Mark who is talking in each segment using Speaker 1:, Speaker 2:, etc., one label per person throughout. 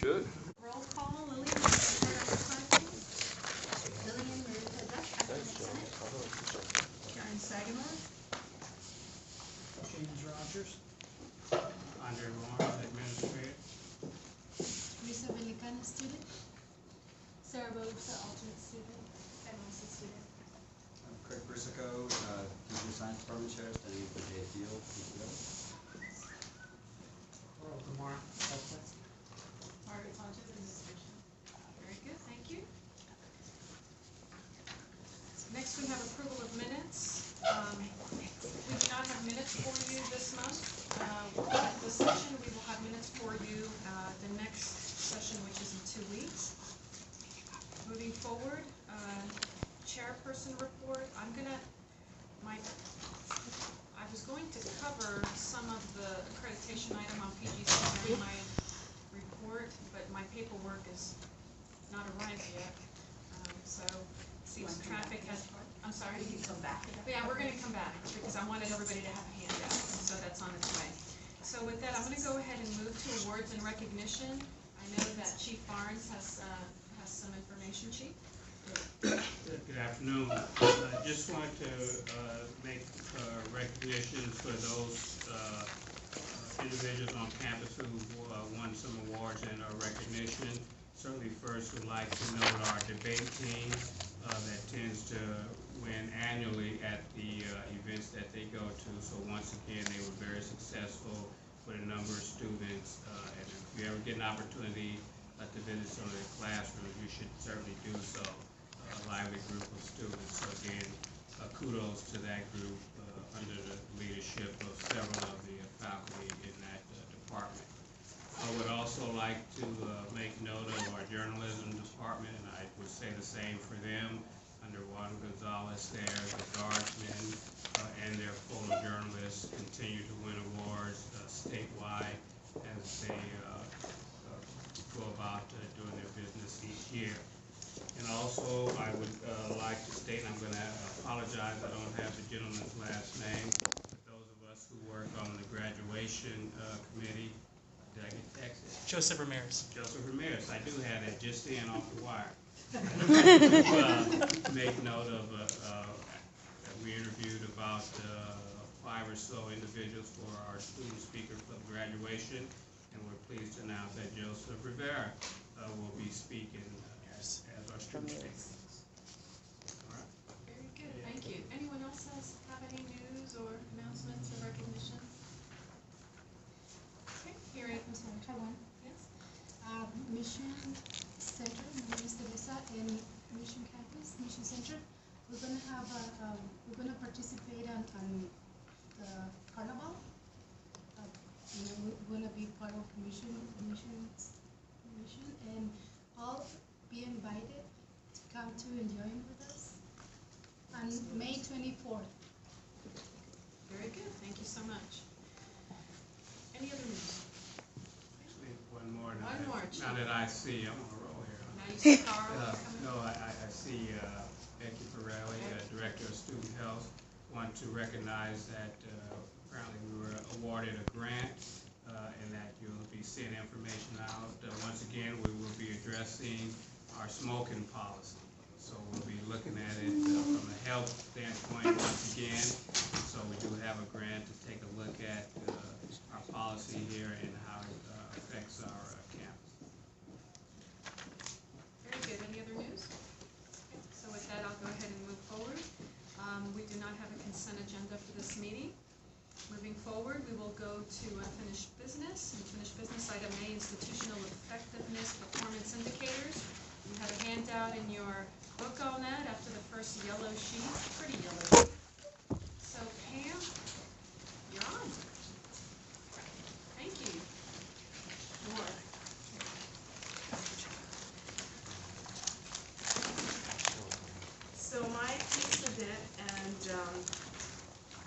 Speaker 1: Good.
Speaker 2: Roll call, Lillian, will you start our clerking? Lillian Marita Duck, Academic Senate. Karen Sagamore.
Speaker 3: James Rogers.
Speaker 4: Andre Lawrence, administrator.
Speaker 5: Lisa Velicana, student.
Speaker 6: Sarah Bogusa, alternate student. And also student.
Speaker 7: I'm Craig Persico, Computer Science Department Chair, studying for JFDO, PTO.
Speaker 3: Earl Kumar, alternate.
Speaker 6: Margaret Sanchez, administration.
Speaker 2: Very good, thank you. Next, we have approval of minutes. We do not have minutes for you this month. At this session, we will have minutes for you the next session, which is in 2 weeks. Moving forward, chairperson report. I was going to cover some of the accreditation item on PGC during my report, but my paperwork is not arrived yet. So seems traffic has. I'm sorry.
Speaker 6: We can come back.
Speaker 2: Yeah, we're going to come back because I wanted everybody to have a handout, so that's on its way. So with that, I'm going to go ahead and move to awards and recognition. I know that Chief Barnes has some information, Chief.
Speaker 4: Good afternoon. I just want to make recognitions for those individuals on campus who won some awards and recognition. Certainly first would like to note our debate team that tends to win annually at the events that they go to. So once again, they were very successful with a number of students. And if you ever get an opportunity to visit some of their classrooms, you should certainly do so. A lively group of students. So again, kudos to that group under the leadership of several of the faculty in that department. I would also like to make note of our journalism department, and I would say the same for them. Under Juan Gonzalez there, the guardsmen and their photojournalists continue to win awards statewide as they go about doing their business each year. And also, I would like to state, and I'm going to apologize, I don't have the gentleman's last name, but those of us who work on the graduation committee, did I get texted?
Speaker 3: Joseph Ramirez.
Speaker 4: Joseph Ramirez, I do have that just in off the wire. Make note of we interviewed about 5 or so individuals for our student speaker for graduation, and we're pleased to announce that Joseph Rivera will be speaking as our student speaker. All right.
Speaker 2: Very good, thank you. Anyone else have any news or announcements or recognition? Okay, here it is.
Speaker 5: I have one.
Speaker 2: Yes.
Speaker 5: Mission Center, my name is Teresa, and Mission Campus, Mission Center. We're gonna have we're gonna participate on the carnival. We're gonna be part of mission, and all be invited to come to enjoy with us on May 24th.
Speaker 2: Very good, thank you so much. Any other news?
Speaker 4: Actually, one more.
Speaker 2: One more,
Speaker 4: Now that I see, I'm on a roll here.
Speaker 2: Now you see Carl coming.
Speaker 4: No, I see Becky Pirelli, Director of Student Health. Want to recognize that apparently we were awarded a grant and that you'll be seeing information out. Once again, we will be addressing our smoking policy. So we'll be looking at it from a health standpoint once again. So we do have a grant to take a look at our policy here and how it affects our campus.
Speaker 2: Very good, any other news? Okay. So with that, I'll go ahead and move forward. We do not have a consent agenda for this meeting. Moving forward, we will go to unfinished business. Unfinished business, item A, institutional effectiveness performance indicators. You have a handout in your book on that after the first yellow sheet, pretty yellow. So Pam, you're on. Thank you. More.
Speaker 8: So my piece of it, and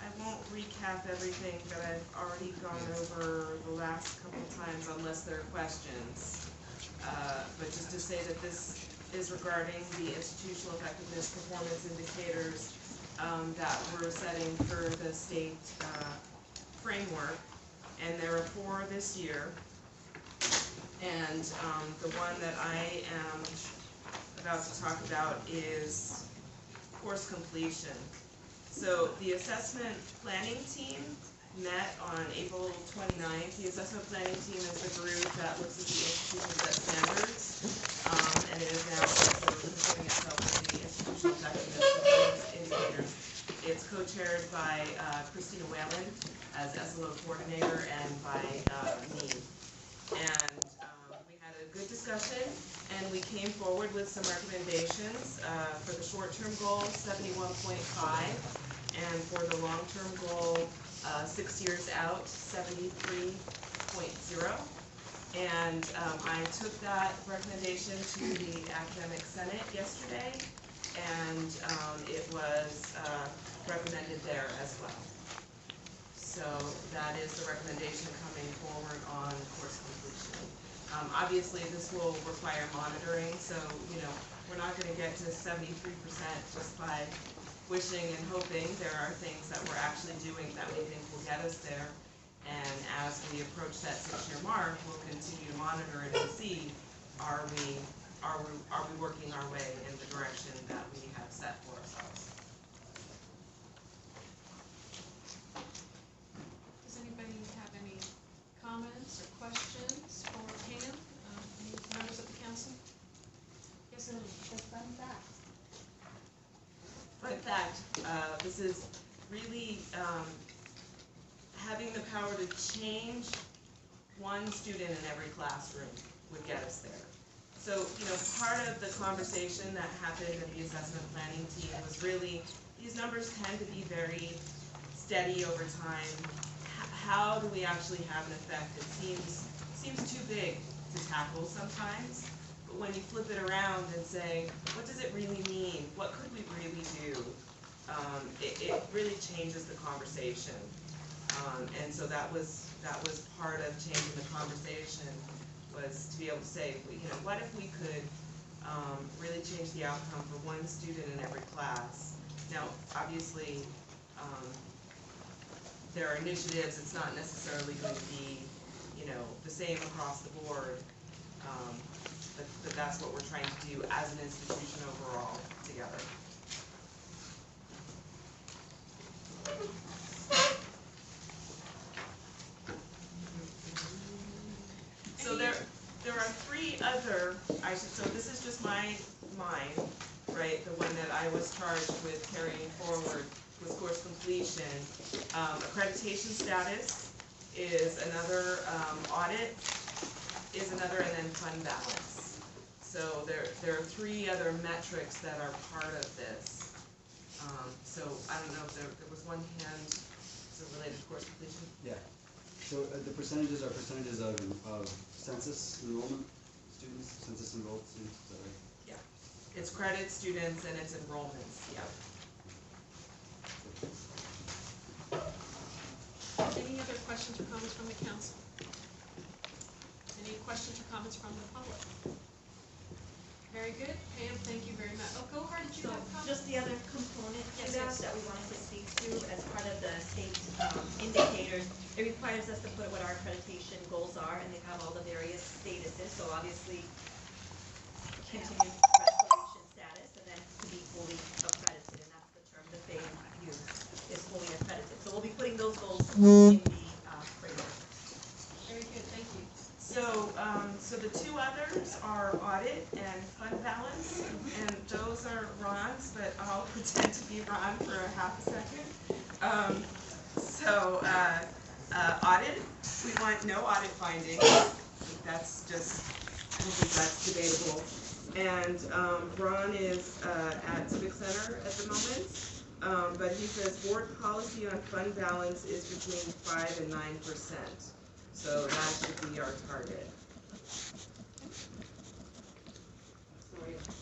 Speaker 8: I won't recap everything that I've already gone over the last couple of times unless there are questions. But just to say that this is regarding the institutional effectiveness performance indicators that we're setting for the state framework, and there are 4 this year. And And the one that I am about to talk about is course completion. So the assessment planning team met on April 29th. The assessment planning team is the group that looks at the institutional set standards, and it is now also considering itself with the institutional effectiveness performance indicators. It's co-chaired by Christina Whalen as SLO coordinator and by me. And we had a good discussion, and we came forward with some recommendations for the short-term goal, 71.5, and for the long-term goal, 6 years out, 73.0. And I took that recommendation to the Academic Senate yesterday, and it was recommended there as well. So that is the recommendation coming forward on course completion. Obviously, this will require monitoring, so we're not going to get to 73% just by wishing and hoping. There are things that we're actually doing that we think will get us there, and as we approach that 6-year mark, we'll continue to monitor it and see are we working our way in the direction that we have set for ourselves.
Speaker 2: Does anybody have any comments or questions for Pam? Any members of the council? Yes, sir.
Speaker 6: The fun fact.
Speaker 8: Fun fact, this is really having the power to change one student in every classroom would get us there. So, part of the conversation that happened in the assessment planning team was really, these numbers tend to be very steady over time. How do we actually have an effect? It seems too big to tackle sometimes. But when you flip it around and say, what does it really mean? What could we really do? It really changes the conversation. And so that was part of changing the conversation, was to be able to say, what if we could really change the outcome for one student in every class? Now, obviously, there are initiatives. It's not necessarily going to be, the same across the board. But that's what we're trying to do as an institution overall together. So there are 3 other, so this is just mine, right? The one that I was charged with carrying forward was course completion. Accreditation status is another, audit is another, and then fund balance. So there are 3 other metrics that are part of this. So I don't know if there was one hand, so related to course completion?
Speaker 7: Yeah. So the percentages are percentages of census enrollment students, census enrolled students, is that right?
Speaker 8: Yeah. It's credit students and it's enrollments, yeah.
Speaker 2: Any other questions or comments from the council? Any questions or comments from the public? Very good. Pam, thank you very much. Oh, go hard. Did you
Speaker 1: So
Speaker 2: have comments?
Speaker 1: just the other component to
Speaker 2: Yes,
Speaker 1: that
Speaker 2: yes.
Speaker 1: that we wanted to speak to as part of the state indicators, it requires us to put what our accreditation goals are, and they have all the various statuses. So obviously, continued restoration status, and then to be fully accredited, and that's the term that they use, is fully accredited. So we'll be putting those goals in the framework.
Speaker 2: Very good. Thank you.
Speaker 8: So the 2 others are audit and fund balance, and those are Ron's, but I'll pretend to be Ron for a half a second. Audit, we want no audit findings. That's just, I don't think that's debatable. And Ron is at Civic Center at the moment, but he says board policy on fund balance is between 5 and 9%. So that should be our target.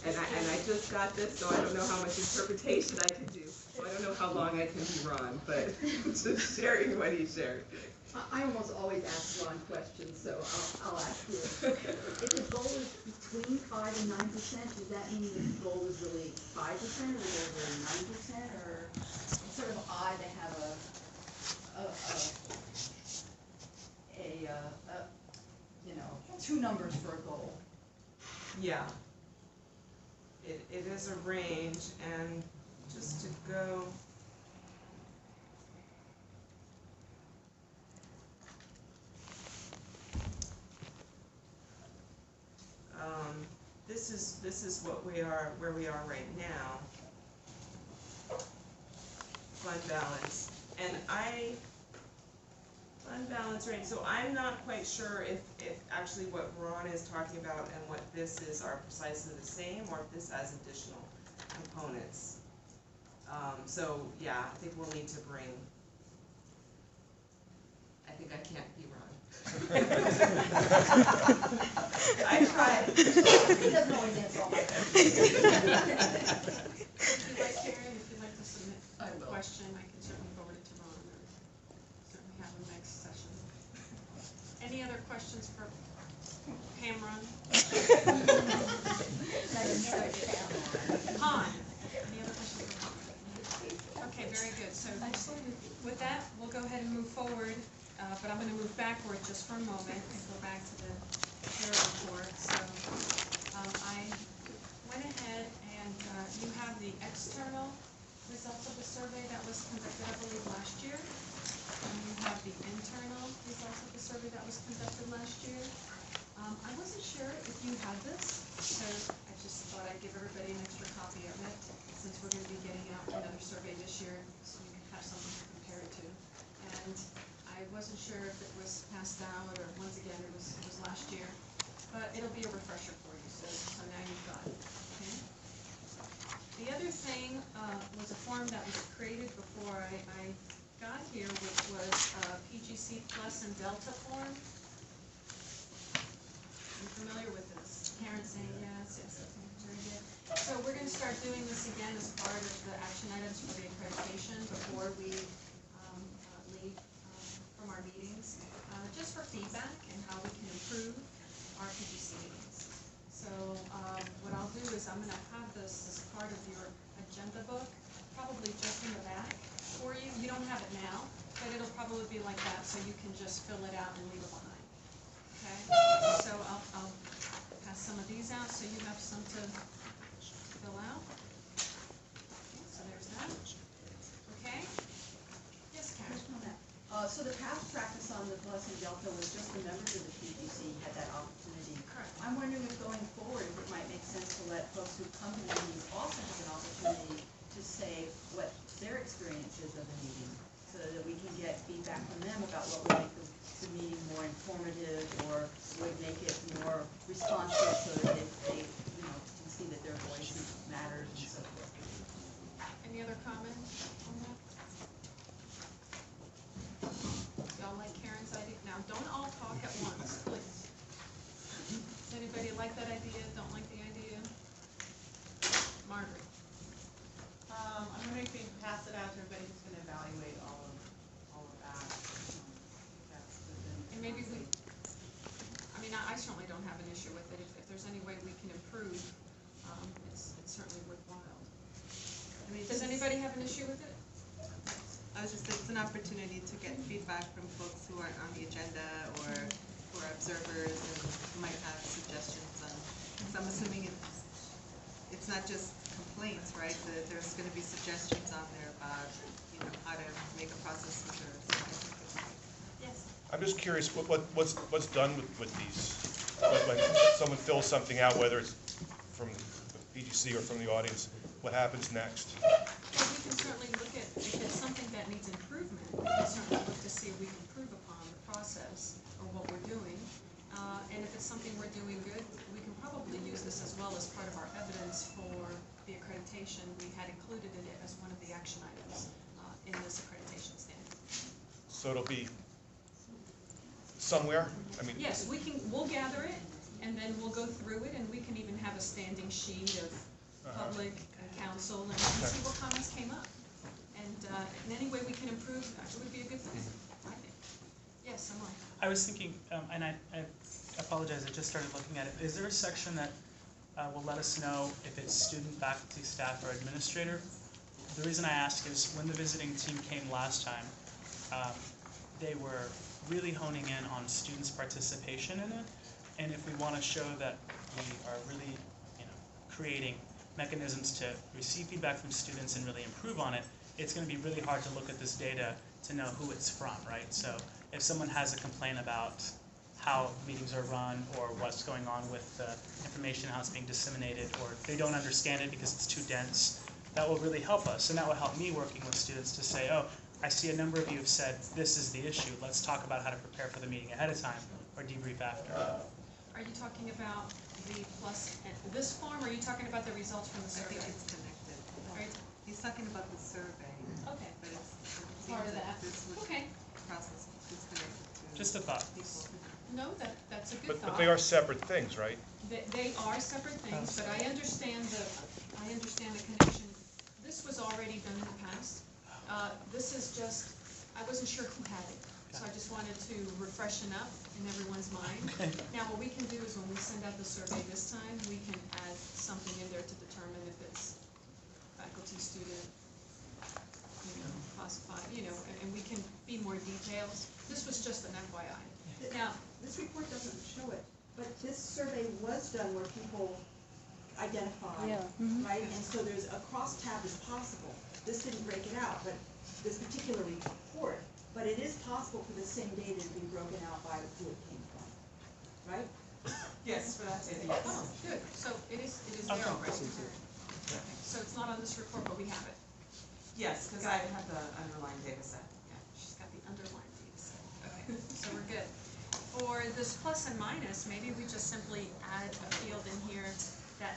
Speaker 8: And I just got this, so I don't know how much interpretation I can do. So I don't know how long I can be Ron, but just sharing what he shared.
Speaker 9: I almost always ask Ron questions, so I'll ask you. If the goal is between 5 and 9%, does that mean the goal is really 5% or over 9%? Or it's sort of odd to have a two numbers for a goal.
Speaker 8: Yeah. It is a range, and just to go. This is what we are, where we are right now. Fund balance, and fund balance rate, so I'm not quite sure if actually what Ron is talking about and what this is are precisely the same, or if this has additional components. So, yeah, I think we'll need to bring, I think I can't be Ron. I tried.
Speaker 9: He doesn't always answer all my questions.
Speaker 2: If you'd like, Karen, if you'd like to submit
Speaker 9: I
Speaker 2: a
Speaker 9: will.
Speaker 2: question, I can certainly forward it to Ron, or certainly have him next session. Any other questions for Pam, Ron? Han, any other questions for Han? Okay, very good, so with that, we'll go ahead and move forward, but I'm gonna move backward just for a moment and go back to the chair report. So, I went ahead and, you have the external results of the survey that was conducted, I believe, last year. And you have the internal results of the survey that was conducted last year. I wasn't sure if you had this, so I just thought I'd give everybody an extra copy of it, since we're gonna be getting out another survey this year, so you can have something to compare it to. And I wasn't sure if it was passed out, or once again, it was last year, but it'll be a refresher for you, so now you've got it, okay? The other thing was a form that was created before I got here, which was PGC Plus and Delta form. Are you familiar with this? Karen saying yes, okay, very good. So we're going to start doing this again as part of the action items for the accreditation before we leave from our meetings, just for feedback and how we can improve our PGC meetings. So what I'll do is I'm going to have this as part of your agenda book, probably just in the back for you. You don't have it now, but it'll probably be like that, so you can just fill it out and leave it behind. Okay? So I'll pass some of these out so you have some to fill out. Okay, so there's that. Okay? Yes, Karen?
Speaker 9: So the past practice on the Plus and Delta was just the members of the PGC had that opportunity.
Speaker 2: Correct.
Speaker 9: I'm wondering if going forward, if it might make sense to let folks who come to the meetings also have an opportunity to say what their experiences of the meeting, so that we can get feedback from them about what would make the meeting more informative, or would make it more responsive, so that they can see that their voice matters and so forth.
Speaker 2: Any other comments on that? Y'all like Karen's idea? Now, don't all talk at once, please. Does anybody like that idea? Don't like the idea? Margaret?
Speaker 10: I'm wondering if we can pass it out to everybody who's gonna evaluate all of that.
Speaker 2: And maybe we, I certainly don't have an issue with it. If there's any way we can improve, it's certainly worthwhile. Does anybody have an issue with it?
Speaker 10: I was just, it's an opportunity to get feedback from folks who aren't on the agenda, or who are observers and might have suggestions on, because I'm assuming it's not just complaints, right? There's gonna be suggestions on there about, how to make a process smoother.
Speaker 2: Yes.
Speaker 11: I'm just curious, what's done with these? When someone fills something out, whether it's from the PGC or from the audience, what happens next?
Speaker 2: Well, we can certainly look at, if it's something that needs improvement, we can certainly look to see if we can improve upon the process or what we're doing. And if it's something we're doing good, we can probably use this as well as part of our evidence for the accreditation. We had included it as one of the action items in this accreditation standard.
Speaker 11: So it'll be somewhere?
Speaker 2: Yes, we'll gather it, and then we'll go through it, and we can even have a standing sheet of public and council, and see what comments came up. And in any way we can improve, it would be a good thing, I think. Yes, Emily?
Speaker 3: I was thinking, and I apologize, I just started looking at it. Is there a section that will let us know if it's student, faculty, staff, or administrator? The reason I ask is when the visiting team came last time, they were really honing in on students' participation in it, And if we want to show that we are really, creating mechanisms to receive feedback from students and really improve on it, it's going to be really hard to look at this data to know who it's from, right? So if someone has a complaint about how meetings are run or what's going on with the information, how it's being disseminated, or they don't understand it because it's too dense, that will really help us. And that will help me working with students to say, oh, I see a number of you have said this is the issue. Let's talk about how to prepare for the meeting ahead of time or debrief after.
Speaker 2: Are you talking about the plus and this form, or are you talking about the results from the
Speaker 10: I
Speaker 2: survey?
Speaker 10: think it's connected.
Speaker 2: Right.
Speaker 10: He's talking about the survey,
Speaker 2: Okay,
Speaker 10: but it's
Speaker 2: part of that.
Speaker 10: this was
Speaker 2: Okay.
Speaker 10: process is connected to
Speaker 3: Just a thought.
Speaker 10: people.
Speaker 2: No, that's a good thought.
Speaker 11: But they are separate things, right?
Speaker 2: They are separate things, but I understand the connection. This was already done in the past. This is just, I wasn't sure who had it, so I just wanted to refreshen up in everyone's mind. Now, what we can do is when we send out the survey this time, we can add something in there to determine if it's faculty, student, classified, and we can be more detailed. This was just an FYI. Now,
Speaker 1: This report doesn't show it, but this survey was done where people identified, right? And so there's a crosstab is possible. This didn't break it out, but this particular report, but it is possible for the same data to be broken out by who it came from, right?
Speaker 8: Yes, for that data,
Speaker 2: oh,
Speaker 8: yes.
Speaker 2: good, so it is there
Speaker 3: Okay.
Speaker 2: already. Okay, so it's not on this report, but we have it.
Speaker 8: Yes, because I have the underlying data set, yeah.
Speaker 2: She's got the underlined data set. Okay, so we're good. For this plus and minus, maybe we just simply add a field in here that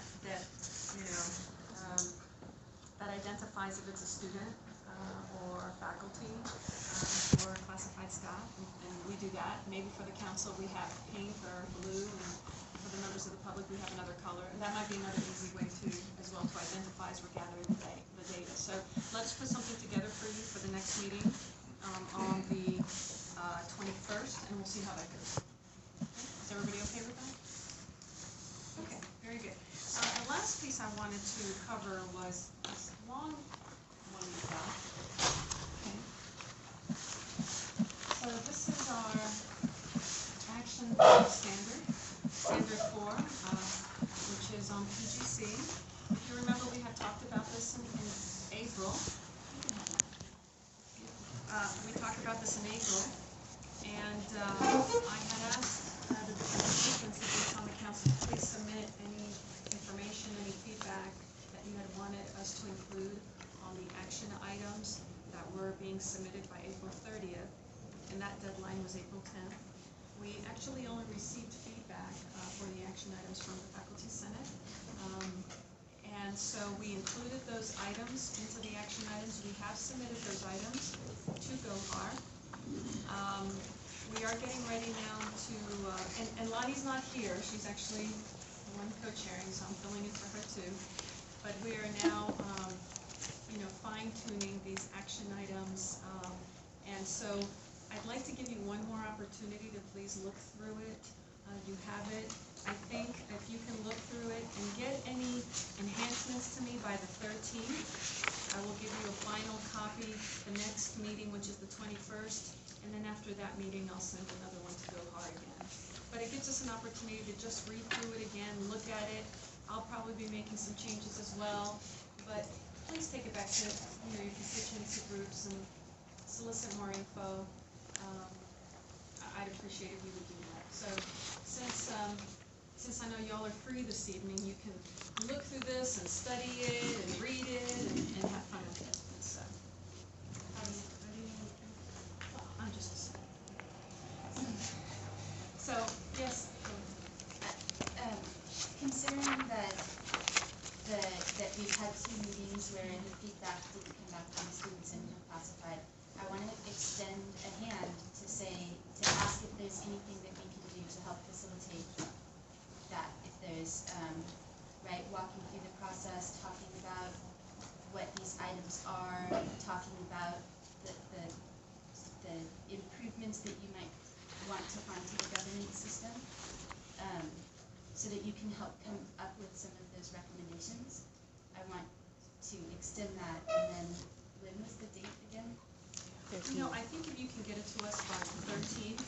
Speaker 2: identifies if it's a student or faculty or classified staff, and we do that. Maybe for the council we have pink or blue, and for the members of the public we have another color. And that might be another easy way as well to identify as we're gathering the data. So let's put something together for you for the next meeting on the 21st, and we'll see how that goes. Okay? Is everybody okay with that? Okay, very good. The last piece I wanted to cover was this long one we've got. Okay. So this is our action standard 4, which is on PGC. If you remember, we had talked about this in April. We talked about this in April, and I had asked the different participants of this on the council to please submit any information, any feedback that you had wanted us to include on the action items that were being submitted by April 30th, and that deadline was April 10th. We actually only received feedback for the action items from the Faculty Senate. And so we included those items into the action items. We have submitted those items to GOHAR. We are getting ready now to, and Lottie's not here. She's actually the one co-chairing, so I'm filling in for her too. But we are now, fine-tuning these action items. And so I'd like to give you one more opportunity to please look through it. You have it. I think if you can look through it and get any enhancements to me by the 13th, I will give you a final copy the next meeting, which is the 21st, and then after that meeting, I'll send another one to GOHAR again. But it gives us an opportunity to just read through it again, look at it. I'll probably be making some changes as well, but please take it back to your constituency groups and solicit more info. I'd appreciate if you would do that. So since I know y'all are free this evening, you can look through this and study it and read it and have fun with it. So, I'm just so yes.
Speaker 6: Considering that we've had 2 meetings where the feedback didn't come back from the students and were classified, I want to extend a hand to ask if there's anything that we can do to help facilitate that. If there's, walking through the process, talking about what these items are, talking about the improvements that you might want to find to the governance system, so that you can help come up with some of those recommendations. I want to extend that, and then when was the date again?
Speaker 2: I think if you can get it to us by the 13th,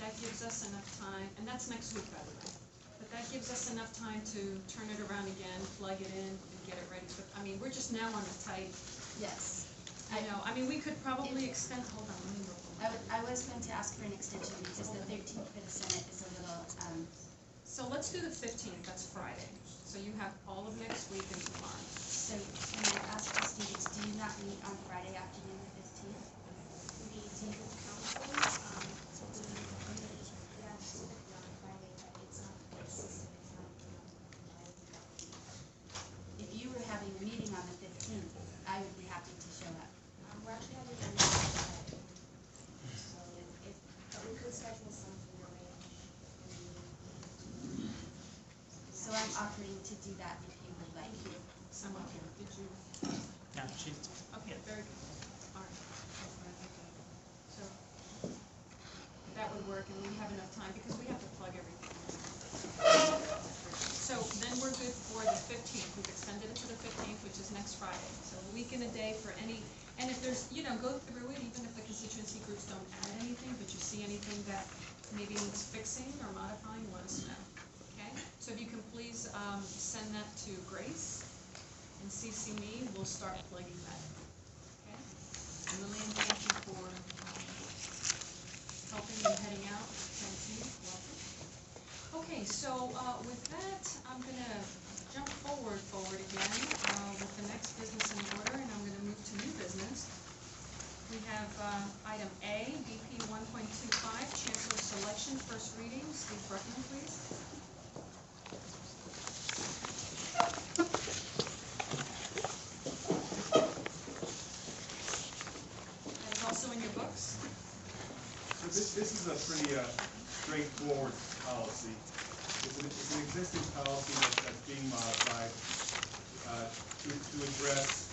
Speaker 2: that gives us enough time, and that's next week, by the way. But that gives us enough time to turn it around again, plug it in, and get it ready for, I mean, we're just now on a tight,
Speaker 6: Yes.
Speaker 2: I know, I mean, we could probably extend, hold on, let me look.
Speaker 6: I was going to ask for an extension because the 13th for the Senate is a little,
Speaker 2: So let's do the 15th, that's Friday. So you have all of next week and tomorrow.
Speaker 6: so can I ask the students, do you not meet on Friday afternoon, the 15th?
Speaker 12: We take a council, yes, typically on Friday, but it's not consistent, it's not,
Speaker 6: If you were having a meeting on the 15th, I would be happy to show up.
Speaker 12: we're actually having a meeting on Friday. So if, but we could schedule something arranged.
Speaker 6: So I'm offering to do that if you would like.
Speaker 2: Thank you. Someone here, did you?
Speaker 3: Yeah, she's,
Speaker 2: Okay, very good. All right. So that would work, and we have enough time, because we have to plug everything. So then we're good for the 15th. We've extended it to the 15th, which is next Friday. So a week and a day for any, and if there's, go through it, even if the constituency groups don't add anything, but you see anything that maybe needs fixing or modifying, let us know. Okay? So if you can please send that to Grace and CC me, we'll start plugging that. Okay? And Lillian, thank you for helping and heading out. Thank you. Welcome. Okay, so with that, I'm gonna jump forward again with the next business in order, and I'm gonna move to new business. We have item A, BP 1.25, Chancellor Selection, first reading. Steve Bruckman, please. That is also in your books.
Speaker 11: So this is a pretty straightforward policy. It's an existing policy that's being modified to address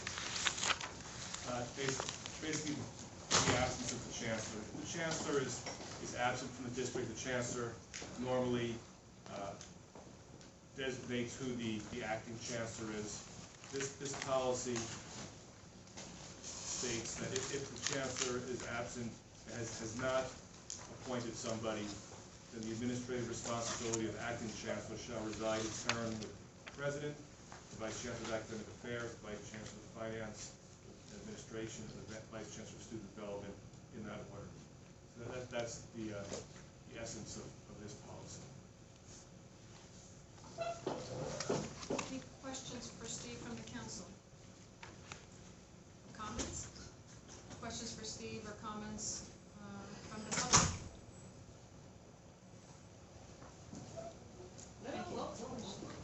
Speaker 11: basically the absence of the chancellor. If the chancellor is absent from the district, the chancellor normally designates who the acting chancellor is. This policy states that if the chancellor is absent, has not appointed somebody, then the administrative responsibility of acting chancellor shall reside in turn with the president, the vice chancellor of academic affairs, the vice chancellor of finance, the administration, and the vice chancellor of student development, in that order. So that's the essence of this policy.
Speaker 2: Any questions for Steve from the council? Comments? Questions for Steve or comments from the public?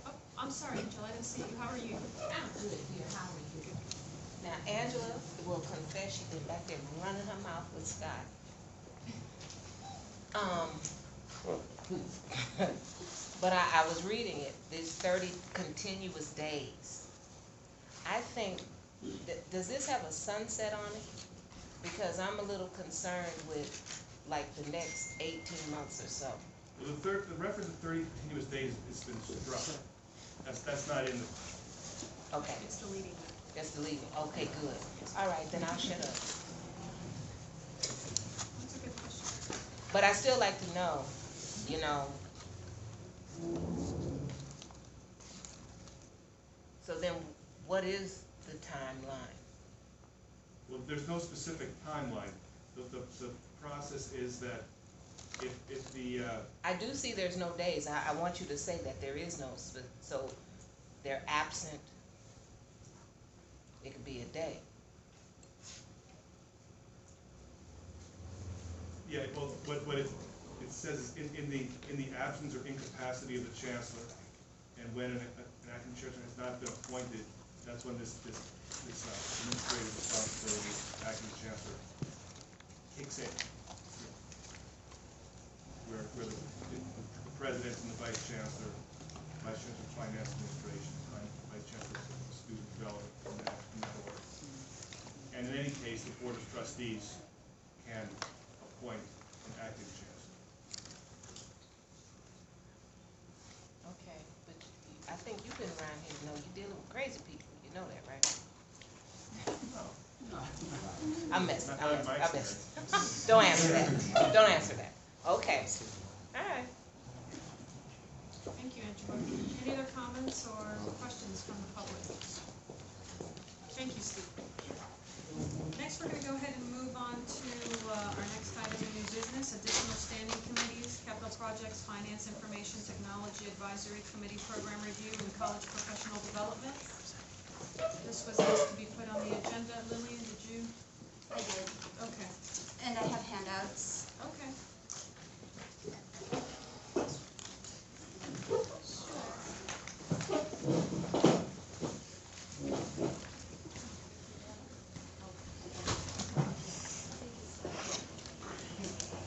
Speaker 2: Oh, I'm sorry, Angela, I didn't see you. How are you?
Speaker 13: I'm good, dear. How are you? Now, Angela will confess she's been back there running her mouth with Scott. But I was reading it, there's 30 continuous days. I think, does this have a sunset on it? Because I'm a little concerned with, like, the next 18 months or so.
Speaker 11: Well, the reference to 30 continuous days has been struck. That's not in the.
Speaker 13: Okay.
Speaker 2: It's deleting.
Speaker 13: That's deleting. Okay, good. All right, then I'll shut up.
Speaker 2: That's a good question.
Speaker 13: But I still like to know, So then, what is the timeline?
Speaker 11: Well, there's no specific timeline. The process is that if the
Speaker 13: I do see there's no days. I want you to say that there is no, so they're absent. It could be a day.
Speaker 11: yeah, well, what it says is in the absence or incapacity of the chancellor, and when an acting chancellor has not been appointed, that's when this administrative responsibility of acting chancellor kicks in. Where the president and the vice chancellor of finance administration, vice chancellor of student development, in that order. And in any case, the board of trustees can appoint an acting chancellor.
Speaker 13: Okay, but I think you've been around here, you're dealing with crazy people. You know that, right? I'm messing. Don't answer that. Don't answer that. Okay, alright.
Speaker 2: Thank you, Angela. Any other comments or questions from the public? Thank you, Steve. Next, we're gonna go ahead and move on to our next item in new business, additional standing committees, capital projects, finance, information, technology, advisory committee, program review, and college professional development. This was asked to be put on the agenda. Lillian, did you?
Speaker 6: I did,
Speaker 2: Okay,
Speaker 6: and I have handouts.
Speaker 2: okay.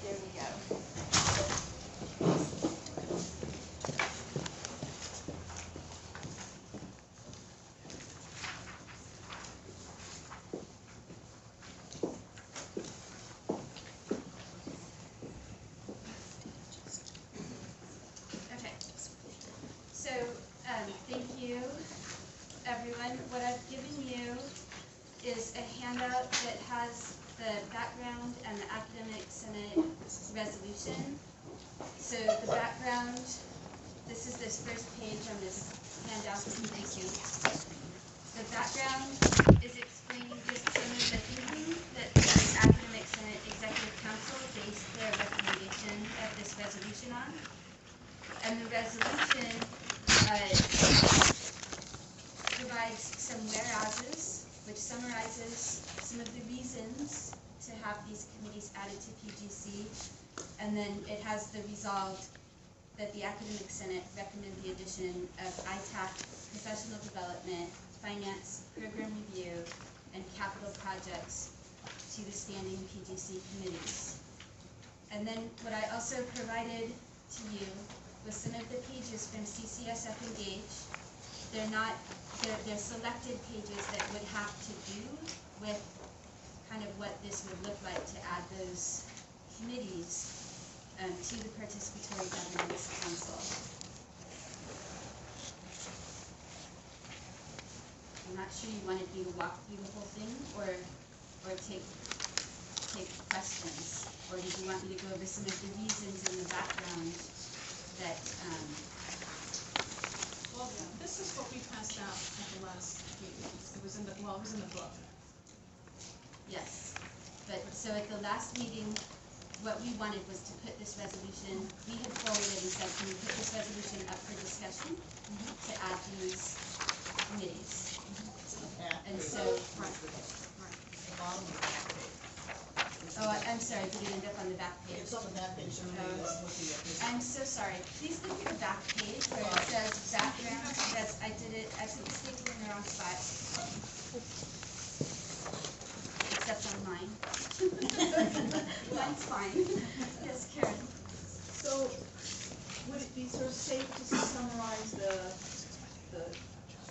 Speaker 6: There we go. Okay. So, thank you, everyone. What I've given you is a handout that has the background and the academic senate resolution. So the background, this is this first page on this handout. Thank you. The background is explaining just some of the thinking that the academic senate executive council based their recommendation of this resolution on. And the resolution provides some whereases, which summarizes some of the reasons to have these committees added to PGC. And then it has the resolved that the academic senate recommend the addition of ITAC, professional development, finance, program review, and capital projects to the standing PGC committees. And then what I also provided to you was some of the pages from CCSF Engage. They're selected pages that would have to do with kind of what this would look like to add those committees to the Participatory Governance Council. I'm not sure you wanted me to walk through the whole thing or take questions, or did you want me to go over some of the reasons in the background that,
Speaker 2: Well, this is what we passed out at the last meeting. It was in the book.
Speaker 6: yes. But, so at the last meeting, what we wanted was to put this resolution, we had forwarded and said, can we put this resolution up for discussion to add these committees? And so, oh, I'm sorry, did it end up on the back page? I'm so sorry. Please look at the back page where it says background. I put the staple in the wrong spot. Except on mine. Mine's fine. Yes, Karen.
Speaker 9: So, would it be sort of safe to summarize the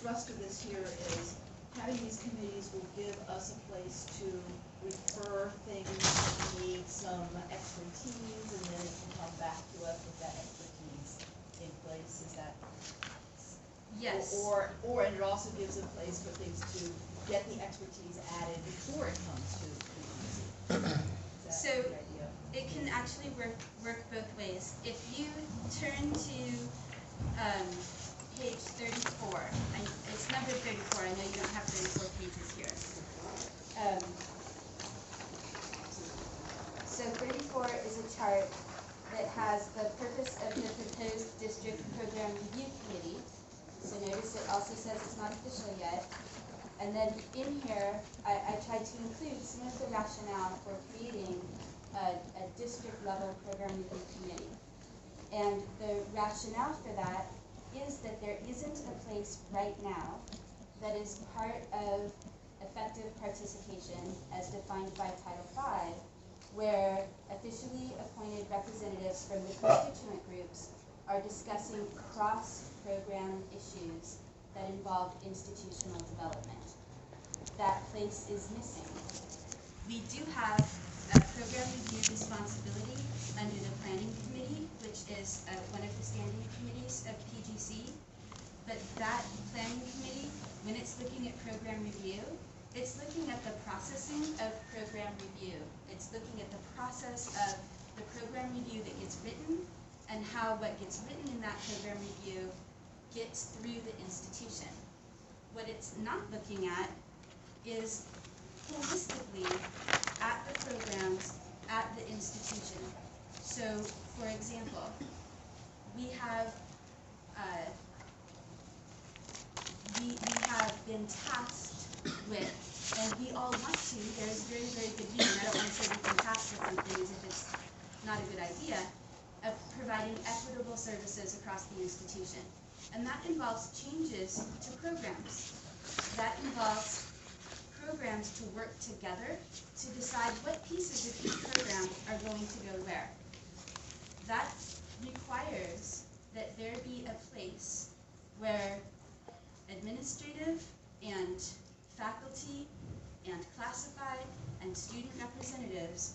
Speaker 9: thrust of this here is having these committees will give us a place to refer things that need some expertise, and then it can come back to us with that expertise in place, is that?
Speaker 6: Yes.
Speaker 9: And it also gives a place for things to get the expertise added before it comes to PGC.
Speaker 6: So it can actually work both ways. If you turn to page 34, it's number 34. I know you don't have 34 pages here. So 34 is a chart that has the purpose of the proposed district program review committee. So notice it also says it's not official yet. And then in here, I tried to include some of the rationale for creating a district level program review committee. And the rationale for that is that there isn't a place right now that is part of effective participation as defined by Title V, where officially appointed representatives from the constituent groups are discussing cross-program issues that involve institutional development. That place is missing. We do have a program review responsibility under the planning committee, which is one of the standing committees of PGC. But that planning committee, when it's looking at program review, it's looking at the processing of program review. It's looking at the process of the program review that gets written and how what gets written in that program review gets through the institution. What it's not looking at is holistically at the programs at the institution. So, for example, we have been tasked with, and we all want to, there's very, very good reason, I don't want to say we've been tasked with something as if it's not a good idea, of providing equitable services across the institution. And that involves changes to programs. That involves programs to work together to decide what pieces of each program are going to go where. That requires that there be a place where administrative and faculty and classified and student representatives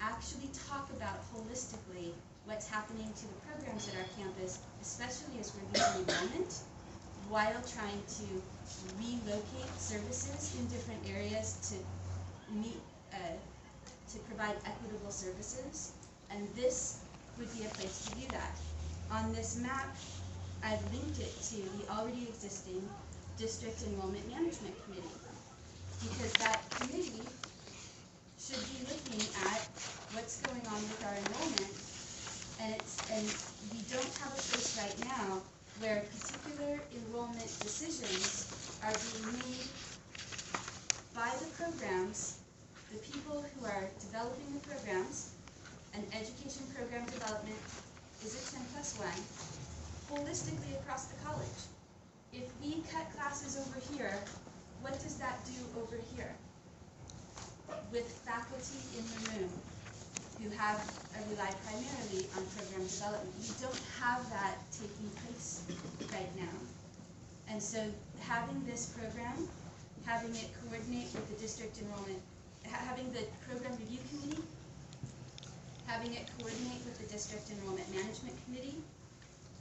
Speaker 6: actually talk about holistically what's happening to the programs at our campus, especially as we're losing enrollment, while trying to relocate services in different areas to meet, to provide equitable services. And this would be a place to do that. On this map, I've linked it to the already existing District Enrollment Management Committee, because that committee should be looking at what's going on with our enrollment, and we don't have a place right now where particular enrollment decisions are being made by the programs, the people who are developing the programs, and education program development is a 10+1, holistically across the college. If we cut classes over here, what does that do over here? With faculty in the room who rely primarily on program development. We don't have that taking place right now. And so having this program, having it coordinate with the district enrollment, having the program review committee, having it coordinate with the district enrollment management committee,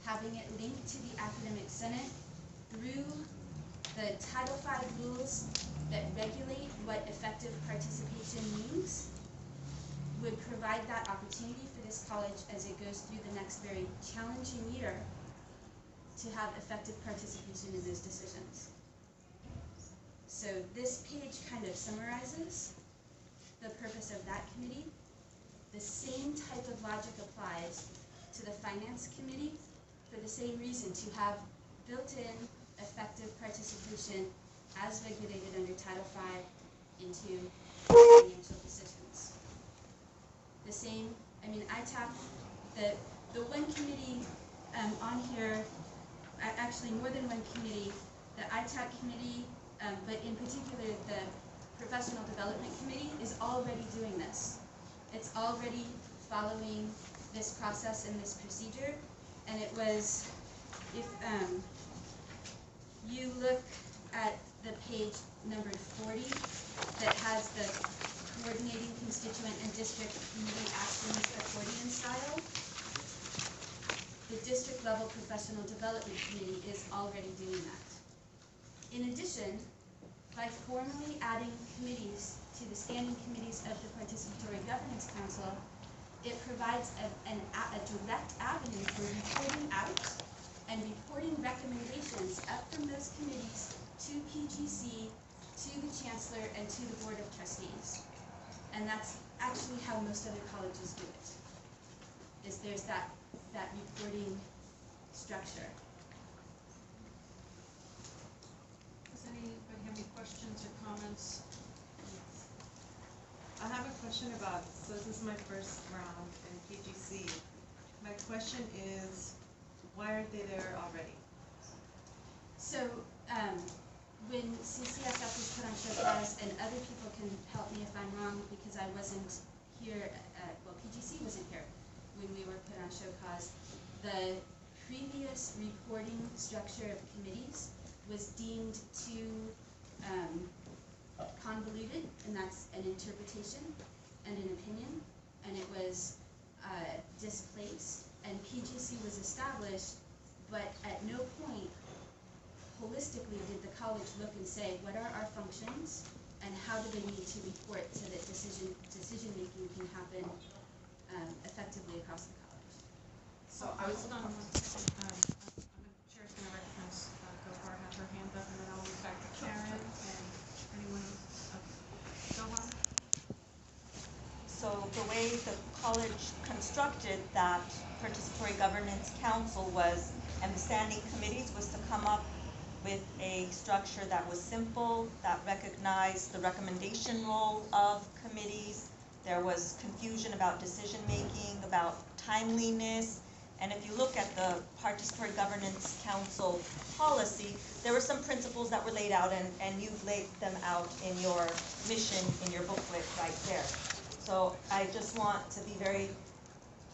Speaker 6: having it linked to the academic senate through the Title V rules that regulate what effective participation means, would provide that opportunity for this college as it goes through the next very challenging year to have effective participation in those decisions. So this page kind of summarizes the purpose of that committee. The same type of logic applies to the finance committee for the same reason, to have built-in effective participation as regulated under Title V into financial decisions. The same, I mean, ITAP, the one committee on here, actually more than one committee, the ITAP committee, but in particular the Professional Development Committee is already doing this. It's already following this process and this procedure, and it was, if you look at the page numbered 40 that has the coordinating constituent and district committee actions accordion style, the district level professional development committee is already doing that. In addition, by formally adding committees to the standing committees of the Participatory Governance Council, it provides a direct avenue for reporting out and reporting recommendations up from those committees to PGC, to the Chancellor, and to the Board of Trustees. And that's actually how most other colleges do it, is there's that reporting structure.
Speaker 2: Does anybody have any questions or comments?
Speaker 10: I have a question about, so this is my first round in PGC. My question is, why aren't they there already?
Speaker 6: So, when CCSF was put on show cause, and other people can help me if I'm wrong because I wasn't here, well, PGC wasn't here when we were put on show cause, the previous reporting structure of committees was deemed too convoluted, and that's an interpretation and an opinion, and it was displaced, and PGC was established, but at no point holistically did the college look and say, what are our functions and how do they need to report so that decision making can happen effectively across the college.
Speaker 2: So I was, hold on one second. I'm the chair's gonna recognize, Gohar had her hand up, and then I'll move back to Karen and anyone else. Okay. Gohar?
Speaker 1: So the way the college constructed that participatory governance council was, and the standing committees, was to come up with a structure that was simple, that recognized the recommendation role of committees. There was confusion about decision-making, about timeliness. And if you look at the Participatory Governance Council policy, there were some principles that were laid out, and you've laid them out in your mission, in your booklet right there. So I just want to be very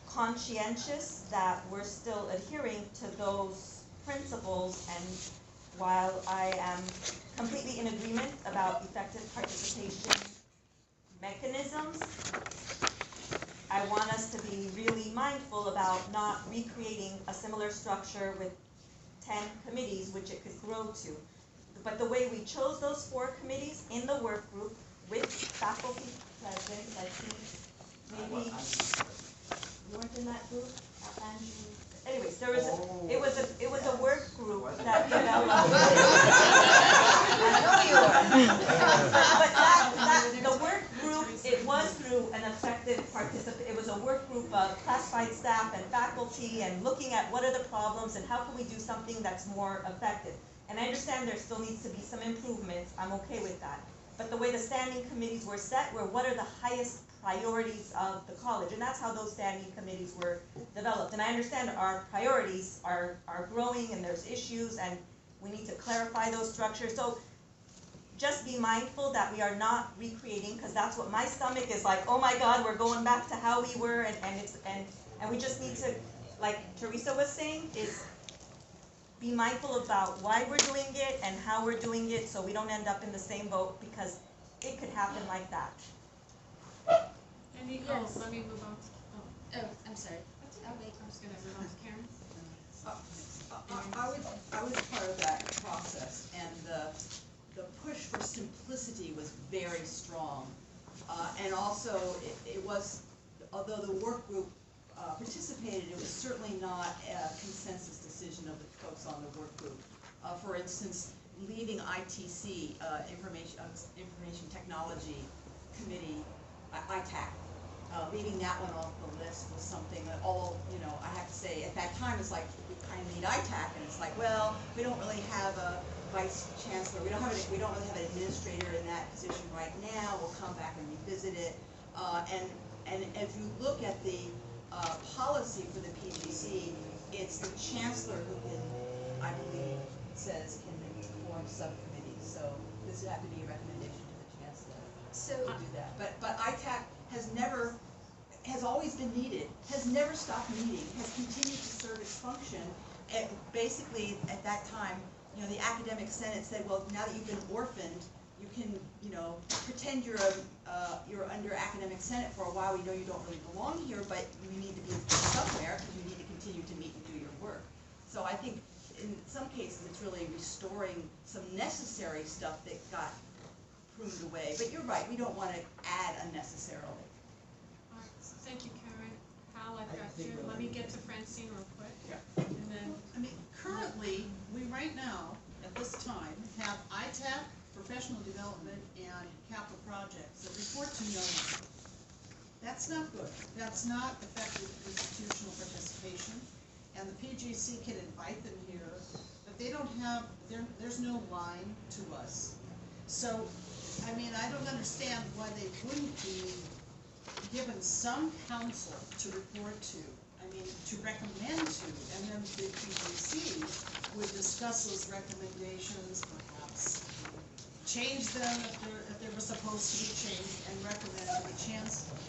Speaker 1: conscientious that we're still adhering to those principles, and while I am completely in agreement about effective participation mechanisms, I want us to be really mindful about not recreating a similar structure with 10 committees, which it could grow to. But the way we chose those 4 committees in the work group with faculty present, I think maybe you weren't in that group, Andrew. Anyways, there was it was a work group that developed. I know you were. But the work group, it was through an effective it was a work group of classified staff and faculty, and looking at what are the problems and how can we do something that's more effective. And I understand there still needs to be some improvements. I'm okay with that. But the way the standing committees were set were what are the highest priorities of the college, and that's how those standing committees were developed. And I understand our priorities are growing, and there's issues, and we need to clarify those structures. So just be mindful that we are not recreating, because that's what my stomach is like, oh my God, we're going back to how we were, and we just need to, like Teresa was saying, is be mindful about why we're doing it and how we're doing it, so we don't end up in the same boat, because it could happen like that.
Speaker 2: Yes. Let me move on.
Speaker 6: Oh, I'm sorry.
Speaker 2: I'm just gonna move on to Karen.
Speaker 9: I was part of that process, and the push for simplicity was very strong. And also, it was, although the work group participated, it was certainly not a consensus decision of the folks on the work group. For instance, leaving ITC, Information Technology Committee, ITAC, leaving that one off the list was something that I have to say, at that time, it's like, we kind of need ITAC, and it's like, well, we don't really have a vice chancellor, we don't really have an administrator in that position right now, we'll come back and revisit it. And if you look at the policy for the PGC, it's the chancellor who can, I believe, says can form subcommittees, so this would have to be a recommendation to the chancellor to do that. But ITAC has always been needed, has never stopped meeting, has continued to serve its function. And basically, at that time, the academic senate said, well, now that you've been orphaned, you can, pretend you're under academic senate for a while. We know you don't really belong here, but you need to be somewhere because you need to continue to meet and do your work. So I think in some cases, it's really restoring some necessary stuff that got pruned away. But you're right, we don't want to add unnecessarily.
Speaker 2: All right, so thank you, Karen. Hal, I've got you. Let me get to Francine real quick. Yeah. And then,
Speaker 14: Currently, we right now, at this time, have ITAC, professional development, and capital projects that report to no one. That's not good. That's not effective institutional participation. And the PGC can invite them here, but they don't have, there's no line to us. So, I don't understand why they wouldn't be given some counsel to report to, to recommend to, and then the PGC would discuss those recommendations, perhaps change them if they were supposed to be changed, and recommend to the chancellor.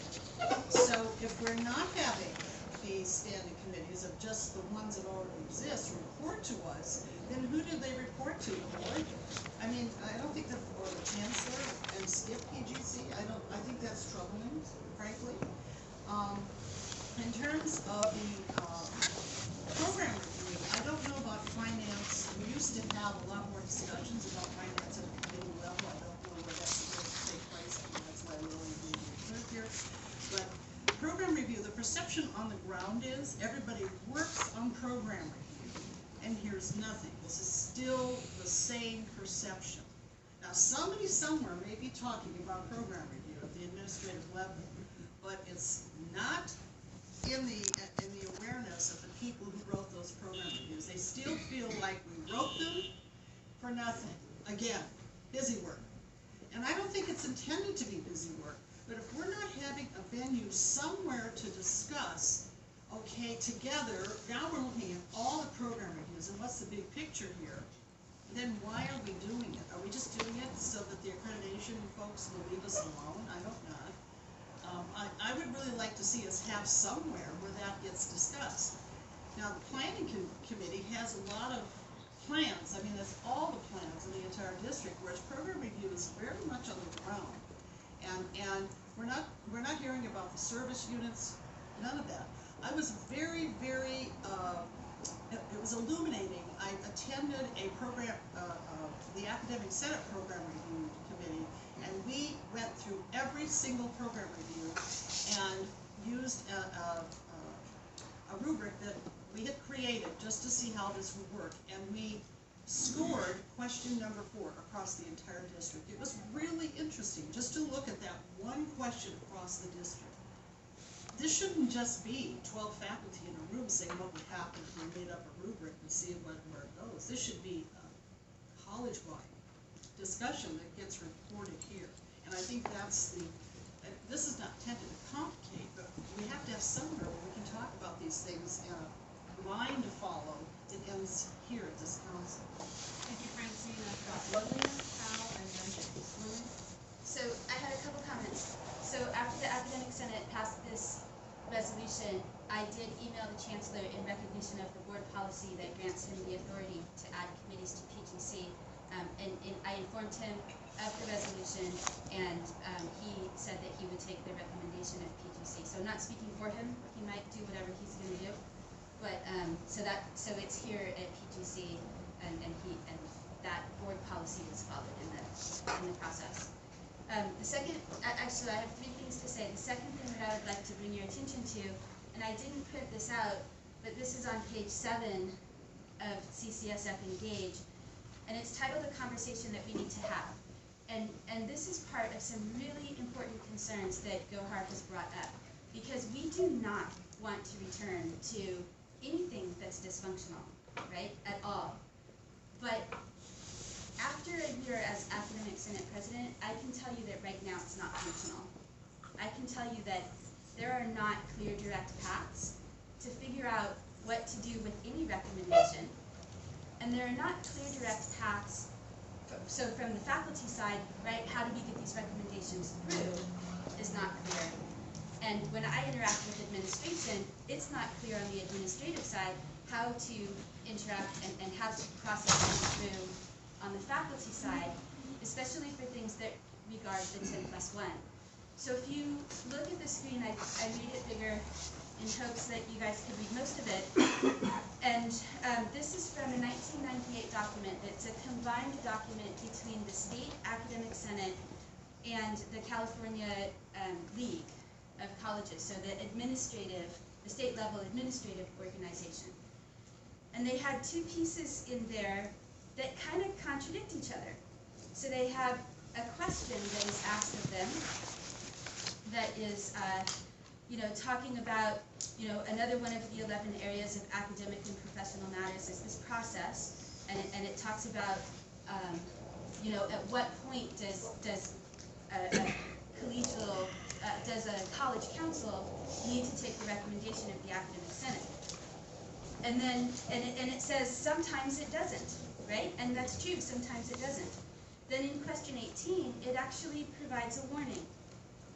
Speaker 14: So if we're not having these standing committees of just the ones that already exist report to us, then who do they report to? The board? I don't think that, or the chancellor and skip PGC. I think that's troubling, frankly. In terms of the program review, I don't know about finance. We used to have a lot more discussions about finance at the committee level. I don't know where that's supposed to take place. That's why we only need to clerk here. But program review, the perception on the ground is everybody works on program review, and here's nothing. This is still the same perception. Now, somebody somewhere may be talking about program review at the administrative level, but it's not in the awareness of the people who wrote those program reviews. They still feel like we wrote them for nothing. Again, busy work. And I don't think it's intended to be busy work, but if we're not having a venue somewhere to discuss, okay, together, now we're looking at all the program reviews and what's the big picture here, then why are we doing it? Are we just doing it so that the accreditation folks will leave us alone? I hope not. I would really like to see us have somewhere where that gets discussed. Now, the planning committee has a lot of plans. I mean, that's all the plans in the entire district, whereas program review is very much on the ground. And we're not hearing about the service units, none of that. I was very, very, it was illuminating. I attended a program, the Academic Senate Program Review Committee, and we went through every single program review and used a rubric that we had created just to see how this would work, and we scored question number 4 across the entire district. It was really interesting just to look at that one question across the district. This shouldn't just be 12 faculty in a room saying what would happen if we made up a rubric and see where it goes. This should be a college-wide discussion that gets reported here. And I think that's this is not intended to complicate, but we have to have somewhere where we can talk about these things and a line to follow that ends here at this council.
Speaker 2: Thank you, Francine. I've got Lillian, Hal, and then Lillian.
Speaker 6: So I had a couple comments. So after the Academic Senate passed this resolution, I did email the Chancellor in recognition of the board policy that grants him the authority to add committees to PGC. And I informed him of the resolution, and he said that he would take the recommendation of PGC. So I'm not speaking for him. He might do whatever he's going to do. But so it's here at PGC, and that board policy was followed in the process. The second, actually, I have 3 things to say. The second thing that I would like to bring your attention to, and I didn't print this out, but this is on page 7 of CCSF Engage, and it's titled "A Conversation That We Need to Have." And this is part of some really important concerns that Gohar has brought up, because we do not want to return to anything that's dysfunctional, right, at all. But after a year as Academic Senate President, I can tell you that right now it's not functional. I can tell you that there are not clear, direct paths to figure out what to do with any recommendation, and there are not clear, direct paths. So from the faculty side, right, how do we get these recommendations through is not clear. And when I interact with administration, it's not clear on the administrative side how to interact and how to process things through on the faculty side, especially for things that regard the 10+1. So if you look at the screen, I made it bigger in hopes that you guys could read most of it. And this is from a 1998 document. It's a combined document between the State Academic Senate and the California League of Colleges, so the state level administrative organization. And they had 2 pieces in there that kind of contradict each other. So they have a question that is asked of them that is, talking about, another one of the 11 areas of academic and professional matters is this process, and it talks about, at what point does a collegial, does a college council need to take the recommendation of the Academic Senate? And then, and it says sometimes it doesn't, right? And that's true, sometimes it doesn't. Then in question 18, it actually provides a warning.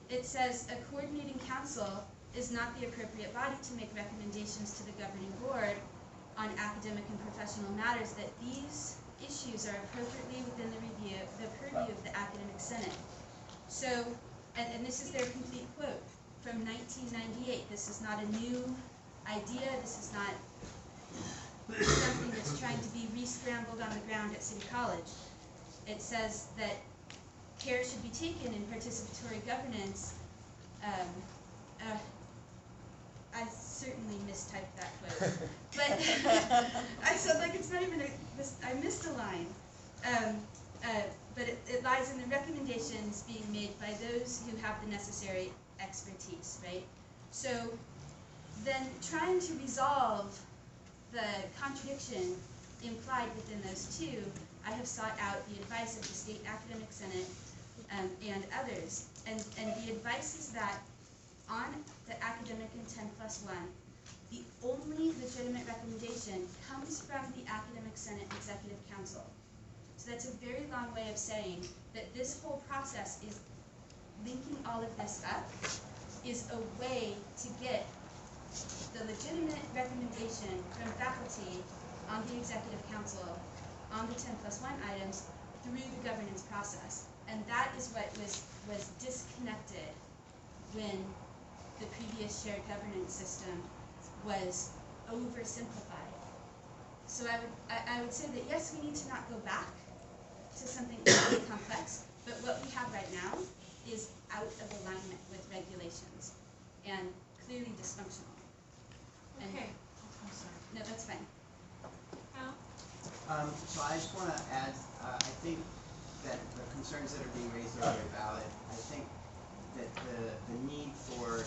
Speaker 6: It says a coordinating council is not the appropriate body to make recommendations to the governing board on academic and professional matters, that these issues are appropriately within the purview of the Academic Senate. So, and this is their complete quote from 1998. This is not a new idea. This is not something that's trying to be re-scrambled on the ground at City College. It says that care should be taken in participatory governance I certainly mistyped that quote. But I said, like, it's not even I missed a line. But it lies in the recommendations being made by those who have the necessary expertise, right? So then trying to resolve the contradiction implied within those two, I have sought out the advice of the State Academic Senate and others. And the advice is that on the academic in 10+1, the only legitimate recommendation comes from the Academic Senate Executive Council. So that's a very long way of saying that this whole process is linking all of this up, is a way to get the legitimate recommendation from faculty on the Executive Council on the 10+1 items through the governance process. And that is what was disconnected when the previous shared governance system was oversimplified. So I would say that yes, we need to not go back to something really complex, but what we have right now is out of alignment with regulations and clearly dysfunctional.
Speaker 2: Okay, I'm sorry.
Speaker 6: No, that's fine.
Speaker 2: Al?
Speaker 15: So I just want to add, I think that the concerns that are being raised are very valid. I think that the need for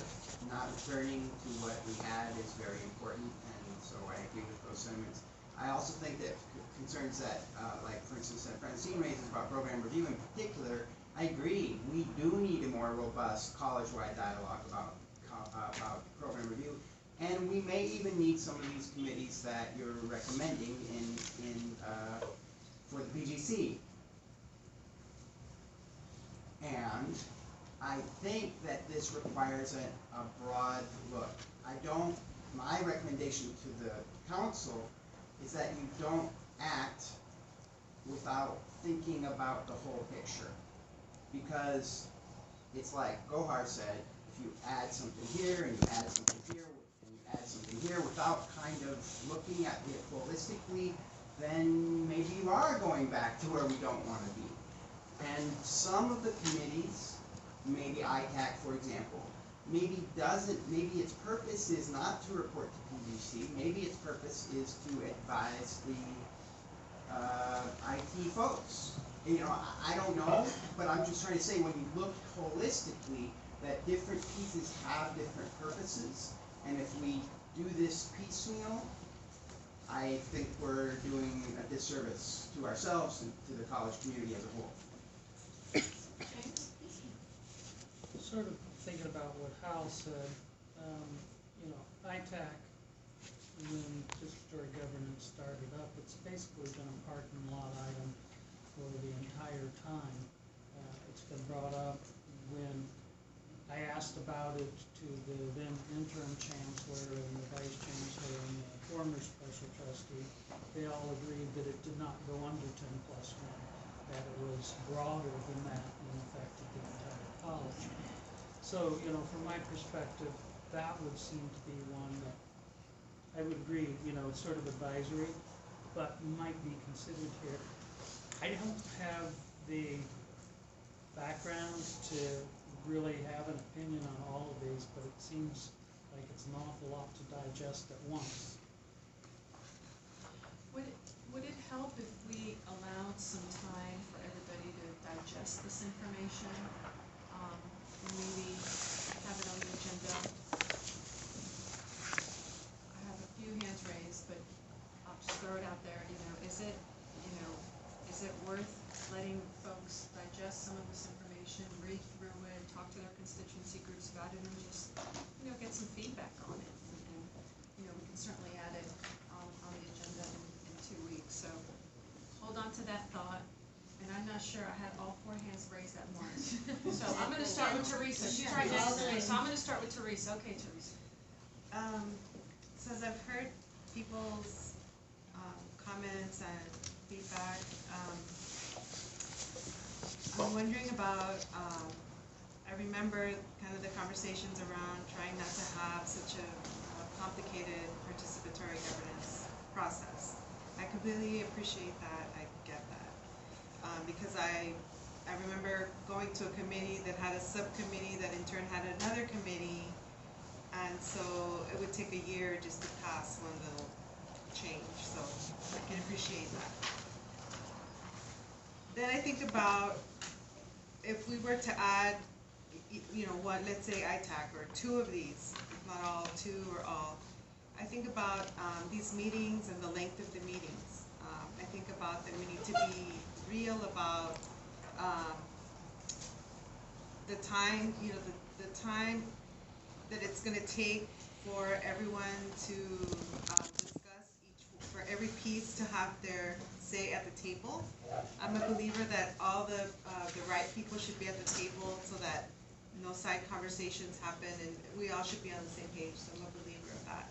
Speaker 15: not returning to what we had is very important, and so I agree with those sentiments. I also think that concerns that, like for instance, that Francine raises about program review in particular, I agree. We do need a more robust college-wide dialogue about program review, and we may even need some of these committees that you're recommending for the PGC. And I think that this requires a broad look. My recommendation to the council is that you don't act without thinking about the whole picture. Because it's like Gohar said, if you add something here and you add something here and you add something here without kind of looking at it holistically, then maybe you are going back to where we don't want to be. And some of the committees, maybe ITAC for example, maybe its purpose is not to report to PGC, maybe its purpose is to advise the IT folks. You know, I don't know, but I'm just trying to say when you look holistically that different pieces have different purposes, and if we do this piecemeal, I think we're doing a disservice to ourselves and to the college community as a whole.
Speaker 16: Sort of thinking about what Hal said, ITAC, when participatory governance started up, it's basically been a parking lot item for the entire time. It's been brought up when I asked about it to the then interim chancellor and the vice chancellor and the former special trustee. They all agreed that it did not go under 10+1, that it was broader than that and affected the entire college. So, from my perspective, that would seem to be one that I would agree, it's sort of advisory, but might be considered here. I don't have the background to really have an opinion on all of these, but it seems like it's an awful lot to digest at once.
Speaker 2: Would it help if we allowed some time for everybody to digest this information? Maybe have it on the agenda. I have a few hands raised, but I'll just throw it out there. Is it worth letting folks digest some of this information, read through it, talk to their constituency groups about it, and just get some feedback on it? And we can certainly add it on the agenda in 2 weeks. So hold on to that thought. And I'm not sure I had all 4 hands raised at once. So I'm going to start with Teresa. She's right next to me. So I'm going to start with Teresa. Okay, Teresa.
Speaker 10: So as I've heard people's comments and feedback, I'm wondering about, I remember kind of the conversations around trying not to have such a complicated participatory governance process. I completely appreciate that. I get that. Because I remember going to a committee that had a subcommittee that in turn had another committee, And so it would take a year just to pass one little change, so I can appreciate that. Then I think about if we were to add, you know, what, let's say ITAC or 2 of these, if not all, 2 or all. I think about these meetings and the length of the meetings. I think about that we need to be real about the time, you know, the time that it's going to take for everyone to discuss for every piece to have their say at the table. I'm a believer that all the right people should be at the table so that no side conversations happen, and we all should be on the same page. So I'm a believer of that.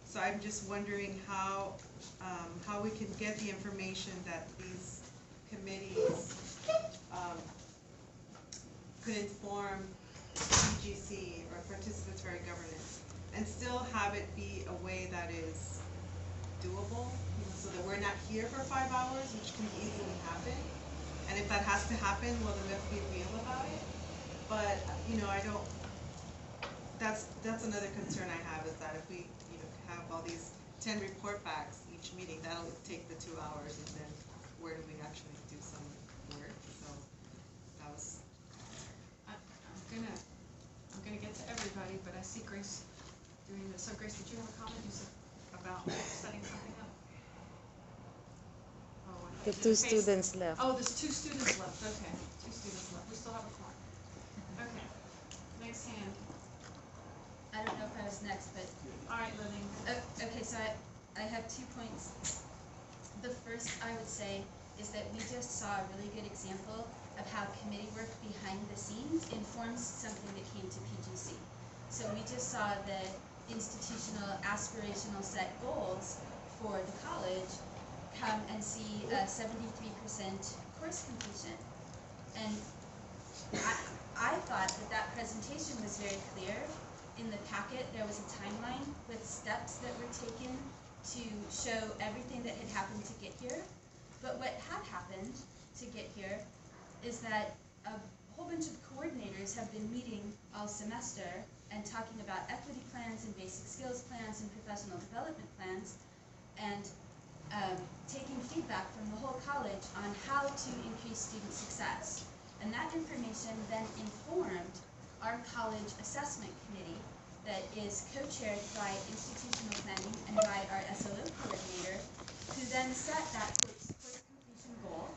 Speaker 10: So I'm just wondering how we can get the information that these committees could inform PGC or participatory governance, and still have it be a way that is doable, you know, so that we're not here for 5 hours, which can easily happen. And if that has to happen, well, then we have to be real about it. But you know, I don't. That's another concern I have, is that if we, you know, have all these 10 report backs each meeting, that'll take the 2 hours, and then where do we actually do some work? So that was.
Speaker 2: I'm gonna get to everybody, but I see Grace doing this. So Grace, did you have a comment? You said about setting something up? Oh,
Speaker 13: The 2 students left.
Speaker 2: Oh, there's 2 students left. Okay, 2 students left. We still have a quorum. Okay. Next hand.
Speaker 6: I don't know if I was next, but.
Speaker 2: All right, Lillian.
Speaker 6: Okay, so I have 2 points. The first I would say is that we just saw a really good example of how committee work behind the scenes informs something that came to PGC. So we just saw the institutional aspirational set goals for the college come and see a 73% course completion. And I thought that presentation was very clear. In the packet, there was a timeline with steps that were taken to show everything that had happened to get here. But what had happened to get here is that a whole bunch of coordinators have been meeting all semester and talking about equity plans and basic skills plans and professional development plans, and taking feedback from the whole college on how to increase student success. And that information then informed our college assessment committee that is co-chaired by institutional planning and by our SLO coordinator, who then set that course completion goal.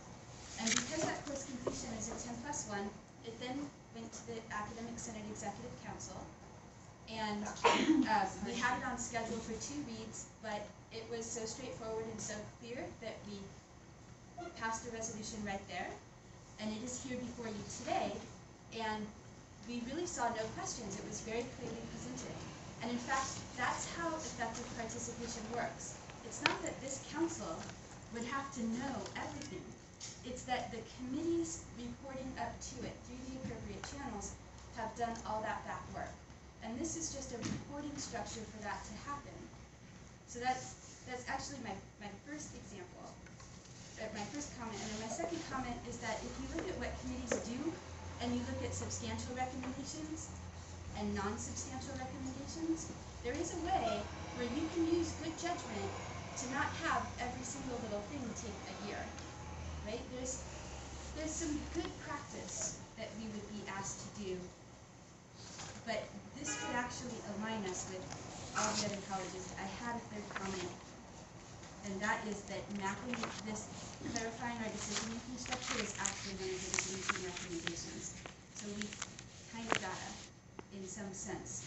Speaker 6: And because that course completion is a 10+1, it then went to the Academic Senate Executive Council. And we had it on schedule for 2 reads, but it was so straightforward and so clear that we passed the resolution right there. And it is here before you today. And we really saw no questions. It was very clearly presented. And in fact, that's how effective participation works. It's not that this council would have to know everything. It's that the committees reporting up to it through the appropriate channels have done all that back work. And this is just a reporting structure for that to happen. So that's actually my first example, my first comment. And then my second comment is that if you look at what committees do, and you look at substantial recommendations and non-substantial recommendations, there is a way where you can use good judgment to not have every single little thing take a year, right? There's some good practice that we would be asked to do, but this could actually align us with all the other colleges. I had a third comment, and that is that mapping this, clarifying our decision-making structure is actually one of the decision-making recommendations. So we kind of gotta, in some sense,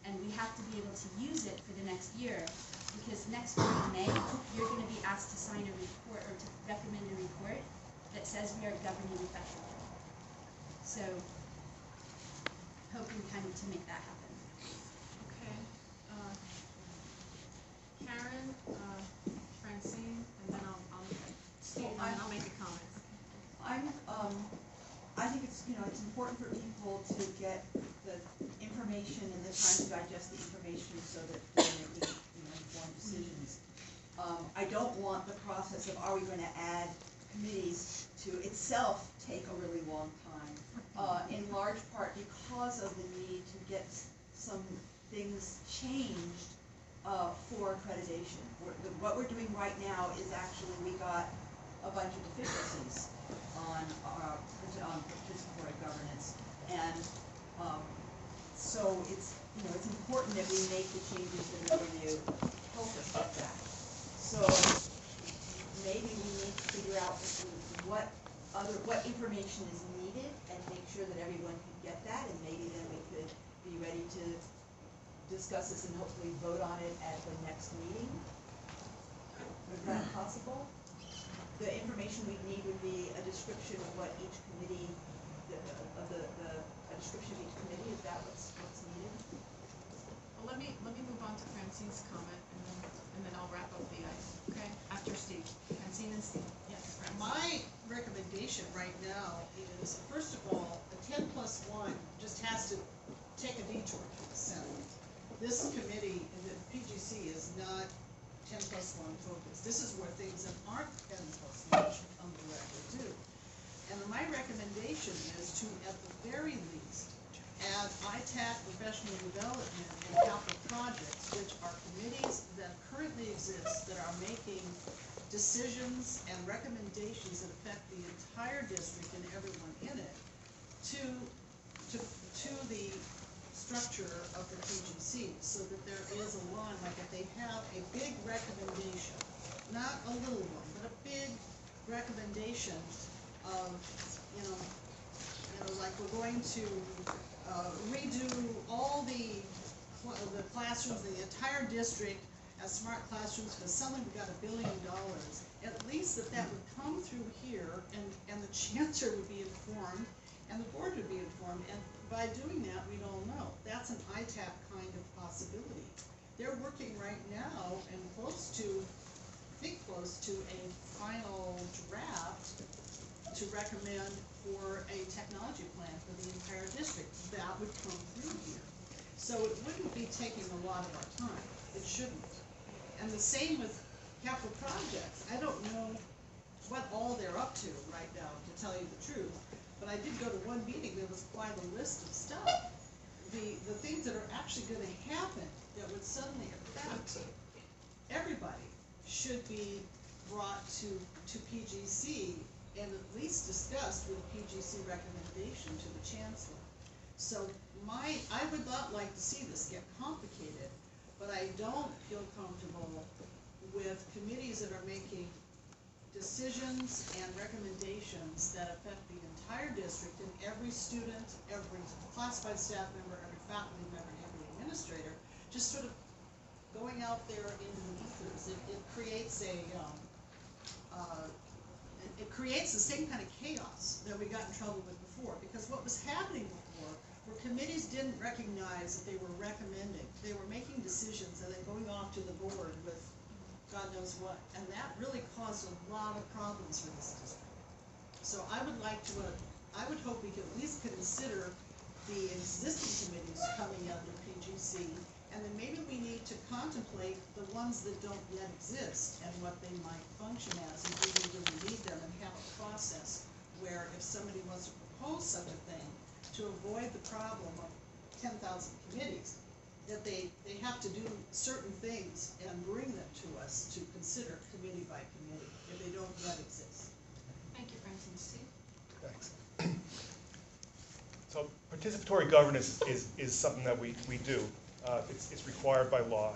Speaker 6: and we have to be able to use it for the next year, because next year in May, you're gonna be asked to sign a report or to recommend a report that says we are governing effectively. So, hoping kind of to make that happen.
Speaker 2: Okay. Karen, Francine, and then I'll make a comment.
Speaker 14: I think it's, it's important for people to get the information and the time to digest the information so that they're making, informed decisions. I don't want the process of are we going to add committees to itself take a really long time, in large part because of the need to get some
Speaker 9: things changed for accreditation. What we're doing right now is actually, we got a bunch of deficiencies on participatory governance, and so it's important that we make the changes that are going to help us with that. So maybe we need to figure out what information is needed and make sure that everyone can get that, and maybe then we could be ready to discuss this and hopefully vote on it at the next meeting. Is that possible? The information we need would be a description of what each committee, a description of each committee. Is that what's needed?
Speaker 2: Well, let me move on to Francine's comment, and then I'll wrap up the item, okay? After Steve. Francine and Steve. Yes, Francine.
Speaker 14: My recommendation right now is, first of all, a 10+1 just has to take a detour to the Senate. This committee, the PGC, is not 10+1 focused. This is where things that aren't 10+1 should come to record too. And my recommendation is to, at the very least, add ITAC, professional development, and capital projects, which are committees that currently exist that are making decisions and recommendations that affect the entire district and everyone in it, to the structure of the PGC, so that there is a line, like if they have a big recommendation, not a little one, but a big recommendation of, like we're going to redo all the classrooms in the entire district as smart classrooms, because suddenly we got $1 billion. At least that would come through here, and the chancellor would be informed, and the board would be informed, and by doing that, we'd all know. That's an ITAP kind of possibility. They're working right now and close to a final draft to recommend for a technology plan for the entire district. That would come through here. So it wouldn't be taking a lot of our time. It shouldn't. And the same with capital projects. I don't know what all they're up to right now, to tell you the truth. But I did go to one meeting, there was quite a list of stuff. The things that are actually going to happen that would suddenly affect everybody should be brought to PGC and at least discussed with PGC recommendation to the chancellor. So I would not like to see this get complicated, but I don't feel comfortable with committees that are making decisions and recommendations that affect the entire district, and every student, every classified staff member, every faculty member, every administrator, just sort of going out there into the ethers. It creates it creates the same kind of chaos that we got in trouble with before, because what was happening before were committees didn't recognize that they were recommending. They were making decisions and then going off to the board with God knows what, and that really caused a lot of problems for this district. So I would hope we could at least consider the existing committees coming under PGC, and then maybe we need to contemplate the ones that don't yet exist and what they might function as, and do we really need them, and have a process where if somebody wants to propose such a thing, to avoid the problem of 10,000 committees, that they have to do certain things and bring them to us to consider committee by committee if they don't yet exist.
Speaker 2: Thank you, Francine. Steve?
Speaker 17: Thanks. So participatory governance is something that we do. It's required by law.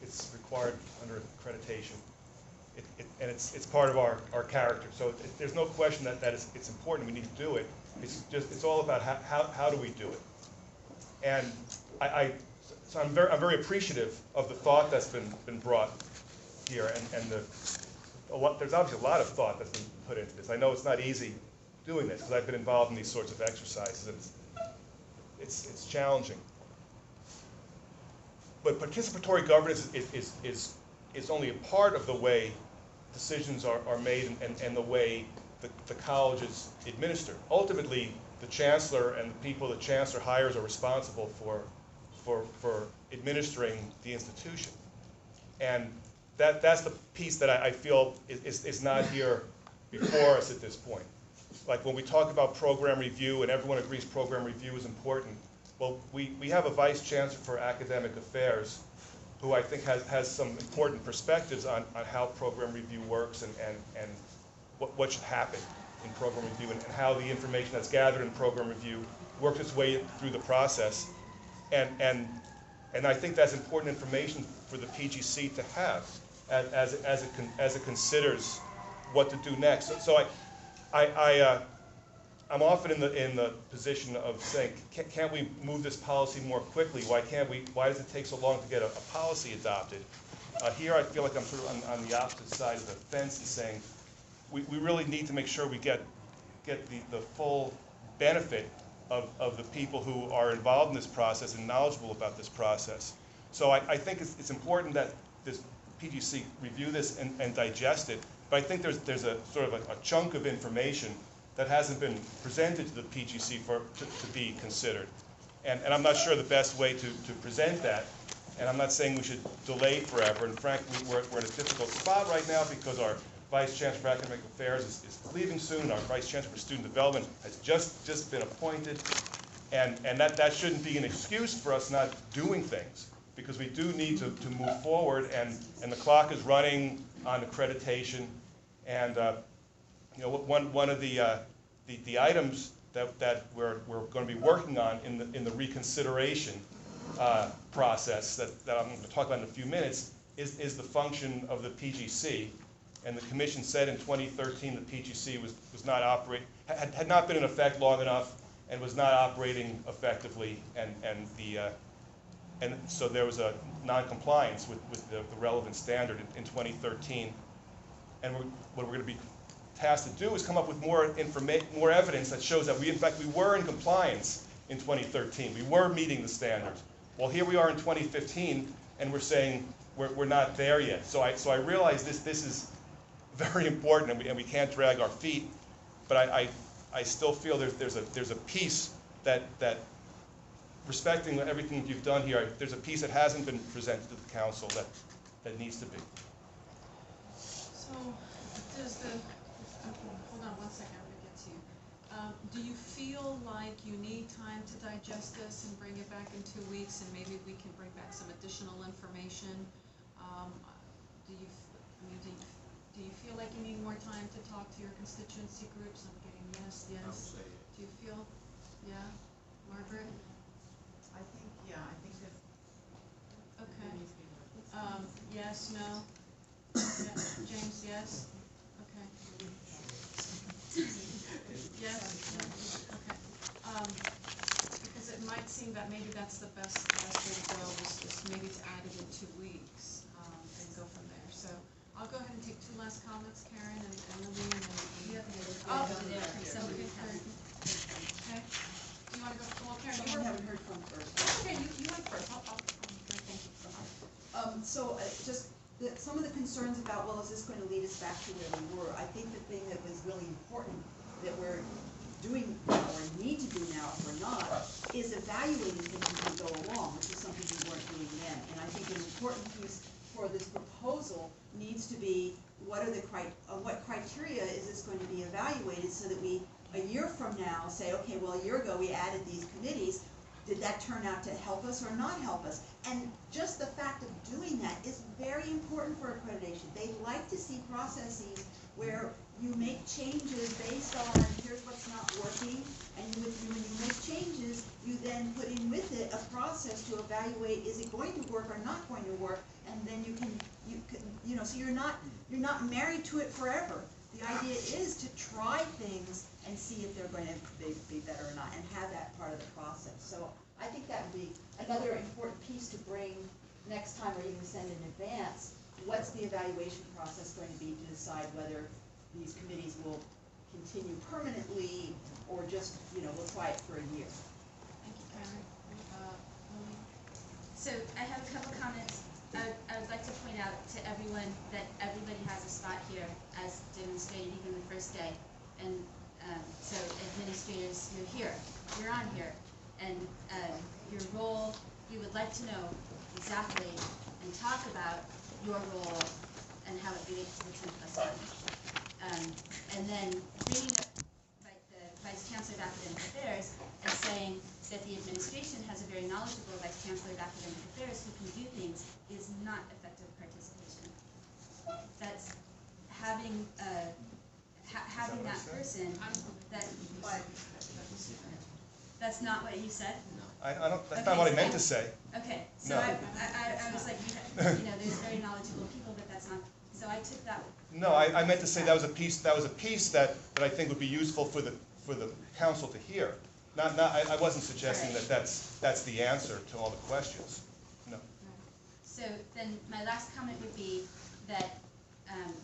Speaker 17: It's required under accreditation. And it's part of our character. So there's no question that it's important. We need to do it. It's all about how do we do it. And so I'm very appreciative of the thought that's been brought here, and there's obviously a lot of thought that's been put into this. I know it's not easy doing this because I've been involved in these sorts of exercises, and it's challenging. But participatory governance is only a part of the way decisions are made and the way the colleges administer. Ultimately, the chancellor and the people the chancellor hires are responsible for administering the institution. And that's the piece that I feel is not here before us at this point. Like when we talk about program review, and everyone agrees program review is important, Well, we have a vice chancellor for academic affairs who I think has some important perspectives on how program review works and what should happen in program review and how the information that's gathered in program review works its way through the process. And I think that's important information for the PGC to have as it considers what to do next. So I'm often in the position of saying, can't we move this policy more quickly? Why does it take so long to get a policy adopted? Here I feel like I'm sort of on the opposite side of the fence and saying, we really need to make sure we get the full benefit of the people who are involved in this process and knowledgeable about this process. So I think it's important that this PGC review this and digest it, but I think there's a sort of a chunk of information that hasn't been presented to the PGC to be considered. And I'm not sure the best way to present that, and I'm not saying we should delay forever, and frankly, we're in a difficult spot right now because our Vice Chancellor for Academic Affairs is leaving soon, our Vice Chancellor for Student Development has just been appointed, and that shouldn't be an excuse for us not doing things, because we do need to move forward, and the clock is running on accreditation, and you know, one of the items that we're going to be working on in the reconsideration process that I'm going to talk about in a few minutes is the function of the PGC. And the Commission said in 2013 the PGC was not had not been in effect long enough and was not operating effectively, and so there was a non-compliance with the relevant standard in 2013. And what we're going to be tasked to do is come up with more evidence that shows that in fact we were in compliance in 2013. We were meeting the standards. Well, here we are in 2015, and we're saying we're not there yet. So I realize this is very important, and we can't drag our feet. But I still feel there's a piece that respecting everything you've done here, there's a piece that hasn't been presented to the council that needs to be.
Speaker 2: So, hold on one second, I'm gonna get to you. Do you feel like you need time to digest this and bring it back in 2 weeks, and maybe we can bring back some additional information? Do you feel like you need more time to talk to your constituency groups? I'm getting yes.
Speaker 15: I would say yes.
Speaker 2: Do you feel? Yeah, Margaret?
Speaker 14: I think that.
Speaker 2: Okay. Yes, no? Yeah. James, yes? Okay. Yes? No? Okay. Because it might seem that maybe that's the best way to go, is maybe to add it in 2 weeks, and go from there. So I'll go ahead and take 2 last comments, Karen and Lily, and then.
Speaker 6: You have to go
Speaker 2: Oh,
Speaker 6: there, somebody
Speaker 2: okay. Okay. Do you want to go, well, Karen,
Speaker 14: Someone haven't heard from first.
Speaker 2: Okay, you went first. Thank you.
Speaker 9: Just some of the concerns about, well, is this going to lead us back to where we were? I think the thing that was really important that we're doing now, or need to do now if we're not, is evaluating things as we go along, which is something we weren't doing then. And I think an important piece for this proposal needs to be what criteria is this going to be evaluated, so that we, a year from now, say, okay, well, a year ago we added these committees. Did that turn out to help us or not help us? And just the fact of doing that is very important for accreditation. They like to see processes where you make changes based on here's what's not working, and when you make changes, you then put in with it a process to evaluate, is it going to work or not going to work, and then you can so you're not married to it forever. The idea is to try things and see if they're going to be better or not, and have that part of the process. So I think that would be another important piece to bring next time, or even send in advance. What's the evaluation process going to be to decide whether these committees will continue permanently, or just, we'll try it for a year?
Speaker 2: Thank you, Karen. Lily?
Speaker 6: So I have a couple comments. I would like to point out to everyone that everybody has a spot here, as demonstrated even the first day. And so administrators, you're here, you're on here, and your role, you would like to know exactly and talk about your role and how it relates to the 10+1. And then bringing up the Vice Chancellor of Academic Affairs and saying, that the administration has a very knowledgeable Vice Chancellor of Academic Affairs who can do things is not effective participation. That's having having that person, that's not what you said?
Speaker 17: I don't, that's
Speaker 6: Okay,
Speaker 17: not what I
Speaker 6: so
Speaker 17: meant to say.
Speaker 6: Okay, so
Speaker 17: No.
Speaker 6: I was like, there's very knowledgeable people, but that's not, so I took that.
Speaker 17: No, I meant to say that was a piece that I think would be useful for the council to hear. I wasn't suggesting that that's the answer to all the questions. No.
Speaker 6: So then my last comment would be that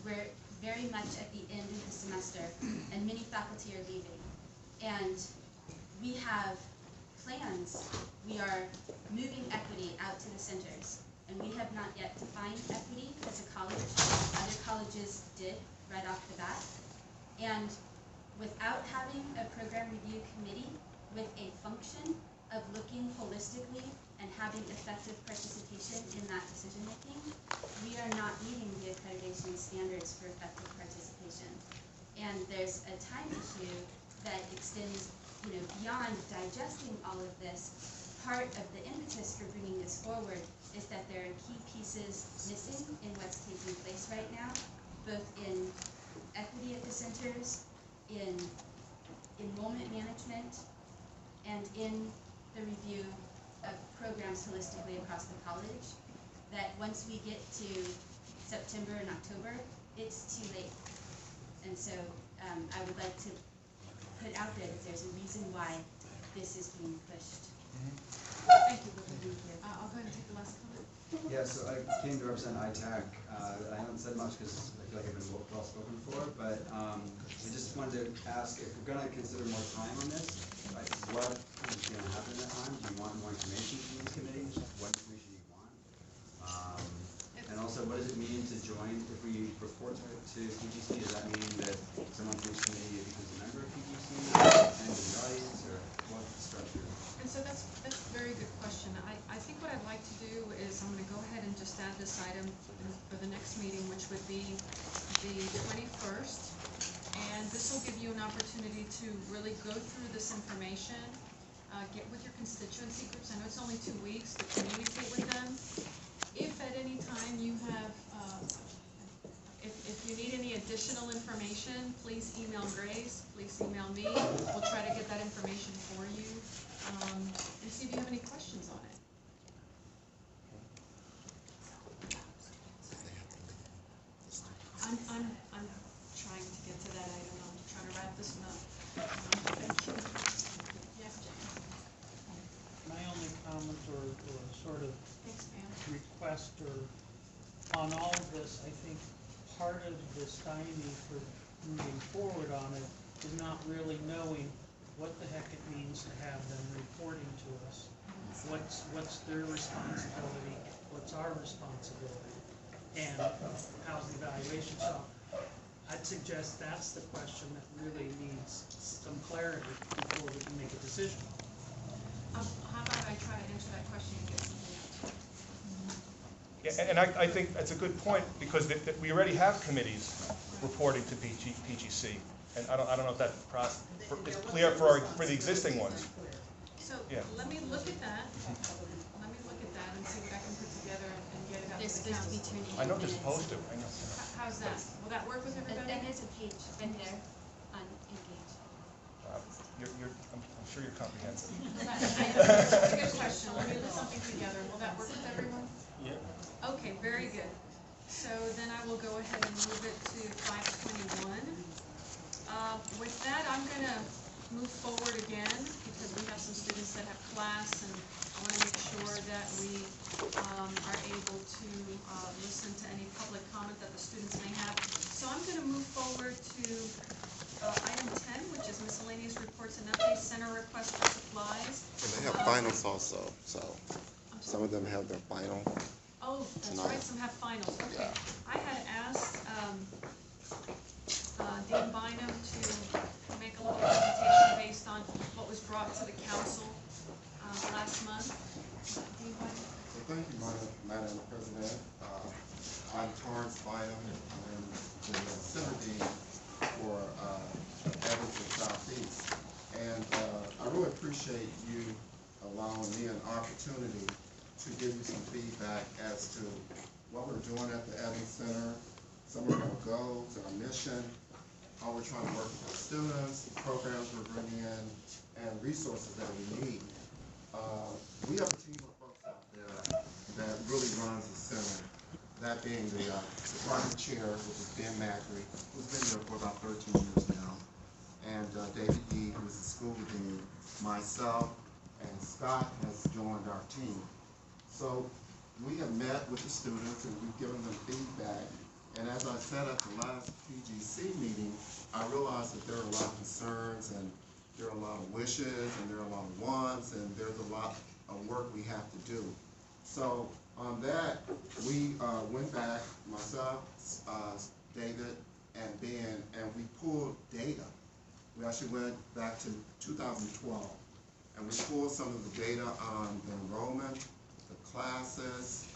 Speaker 6: we're very much at the end of the semester and many faculty are leaving. And we have plans. We are moving equity out to the centers. And we have not yet defined equity as a college. Other colleges did right off the bat. And without having a program review committee with a function of looking holistically and having effective participation in that decision making, we are not meeting the accreditation standards for effective participation. And there's a time issue that extends, beyond digesting all of this. Part of the impetus for bringing this forward is that there are key pieces missing in what's taking place right now, both in equity at the centers, in enrollment management, and in the review of programs holistically across the college, that once we get to September and October, it's too late. And so I would like to put out there that there's a reason why this is being pushed.
Speaker 2: Thank you, I'll go ahead and take the last comment.
Speaker 7: Yeah, so I came to represent ITAC. I haven't said much because I feel like I've been well spoken for, but I just wanted to ask if we're going to consider more time on this, like what is going to happen at that time? Do you want more information from these committees? What information do you want? And also, what does it mean to join? If we report to PGC, does that mean that someone from each committee becomes a member of PGC, and in the audience, or what's the structure?
Speaker 2: And so that's a very good question. I think what I'd like to do is I'm going to go ahead and just add this item for the next meeting, which would be the 21st. And this will give you an opportunity to really go through this information, get with your constituency groups. I know it's only 2 weeks, but communicate with them. If at any time you have, if you need any additional information, please email Grace, please email me. We'll try to get that information for you. And see if you have any questions on it. I'm trying to get to that item. I'm trying to wrap this one up. Thank you. Yes, Jane.
Speaker 16: My only comment or sort of
Speaker 2: Thanks, ma'am.
Speaker 16: request on all of this, I think part of the stymie for moving forward on it is not really knowing what the heck it means to have them reporting to us. What's their responsibility, what's our responsibility, and how's the evaluation. So I'd suggest that's the question that really needs some clarity before we can make a decision.
Speaker 2: How about I try to answer that question and get something else?
Speaker 17: Yeah, and I think that's a good point, because we already have committees reporting to PGC. And I don't know if that process is clear for the existing ones.
Speaker 2: So
Speaker 17: Yeah.
Speaker 2: let me look at that. Let me look at that and see what I can put together and get it out
Speaker 6: There's
Speaker 2: to the
Speaker 6: supposed to be
Speaker 2: council.
Speaker 6: turning in
Speaker 17: I know they're
Speaker 6: minutes.
Speaker 17: supposed to, I know.
Speaker 2: How's that? Will that work with everybody?
Speaker 6: And there's a page right there on Engage.
Speaker 17: I'm sure you're comprehensive.
Speaker 2: That's a good question. Let me put something together. Will that work with everyone?
Speaker 16: Yeah.
Speaker 2: Okay, very good. So then I will go ahead and move it to 5:21. With that, I'm going to move forward again because we have some students that have class, and I want to make sure that we are able to listen to any public comment that the students may have. So I'm going to move forward to item 10, which is miscellaneous reports and updates, center request for supplies.
Speaker 18: And they have finals also, so some of them have their final.
Speaker 2: Oh, that's
Speaker 18: tonight.
Speaker 2: right, some have finals, okay.
Speaker 18: Yeah.
Speaker 2: I had asked Dean Bynum to make a little presentation based on what was brought to the council last month. Dean Bynum?
Speaker 18: So thank you, Madam President. I'm Torrance Bynum. I'm the Center Dean for Edwards and Southeast. And I really appreciate you allowing me an opportunity to give you some feedback as to what we're doing at the Evans Center, some of our goals, our mission, how we're trying to work with our students, programs we're bringing in, and resources that we need. We have a team of folks out there that really runs the center. That being the department chair, which is Ben Macri, who's been there for about 13 years now, and David Yee, who's the school dean, myself, and Scott has joined our team. So we have met with the students and we've given them feedback. And as I said at the last PGC meeting, I realized that there are a lot of concerns and there are a lot of wishes and there are a lot of wants and there's a lot of work we have to do. So on that, we went back, myself, David, and Ben, and we pulled data. We actually went back to 2012, and we pulled some of the data on the enrollment, the classes,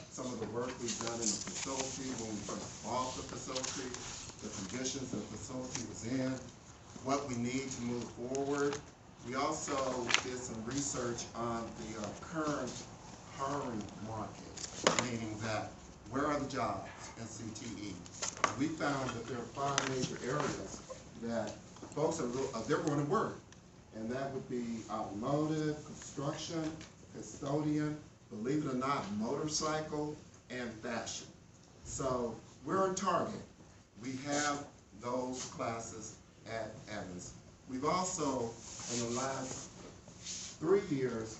Speaker 18: some of the work we've done in the facility when we first bought the facility, the conditions the facility was in, what we need to move forward. We also did some research on the current hiring market, meaning that where are the jobs in CTE? We found that there are 5 major areas that folks are they're going to work, and that would be automotive, construction, custodian, believe it or not, motorcycle, and fashion. So we're on target. We have those classes at Evans. We've also, in the last 3 years,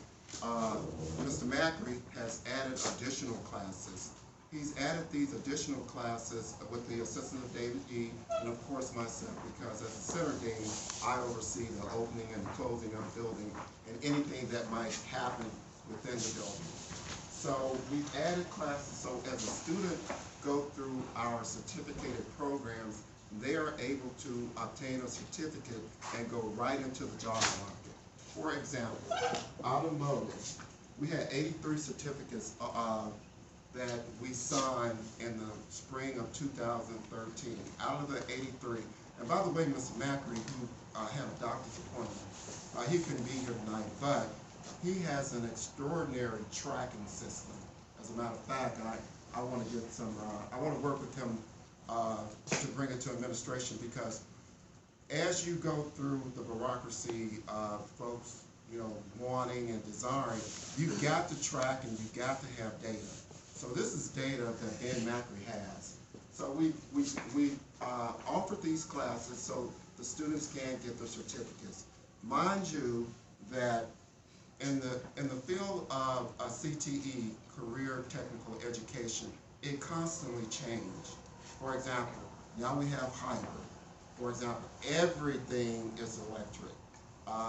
Speaker 18: Mr. Macri has added additional classes. He's added these additional classes with the assistance of David Yee and of course myself, because as the center dean, I oversee the opening and closing of the building and anything that might happen within the building. So we've added classes so as a student go through our certificated programs, they are able to obtain a certificate and go right into the job market. For example, automotive. We had 83 certificates that we signed in the spring of 2013. Out of the 83, and by the way, Mr. Macri, who had a doctor's appointment, he couldn't be here tonight, but he has an extraordinary tracking system. As a matter of fact, I want to get some, I want to work with him to bring it to administration, because as you go through the bureaucracy of folks, you know, wanting and desiring, you've got to track and you've got to have data. So this is data that Ben Macri has. So we offered these classes so the students can get their certificates. Mind you that in the field of CTE, career technical education, it constantly changes. For example, now we have hybrid. For example, everything is electric.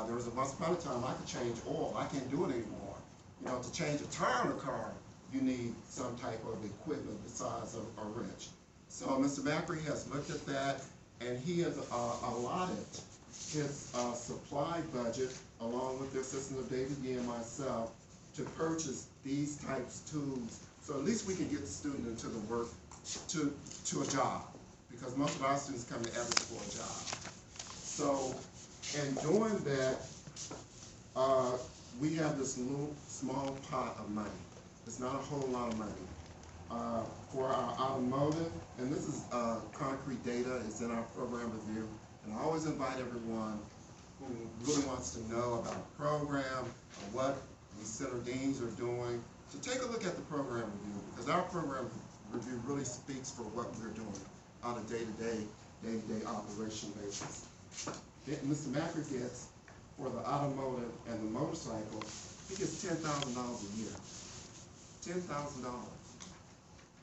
Speaker 18: There was once upon a time I could change oil. I can't do it anymore. You know, to change a tire on a car, you need some type of equipment the size of a wrench. So Mr. Macri has looked at that, and he has allotted his supply budget, along with the assistance of David Yee and myself, to purchase these types of tools, so at least we can get the student into the work, to a job, because most of our students come to Evans for a job. So in doing that, we have this little small pot of money. It's not a whole lot of money. For our automotive, and this is concrete data, it's in our program review, and I always invite everyone who really wants to know about the program, or what the center deans are doing, to take a look at the program review, because our program review really speaks for what we're doing on a day-to-day operation basis. Mr. Macri gets, for the automotive and the motorcycle, he gets $10,000 a year. $10,000.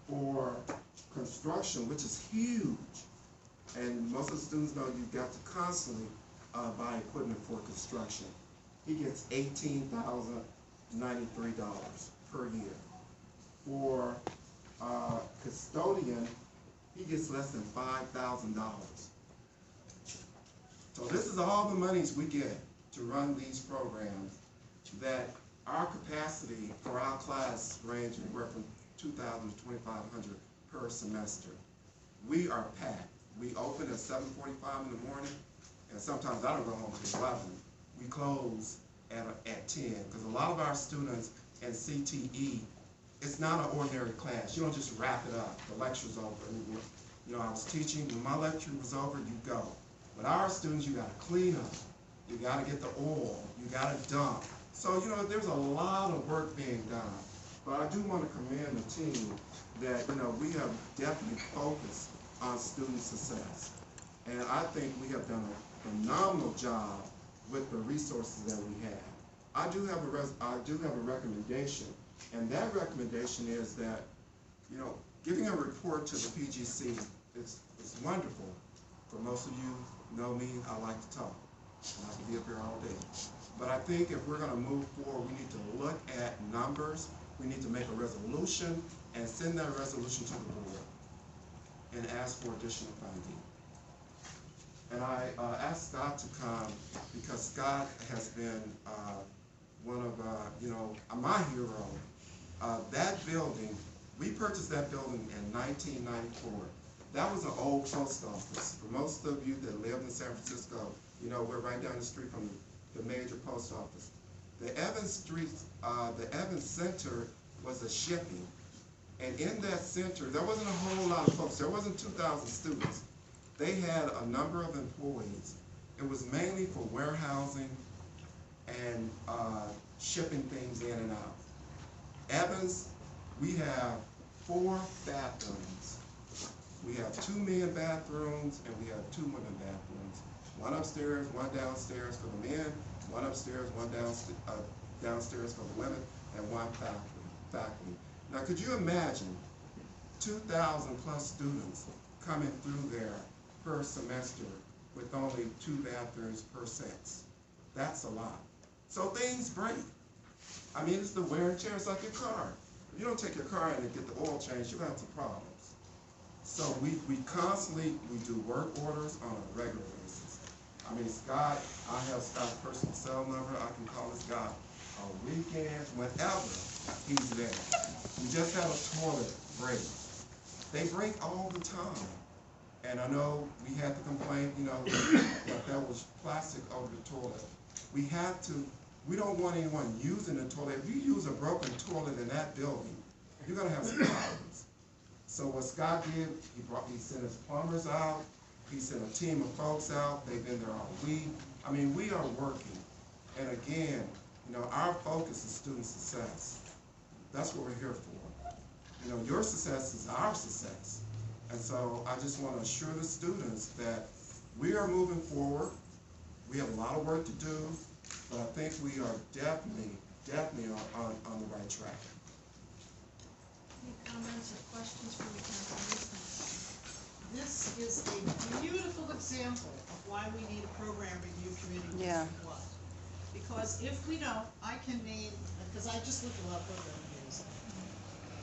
Speaker 18: For construction, which is huge, and most of the students know you've got to constantly buy equipment for construction. He gets $18,093 per year. For custodian, he gets less than $5,000. So this is all the monies we get to run these programs, that our capacity for our class range anywhere from 2,000 to 2,500 per semester. We are packed. We open at 7:45 in the morning, and sometimes I don't go home until 11. We close at 10, because a lot of our students in CTE, it's not an ordinary class. You don't just wrap it up. The lecture's over. You know, I was teaching, when my lecture was over, you go. But our students, you gotta clean up. You gotta get the oil. You gotta dump. So, you know, there's a lot of work being done. But I do want to commend the team that, you know, we have definitely focused on student success. And I think we have done a phenomenal job with the resources that we have. I do have a recommendation, and that recommendation is that, you know, giving a report to the PGC is wonderful. For most of you know me, I like to talk, and I can be up here all day. But I think if we're gonna move forward, we need to look at numbers. We need to make a resolution and send that resolution to the board and ask for additional funding. And I asked Scott to come because Scott has been one of, you know, my hero. That building, we purchased that building in 1994. That was an old post office. For most of you that live in San Francisco, you know, we're right down the street from the major post office. The Evans Center was a shipping. And in that center, there wasn't a whole lot of folks. There wasn't 2,000 students. They had a number of employees. It was mainly for warehousing and shipping things in and out. Evans, we have 4 bathrooms. We have 2 men bathrooms and we have 2 women bathrooms. One upstairs, one downstairs for the men, one upstairs, one downstairs for the women, and one faculty. Now, could you imagine 2,000 plus students coming through there per semester with only 2 bathrooms per sense? That's a lot. So things break. I mean, it's the wear and tear. It's like your car. If you don't take your car in and get the oil changed, you're gonna have some problems. So we constantly, we do work orders on a regular basis. I mean, Scott, I have Scott's personal cell number. I can call this guy on weekends, whenever he's there. We just had a toilet break. They break all the time. And I know we had to complain, you know, that there was plastic over the toilet. We don't want anyone using the toilet. If you use a broken toilet in that building, you're gonna have some problems. So what Scott did, he sent his plumbers out, he sent a team of folks out, they've been there all week. I mean, we are working. And again, you know, our focus is student success. That's what we're here for. You know, your success is our success. And so I just want to assure the students that we are moving forward. We have a lot of work to do, but I think we are definitely on the right track.
Speaker 2: Any comments or questions from the council?
Speaker 14: This is a beautiful example of why we need a program review committee.
Speaker 19: Yeah.
Speaker 14: Because if we don't, I can name, because I just looked at a lot of program reviews.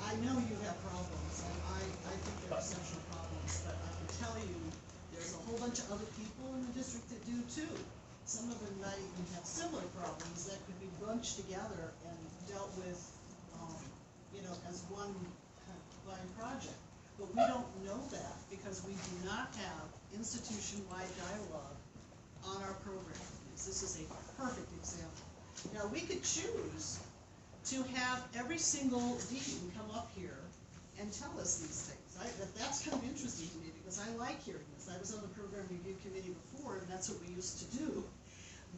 Speaker 14: I know you have problems, and I think they're exceptional problems, but I can tell you, there's a whole bunch of other people in the district that do too. Some of them might even have similar problems that could be bunched together and dealt with, you know, as one combined project. But we don't know that because we do not have institution-wide dialogue on our program. This is a perfect example. Now, we could choose to have every single dean come up here and tell us these things. That's kind of interesting to me because I like hearing this. I was on the program review committee before, and that's what we used to do.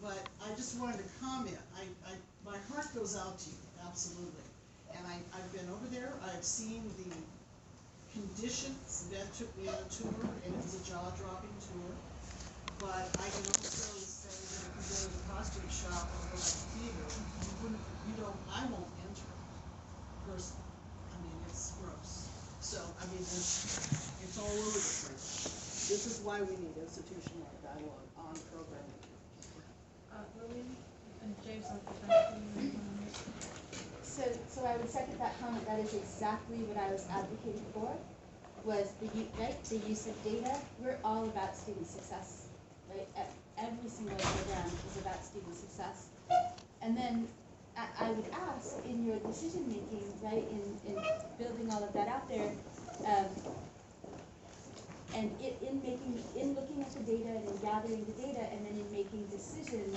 Speaker 14: But I just wanted to comment. My heart goes out to you, absolutely. And I've been over there. I've seen the conditions. Ben took me on a tour, and it was a jaw-dropping tour. But I can also say that if you go to the costume shop or go to the theater, I won't enter personally. I mean, it's gross. So, I mean, it's all over the place. This is why we need institutional dialogue on programming.
Speaker 2: Lily and James, I'll get back to you.
Speaker 5: So I would second that comment. That is exactly what I was advocating for, was the use of data. We're all about student success, right? Every single program is about student success. And then I would ask, in your decision making, right, in building all of that out there, And in looking at the data and in gathering the data and then in making decisions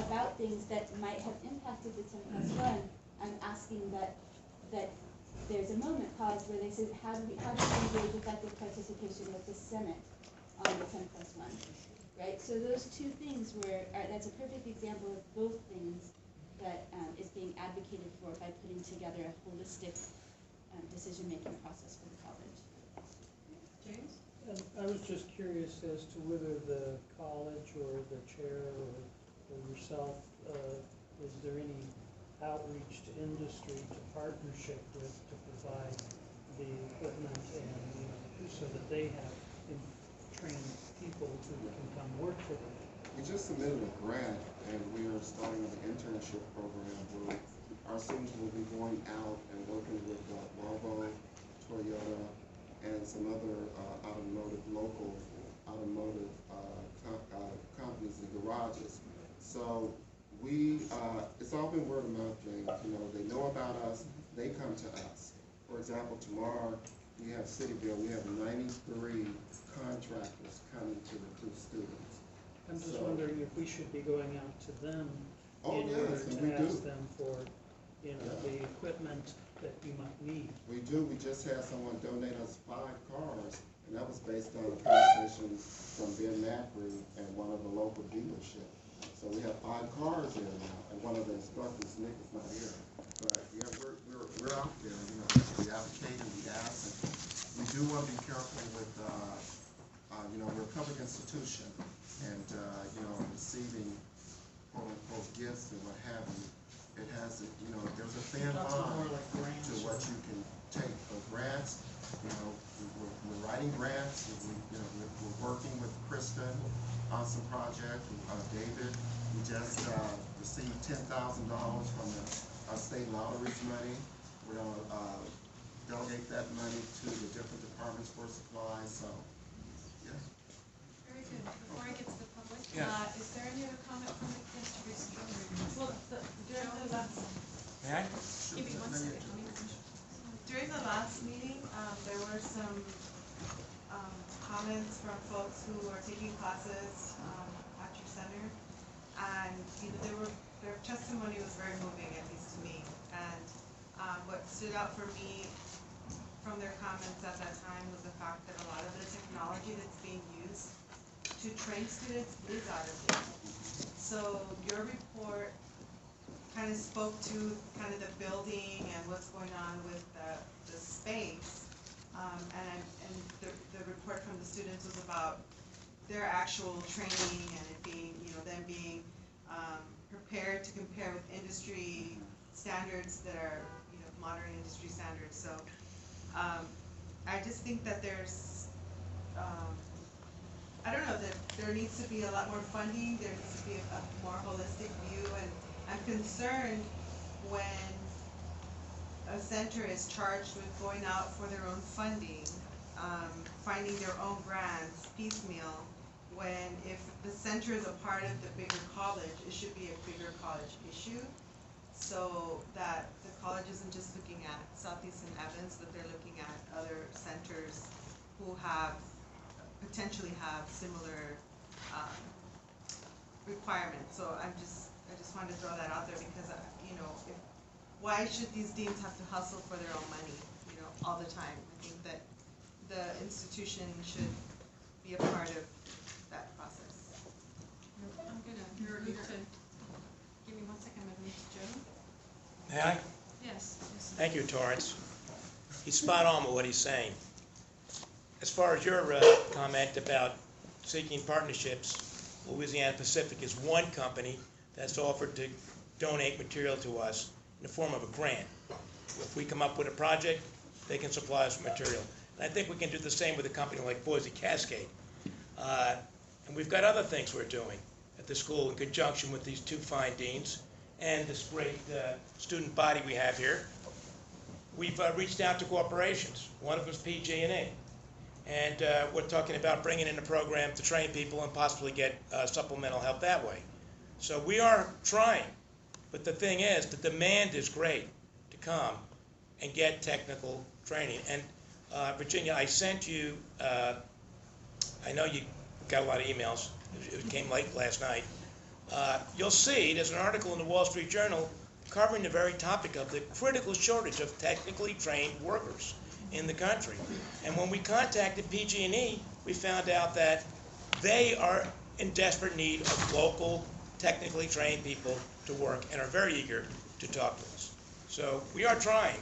Speaker 5: about things that might have impacted the 10+1, I'm asking that there's a moment pause where they say, how do we engage effective participation with the Senate on the 10+1, right? So those two things that's a perfect example of both things that is being advocated for by putting together a holistic decision-making process for the college.
Speaker 2: James?
Speaker 16: And I was just curious as to whether the college or the chair or yourself, is there any outreach to industry, to partnership with, to provide the equipment and, so that they have trained people who can come work for them?
Speaker 18: We just submitted a grant, and we are starting an internship program where our students will be going out and working with Volvo, Toyota, and some other local automotive companies and garages. So it's all been word of mouth, James. They know about us, they come to us. For example, tomorrow we have Cityville, we have 93 contractors coming to recruit students.
Speaker 16: I'm just wondering if we should be going out to them in order
Speaker 18: yes,
Speaker 16: to ask them for, the equipment that you might need.
Speaker 18: We do. We just had someone donate us 5 cars, and that was based on a conversation from Ben Macri and one of the local dealerships. So we have 5 cars there now, and one of the instructors, Nick, is not here. But yeah, we're out there. We advocate and we ask, and we do want to be careful with, we're a public institution, and receiving quote unquote gifts and what have you. It has, there's a thin line to what you can take for grants. We're writing grants. We're working with Kristen on some projects. David, we just received $10,000 from our state lotteries money. We're going to delegate that money to the different departments for supplies. So, yeah.
Speaker 2: Very good. Before I get to the public,
Speaker 3: Yeah.
Speaker 2: is there any other comment from the guest speakers?
Speaker 8: Well, during the last,
Speaker 3: May I?
Speaker 2: Give me 1 second.
Speaker 8: during the last meeting, there were some comments from folks who are taking classes at your center, and their testimony was very moving, at least to me. And what stood out for me from their comments at that time was the fact that a lot of the technology that's being used to train students is out of date. So your report kind of spoke to kind of the building and what's going on with the space. And the report from the students was about their actual training and it being, them being prepared to compare with industry standards that are, modern industry standards. So I just think that there's, I don't know, that there needs to be a lot more funding, there needs to be a more holistic view, and I'm concerned when a center is charged with going out for their own funding, finding their own grants piecemeal, when if the center is a part of the bigger college, it should be a bigger college issue, so that the college isn't just looking at Southeastern Evans, but they're looking at other centers who potentially have similar requirements. So I just wanted to throw that out there because why should these deans have to hustle for their own money, all the time? I think that the institution should be a part of that process.
Speaker 2: I'm gonna move to, give me 1 second, I'm gonna move to Joe.
Speaker 19: May I?
Speaker 2: Yes.
Speaker 19: Thank you, Torrance. He's spot on with what he's saying. As far as your comment about seeking partnerships, Louisiana Pacific is one company that's offered to donate material to us in the form of a grant. If we come up with a project, they can supply us with material. And I think we can do the same with a company like Boise Cascade. And we've got other things we're doing at the school in conjunction with these 2 fine deans and this great student body we have here. We've reached out to corporations. One of them is PG&E. And we're talking about bringing in a program to train people and possibly get supplemental help that way. So we are trying. But the thing is, the demand is great to come and get technical training. And Virginia, I sent you I know you got a lot of emails. It came late last night. You'll see there's an article in the Wall Street Journal covering the very topic of the critical shortage of technically trained workers in the country. And when we contacted PG&E, we found out that they are in desperate need of local, technically trained people to work and are very eager to talk to us. So we are trying,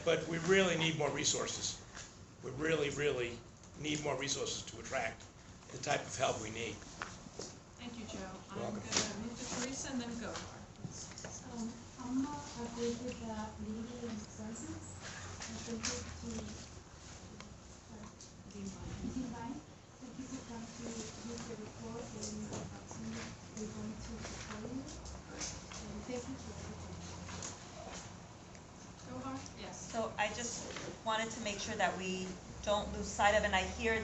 Speaker 19: but we really need more resources. We really, really need more resources to attract the type of help we need.
Speaker 2: Thank you, Joe. I'm
Speaker 19: You're
Speaker 2: going
Speaker 19: welcome.
Speaker 2: to move to Teresa and then go.
Speaker 12: I'm not agree with the legal expenses. I think to Dean thank you for come to use the report and we're going to support you. And thank you for everything.
Speaker 2: Go, yes.
Speaker 1: So I just wanted to make sure that we don't lose sight of, and I hear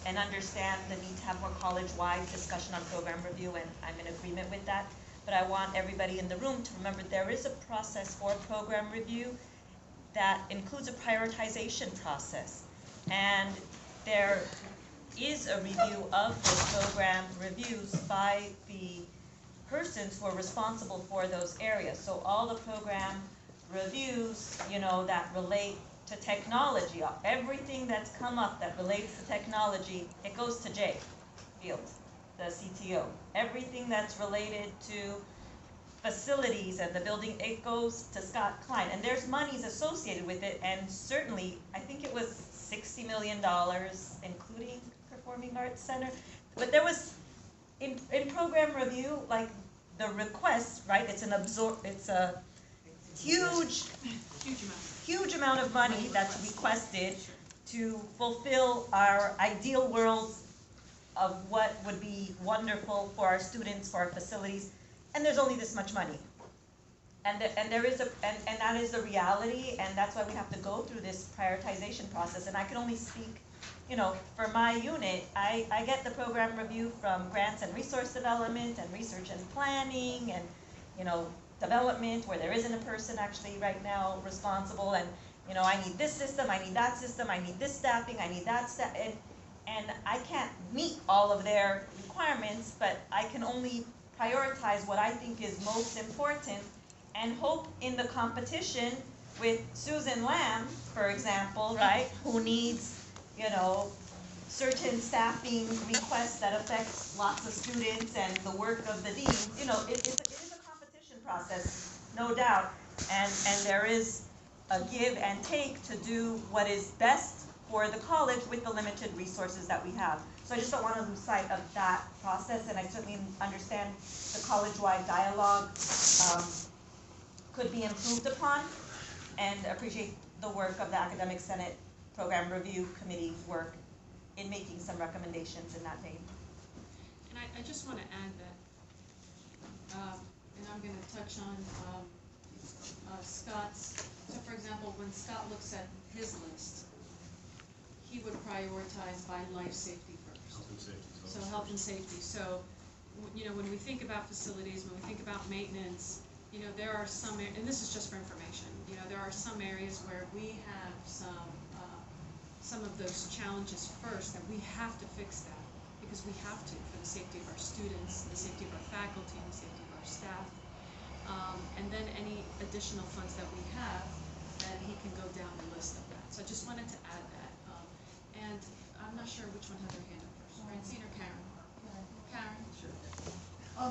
Speaker 1: and understand the need to have more college-wide discussion on program review, and I'm in agreement with that. But I want everybody in the room to remember there is a process for program review that includes a prioritization process. And there is a review of the program reviews by the persons who are responsible for those areas. So all the program reviews, that relate to technology, everything that's come up that relates to technology, it goes to Jay Fields, the CTO. Everything that's related to facilities and the building, it goes to Scott Klein. And there's monies associated with it, and certainly, I think it was $60 million, including Performing Arts Center. But there was, in program review, like the request, right, it's a huge amount of money that's requested to fulfill our ideal world of what would be wonderful for our students, for our facilities, and there's only this much money. And there is and that is the reality, and that's why we have to go through this prioritization process. And I can only speak, for my unit, I get the program review from grants and resource development and research and planning and, development, where there isn't a person actually right now responsible, and, I need this system, I need that system, I need this staffing, I need that staff, and I can't meet all of their requirements, but I can only prioritize what I think is most important and hope in the competition with Susan Lamb, for example, right, who needs, certain staffing requests that affects lots of students and the work of the deans. It is a competition process, no doubt, and there is a give and take to do what is best for the college with the limited resources that we have. So I just don't want to lose sight of that process, and I certainly understand the college-wide dialogue could be improved upon, and appreciate the work of the Academic Senate Program Review Committee's work in making some recommendations in that vein.
Speaker 2: And I just want to add that, and I'm going to touch on Scott's, so for example, when Scott looks at his list, he would prioritize by life safety first.
Speaker 11: Health and safety.
Speaker 2: So health and safety. So, when we think about facilities, when we think about maintenance, there are some, and this is just for information, there are some areas where we have some of those challenges first, and we have to fix that, because we have to, for the safety of our students, the safety of our faculty, and the safety of our staff. And then any additional funds that we have, then he can go down the list of that. So I just wanted to add that. And I'm not sure which one had their hand up first, Francine or Karen? Karen? Sure.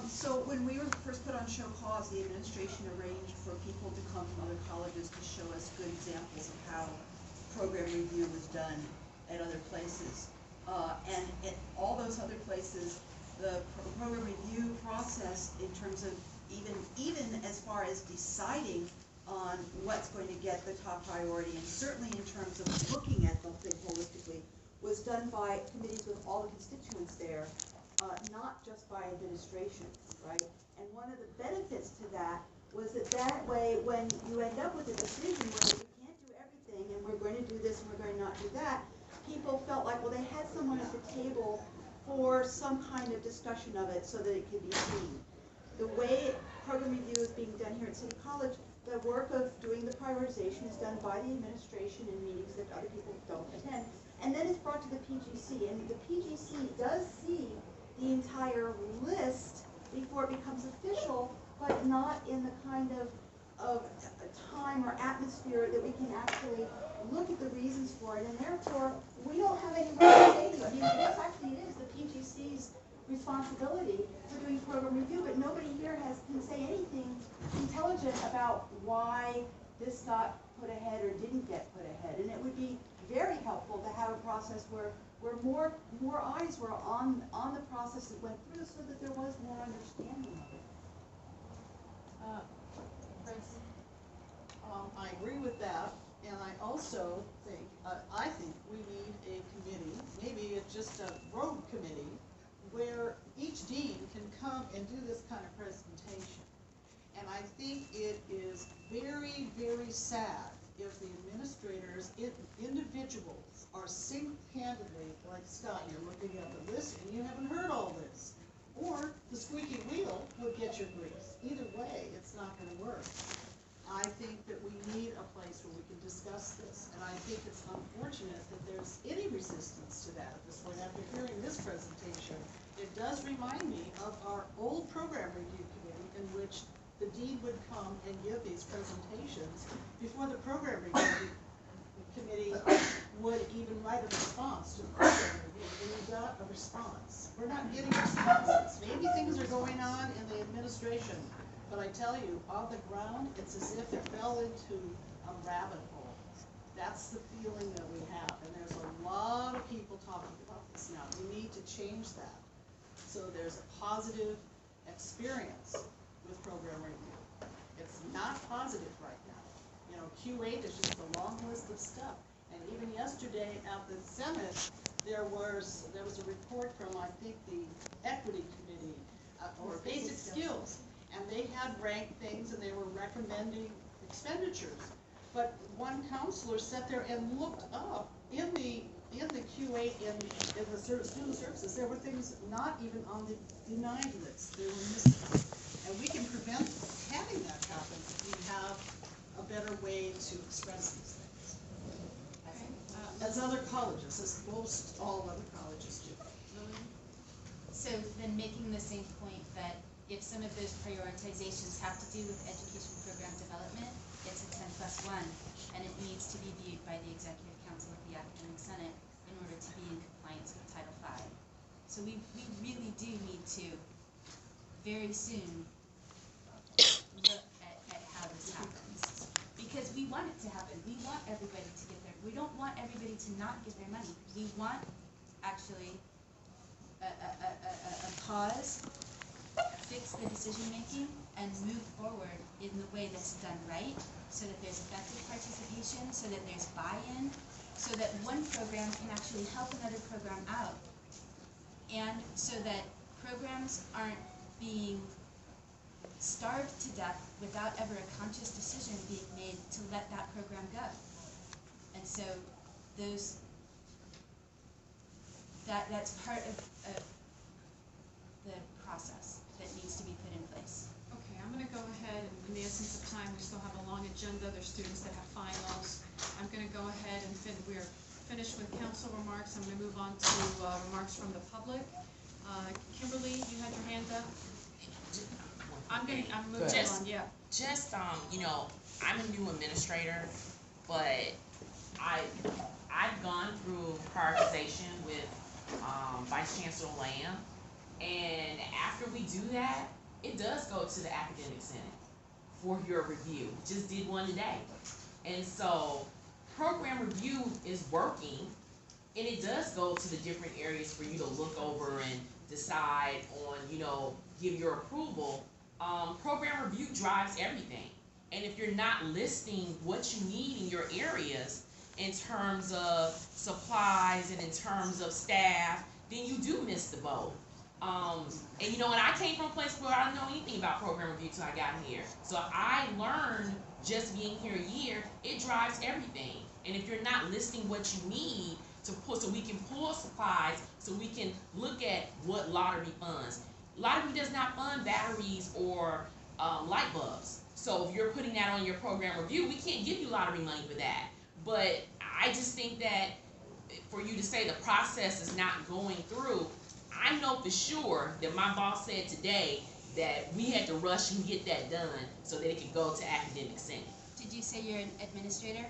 Speaker 14: So when we were first put on show cause, the administration arranged for people to come from other colleges to show us good examples of how program review was done at other places. And at all those other places, the program review process, in terms of even as far as deciding on what's going to get the top priority, and certainly in terms of looking at the thing holistically, was done by committees with all the constituents there, not just by administration, right? And one of the benefits to that was that way, when you end up with a decision where we can't do everything, and we're going to do this and we're going to not do that, people felt like, well, they had someone at the table for some kind of discussion of it so that it could be seen. The way program review is being done here at City College, the work of doing the prioritization is done by the administration in meetings that other people don't attend.
Speaker 20: and then it's brought to the PGC, and the PGC does see the entire list before it becomes official, but not in the kind of time or atmosphere that we can actually look at the reasons for it, and therefore, we don't have any more to say to you. I mean, it is the PGC's responsibility for doing program review, but nobody here can say anything intelligent about why this got put ahead or didn't get put ahead. And it would be very helpful to have a process where more eyes were on the process that went through, so that there was more understanding of it.
Speaker 14: Chris? I agree with that, and I also think, I think we need a committee, maybe it's just a road committee, where each dean can come and do this kind of presentation. And I think it is very, very sad if the administrators, individuals, are single-handedly, like Scott, you're looking at the list and you haven't heard all this. Or the squeaky wheel would get your grease. Either way, it's not going to work. I think that we need a place where we can discuss this, and I think it's unfortunate that there's any resistance to that at this point. After hearing this presentation, it does remind me of our old program review committee, in which the dean would come and give these presentations before the program review committee would even write a response to the program review, and we got a response. We're not getting responses. Maybe things are going on in the administration, but I tell you, on the ground, it's as if it fell into a rabbit hole. That's the feeling that we have, and there's a lot of people talking about this now. We need to change that, so there's a positive experience with program review. It's not positive right now. You know, Q8 is just a long list of stuff, and even yesterday at the Senate, there was a report from, I think, the Equity Committee, or Basic Skills. And they had ranked things and they were recommending expenditures. But one counselor sat there and looked up in the Q8, in the student services, there were things not even on the denied list. They were missing. And we can prevent having that happen if we have a better way to express these things. As other colleges, as most all other colleges do.
Speaker 6: So then making the same point that if some of those prioritizations have to do with education program development, it's a 10+1, and it needs to be viewed by the Executive Council of the Academic Senate in order to be in compliance with Title V. So we really do need to very soon look at how this happens. Because we want it to happen. We want everybody to get their, we don't want everybody to not get their money. We want actually a pause, fix the decision-making, and move forward in the way that's done right, so that there's effective participation, so that there's buy-in, so that one program can actually help another program out, and so that programs aren't being starved to death without ever a conscious decision being made to let that program go. And so that's part of the process that needs to be put in place.
Speaker 2: Okay, I'm going to go ahead, and in the essence of time, we still have a long agenda. There's students that have finals. I'm going to go ahead and we're finished with council remarks. I'm going to move on to remarks from the public. Kimberly, you had your hand up. I'm moving on. Yeah.
Speaker 21: Just you know, I'm a new administrator, but I've gone through prioritization with Vice Chancellor Lamb. And after we do that, it does go to the Academic Senate for your review. We just did one today. And so program review is working, and it does go to the different areas for you to look over and decide on, you know, give your approval. Program review drives everything. And if you're not listing what you need in your areas in terms of supplies and in terms of staff, then you do miss the boat. And you know, and I came from a place where I didn't know anything about program review till I got here. So I learned just being here a year, it drives everything. And if you're not listing what you need to pull, so we can pull supplies, so we can look at what lottery funds. Lottery does not fund batteries or light bulbs. So if you're putting that on your program review, we can't give you lottery money for that. But I just think that for you to say the process is not going through, I know for sure that my boss said today that we had to rush and get that done so that it could go to academic senate.
Speaker 6: Did you say you're an administrator?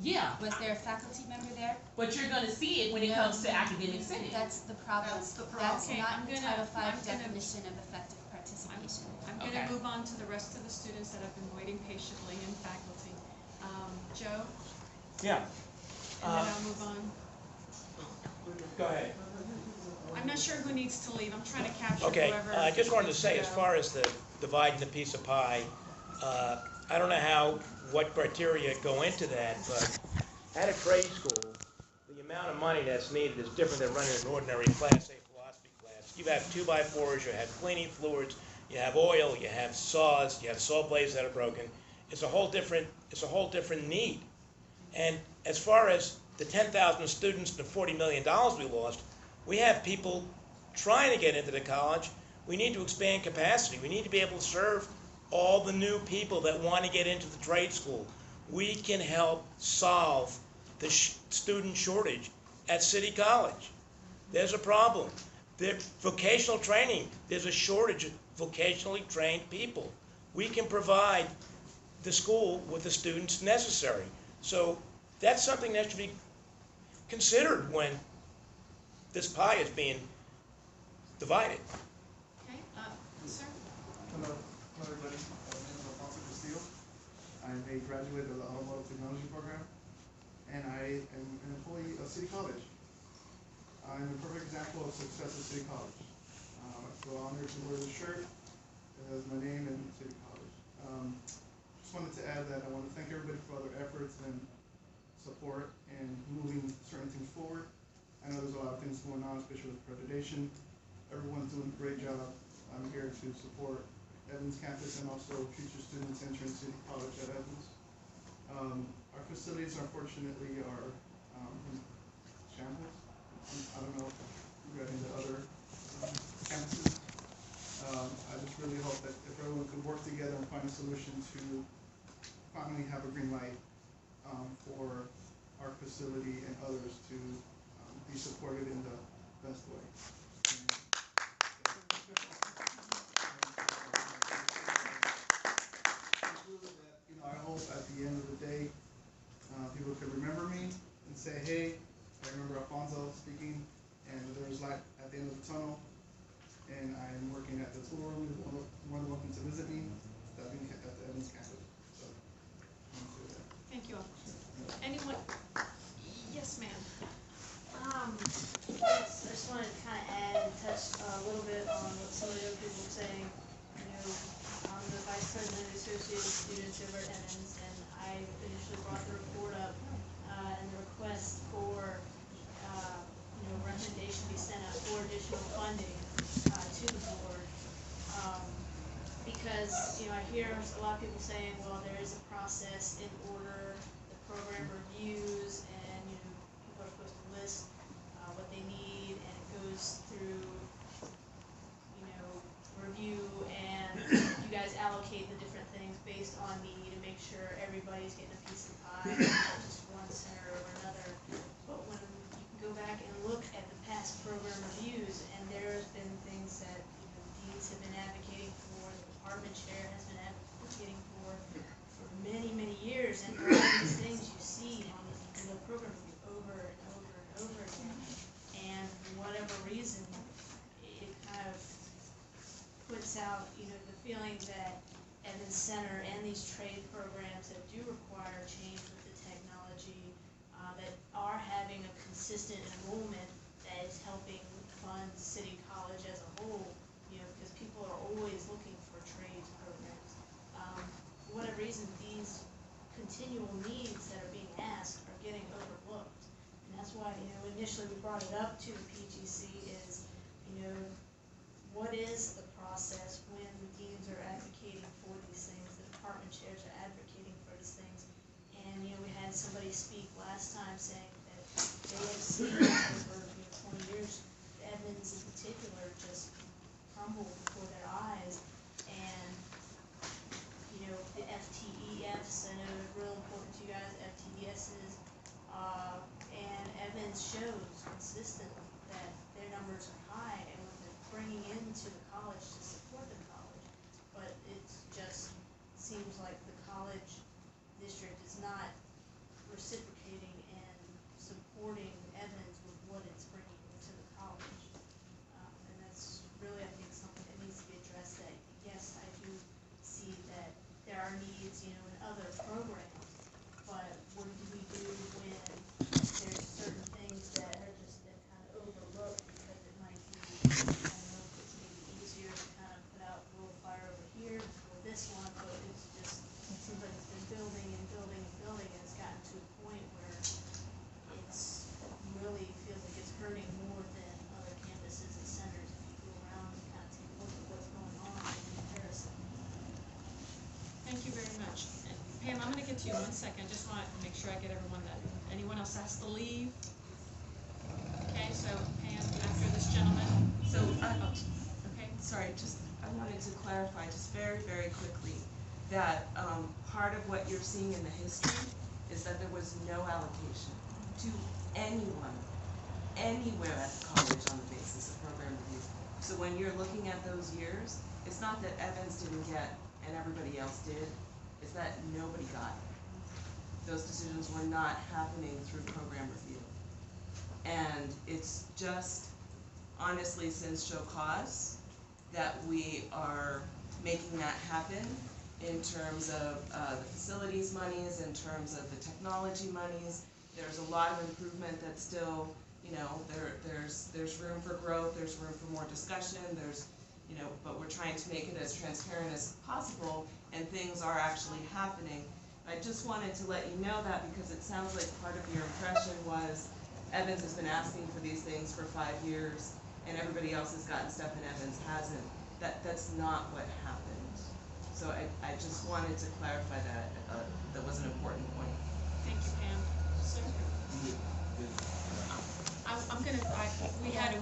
Speaker 21: Yeah.
Speaker 6: Was there a faculty member there?
Speaker 21: But you're gonna see it when it comes to academic senate.
Speaker 6: That's the problem.
Speaker 14: That's the problem.
Speaker 6: That's
Speaker 2: Okay,
Speaker 6: not
Speaker 2: I'm
Speaker 6: the
Speaker 2: gonna-
Speaker 6: Title
Speaker 2: I'm
Speaker 6: V
Speaker 2: gonna-
Speaker 6: definition of effective participation.
Speaker 2: I'm gonna move on to the rest of the students that have been waiting patiently and faculty. Joe,
Speaker 19: Yeah.
Speaker 2: and then I'll move on.
Speaker 19: Go ahead.
Speaker 2: I'm not sure who needs to leave, I'm trying to capture
Speaker 19: Okay,
Speaker 2: whoever.
Speaker 19: I just wanted to
Speaker 2: needs
Speaker 19: say, as
Speaker 2: go.
Speaker 19: far as the dividing the piece of pie, I don't know what criteria go into that, but at a trade school, the amount of money that's needed is different than running an ordinary Class A philosophy class. You have 2x4s, you have cleaning fluids, you have oil, you have saws, you have saw blades that are broken. It's a whole different need. And as far as the 10,000 students and the $40 million we lost, we have people trying to get into the college. We need to expand capacity. We need to be able to serve all the new people that want to get into the trade school. We can help solve the student shortage at City College. There's a problem. Vocational training, there's a shortage of vocationally trained people. We can provide the school with the students necessary. So that's something that should be considered when this pie is being divided.
Speaker 2: Okay, sir?
Speaker 4: Hello, everybody. My name is Alfonso Castillo. I'm a graduate of the Automotive Technology Program, and I am an employee of City College. I'm a perfect example of success at City College. I feel honored to wear this shirt. It has my name and City College. Just wanted to add that I want to thank everybody for all their efforts and support and moving certain things forward. I know there's a lot of things going on, especially with accreditation. Everyone's doing a great job. I'm here to support Evans campus and also future students entering City College at Evans. Our facilities, unfortunately, are in shambles. I don't know if you've read into other campuses. I just really hope that if everyone could work together and find a solution to finally have a green light for our facility and others to be supported in the best way. I hope at the end of the day, people could remember me and say, hey, I remember Alfonso speaking, and there's light at the end of the tunnel, and I'm working at the tool room. You're more than welcome to visit me at the Evans campus. So, I want to say that.
Speaker 2: Thank you. Anyone? Yes, ma'am.
Speaker 22: I just wanted to kind of add and touch a little bit on what some of the other people were saying. You know, I'm the vice president of the Associated Students over at Evans, and I initially brought the report up and the request for, recommendation be sent out for additional funding to the board. Because, I hear a lot of people saying, well, there is a process in order, the program reviews, and, people are supposed to list what they need, and it goes through, review, and you guys allocate the different things based on need and make sure everybody's getting a piece of the pie, not just one center over another. But when you can go back and look at the past program reviews, and there's been things that deans have been advocating for, the department chair has been advocating for many, many years, and all of these things you see on the program review over and over and over again. And for whatever reason, it kind of puts out, the feeling that Evans Center and these trade programs that do require change with the technology, that are having a consistent enrollment that is helping fund City College as a whole, because people are always looking for trades programs. For whatever reason, these continual needs that are being asked are getting overlooked. And that's why, initially we brought it up to the PGC is, what is the process when the deans are advocating for these things, the department chairs are advocating for these things. And, we had somebody speak last time saying that they have seen over 20 years, Evans in particular, just crumble before their eyes. And, the FTEFs, I know they're real important to you guys, FTESs, and Evans consistent that their numbers are high and what they're bringing into the college to support the college. But it just seems like the college district is not reciprocating and supporting Evans with what it's bringing to the college. And that's really, I think, something that needs to be addressed, that, yes, I do see that there are needs, you know, in other programs, but what do we do when there's certain things that are just kind of overlooked because it might be, I don't know, if it's maybe easier to kind of put out a little fire over here for this one, but it's just, it seems like it's been building and building and building, and it's gotten to a point where it's really feels like it's hurting more than other campuses and centers if you go around and kind of take a look at what's going on in comparison.
Speaker 2: Thank you very much. And Pam, I'm gonna get to you in 1 second, just want to make sure I get everyone that, anyone else has to leave? Okay, so Pam, after this gentleman.
Speaker 8: So,
Speaker 2: Okay,
Speaker 8: sorry, just, I wanted to clarify just very, very quickly that, part of what you're seeing in the history is that there was no allocation to anyone, anywhere at the college on the basis of program review. So when you're looking at those years, it's not that Evans didn't get and everybody else did, it's that nobody got it. Those decisions were not happening through program review. And it's just, honestly, since show cause, that we are making that happen in terms of the facilities monies, in terms of the technology monies. There's a lot of improvement that's still, you know, there's room for growth, there's room for more discussion, there's, you know, but we're trying to make it as transparent as possible, and things are actually happening. I just wanted to let you know that because it sounds like part of your impression was Evans has been asking for these things for 5 years, and everybody else has gotten stuff and Evans hasn't. That's not what happened. So I just wanted to clarify that. That was an important point.
Speaker 2: thank you, Pam. Sir?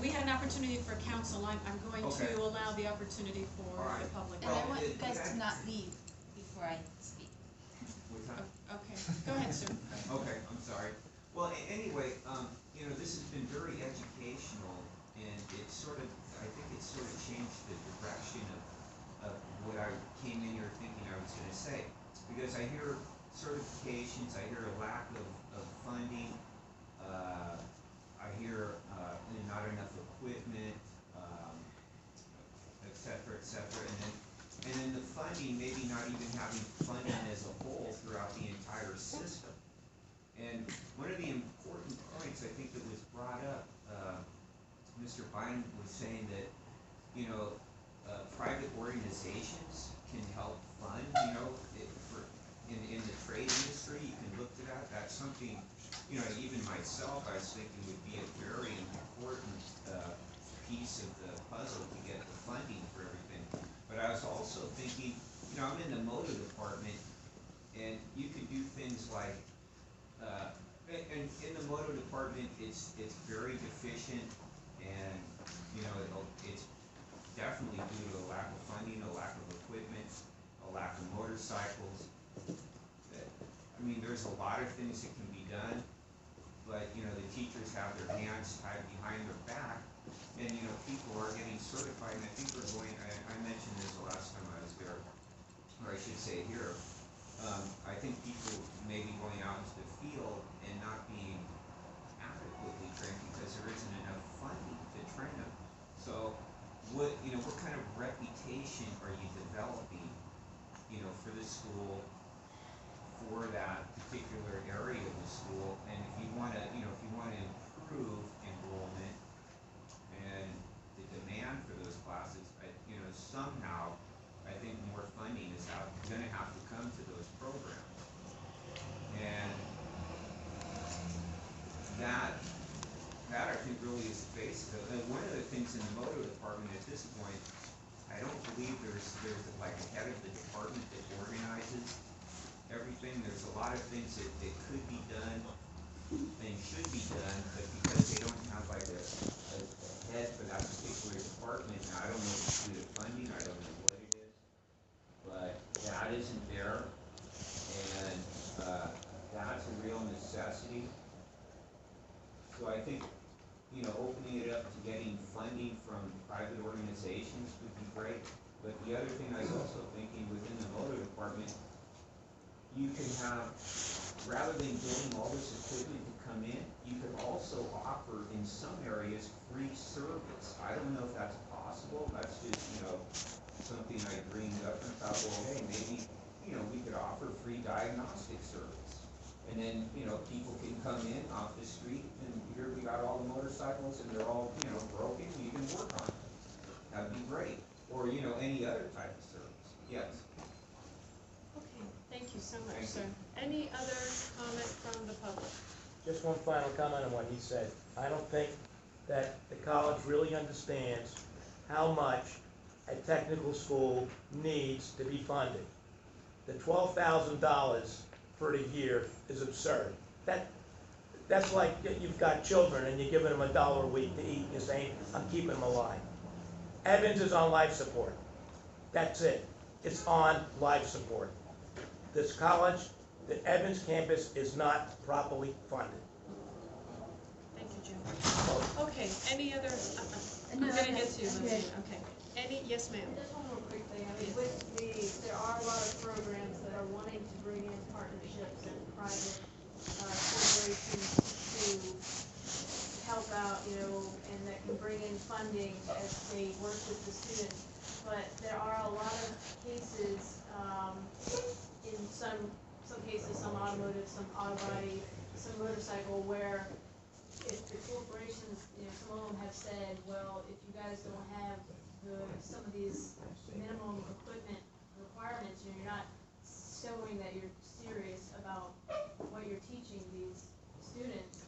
Speaker 2: We had an opportunity for council, I'm going
Speaker 10: Okay.
Speaker 2: to allow the opportunity for the public.
Speaker 6: And I want you guys to not leave before I speak.
Speaker 10: What's that?
Speaker 2: Okay, go ahead, sir.
Speaker 10: Okay, I'm sorry. Well, anyway, you know, this has been very educational, and it's sort of, I think it's sort of changed the direction of what I came in here thinking I was gonna say. Because I hear certifications, I hear a lack of funding, I hear not enough equipment, et cetera, and then the funding, maybe not even having funding as a whole throughout the entire system. And one of the important points I think that was brought up, Mr. Bynum was saying that, you know, private organizations can help fund, you know, in the trade industry, you can look to that. That's something, you know, even myself, I was thinking would be a very important piece of the puzzle to get the funding for everything. But I was also thinking, you know, I'm in the motor department, and you could do things like, and in the motor department, it's very deficient, and, you know, it's definitely due to a lack of funding, a lack of equipment, a lack of motorcycles. I mean, there's a lot of things that can be done, but, you know, the teachers have their hands tied behind their back, and, you know, people are getting certified, and I think we're going, I mentioned this the last time I was there, or I should say here, I think people may be going out into the field and not being adequately trained because there isn't enough funding to train them. So, what kind of reputation are you developing, you know, for the school, for that particular area of the school? And if you wanna improve enrollment and the demand for those classes, somehow, I think more funding is gonna have to come to those programs. And that I think really is the basis of it. And one of the things in the motor department at this point, I don't believe there's like a head of the department that organizes everything. There's a lot of things that could be done and should be done, but because they don't have like a head for that particular department, now I don't know if it's due to funding, I don't know what it is, but that isn't there, and that's a real necessity. So I think, the other thing I was also thinking within the motor department, you can have, rather than getting all this equipment to come in, you could also offer in some areas free service. I don't know if that's possible, that's just, something I dreamed up and thought, well, hey, maybe, we could offer free diagnostic service. And then, people can come in off the street and here we got all the motorcycles and they're all, broken, you can work on them. That'd be great. Or, any other type of service, yes.
Speaker 2: Okay, thank you so much,
Speaker 10: Thank
Speaker 2: sir. Any other comment from the public?
Speaker 19: Just one final comment on what he said. I don't think that the college really understands how much a technical school needs to be funded. The $12,000 for the year is absurd. That's like you've got children and you're giving them $1 a week to eat and you're saying, I'm keeping them alive. Evans is on life support. That's it. It's on life support. This college, the Evans campus is not properly funded.
Speaker 2: Thank you, Jim. Okay, any other, I'm gonna get to you, Lillian. Okay. Yes, ma'am.
Speaker 22: Just one more quick thing, I mean, with there are a lot of programs that are wanting to bring in partnerships and private corporations to help out, and that can bring in funding as they work with the students. But there are a lot of cases, in some cases, some automotive, some auto body, some motorcycle, where if the corporations, some of them have said, well, if you guys don't have some of these minimum equipment requirements, you're not showing that you're serious about what you're teaching these students.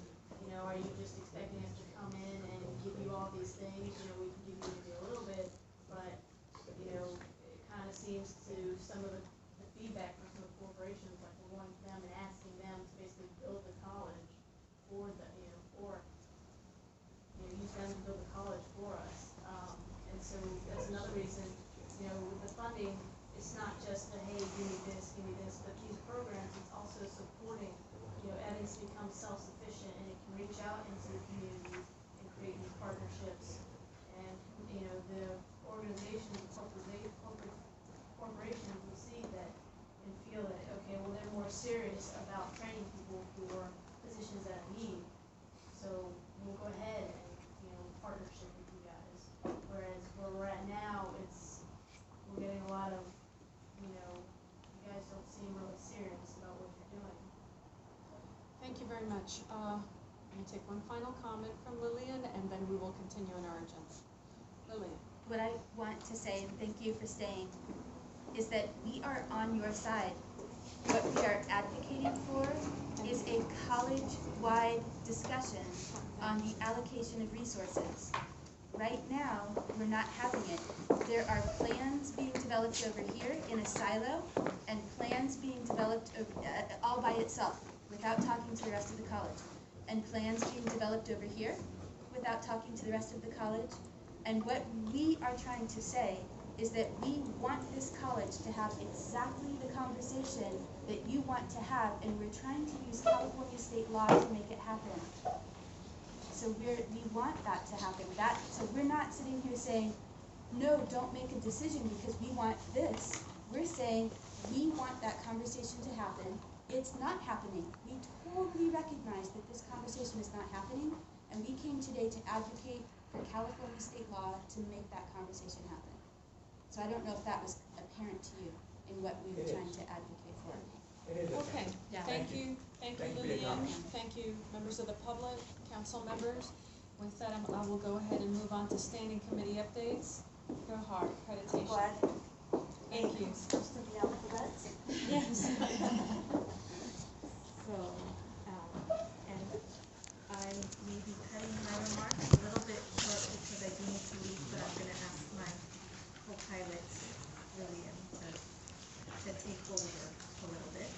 Speaker 22: Are you just expecting us to come in and give you all these things? We can give you maybe a little bit, but it kind of seems to some of the feedback from some of the corporations, like we're going to them and asking them to basically build the college for the, use them to build the college for us. And so that's another reason, with the funding, it's not just the, hey, give me this, but these programs, it's also supporting, Evans to become self-sufficient and it can reach out into the communities and create new partnerships. And, the organizations, corporations will see that and feel that, okay, well, they're more serious about training people for positions that I need. So we'll go ahead and, partnership with you guys. Whereas where we're at now, we're getting a lot of, you guys don't seem really serious about what you're doing.
Speaker 2: Thank you very much. I'm going to take one final comment from Lillian, and then we will continue on our agenda. Lillian.
Speaker 5: What I want to say, and thank you for staying, is that we are on your side. What we are advocating for is a college-wide discussion on the allocation of resources. Right now, we're not having it. There are plans being developed over here in a silo, and plans being developed all by itself, without talking to the rest of the college. And plans being developed over here, without talking to the rest of the college. And what we are trying to say is that we want this college to have exactly the conversation that you want to have, and we're trying to use California state law to make it happen. So we want that to happen. So we're not sitting here saying, no, don't make a decision because we want this. We're saying we want that conversation to happen. It's not happening. We totally recognize that this conversation is not happening, and we came today to advocate for California state law to make that conversation happen. So I don't know if that was apparent to you in what we were trying to advocate for.
Speaker 2: Okay, thank you, Lillian. Thank you, members of the public, council members. With that, I will go ahead and move on to standing committee updates. Go hard, accreditation. Thank you.
Speaker 5: Supposed to be alphabets?
Speaker 2: Yes.
Speaker 1: So, and I may be cutting my remarks a little bit short because I do need to leave, but I'm gonna ask my co-pilot, Lillian, to take over a little bit.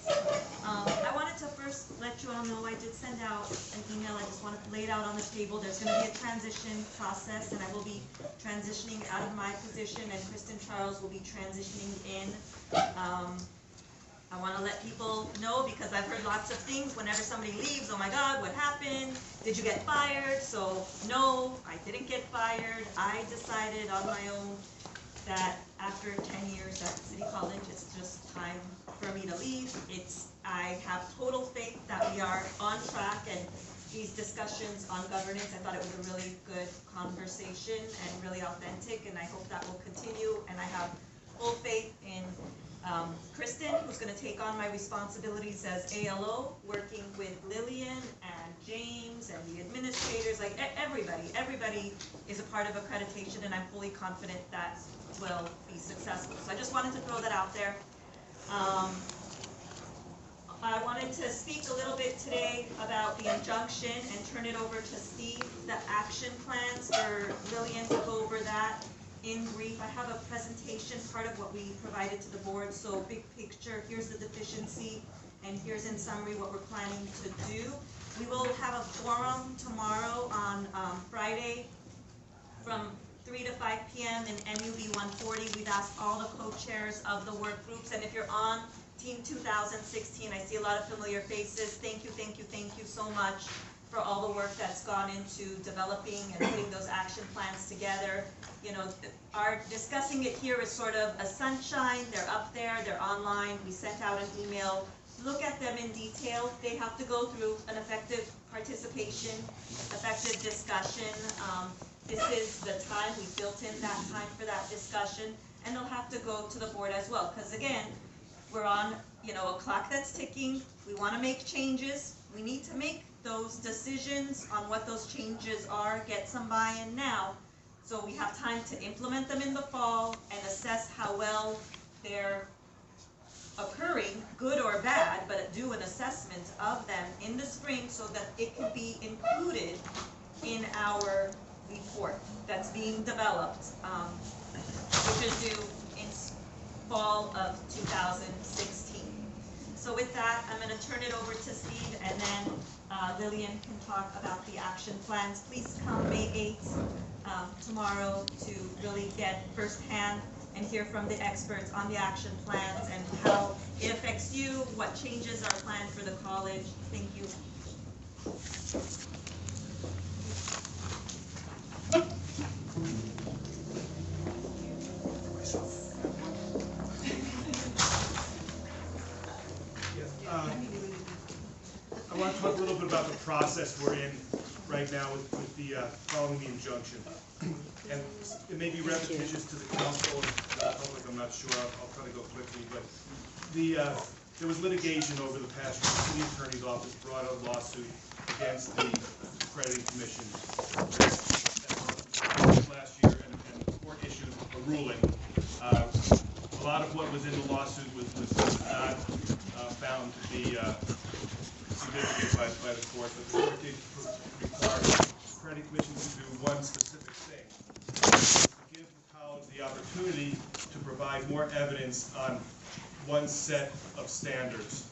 Speaker 1: I wanted to first let you all know I did send out an email. I just want to lay it out on the table. There's going to be a transition process, and I will be transitioning out of my position, and Kristen Charles will be transitioning in. I want to let people know because I've heard lots of things whenever somebody leaves. Oh my God, what happened? Did you get fired? So no, I didn't get fired. I decided on my own that after 10 years at City College, it's just time for me to leave. I have total faith that we are on track, and these discussions on governance, I thought it was a really good conversation and really authentic, and I hope that will continue. And I have full faith in Kristen, who's going to take on my responsibilities as ALO, working with Lillian and James and the administrators, like everybody is a part of accreditation, and I'm fully confident that will be successful. So I just wanted to throw that out there. I wanted to speak a little bit today about the injunction and turn it over to Steve, the action plans, for Lillian to go over that in brief. I have a presentation, part of what we provided to the board, so big picture, here's the deficiency, and here's in summary what we're planning to do. We will have a forum tomorrow on Friday from 3 to 5 p.m. in MUB 140. We've asked all the co-chairs of the work groups, and if you're on Team 2016, I see a lot of familiar faces. Thank you so much for all the work that's gone into developing and putting those action plans together. You know, our discussing it here is sort of a sunshine. They're up there, they're online. We sent out an email. Look at them in detail. They have to go through an effective participation, effective discussion. This is the time, we built in that time for that discussion, and they'll have to go to the board as well, because again, we're on, a clock that's ticking. We want to make changes. We need to make those decisions on what those changes are, get some buy-in now, so we have time to implement them in the fall and assess how well they're occurring, good or bad, but do an assessment of them in the spring so that it can be included in our report that's being developed, which is due in fall of 2016. So with that, I'm going to turn it over to Steve, and then Lillian can talk about the action plans. Please come May 8th tomorrow to really get firsthand and hear from the experts on the action plans and how it affects you, what changes are planned for the college. Thank you.
Speaker 11: I want to talk a little bit about the process we're in right now with the following the injunction. And it may be repetitious to the council and the public, I'm not sure, I'll try to go quickly, but there was litigation over the past year. The city attorney's office brought a lawsuit against the accrediting commission last year, and the court issued a ruling. A lot of what was in the lawsuit was not found to be significant by the court, but the court did require the accrediting commission to do one specific thing, to give the college the opportunity to provide more evidence on one set of standards.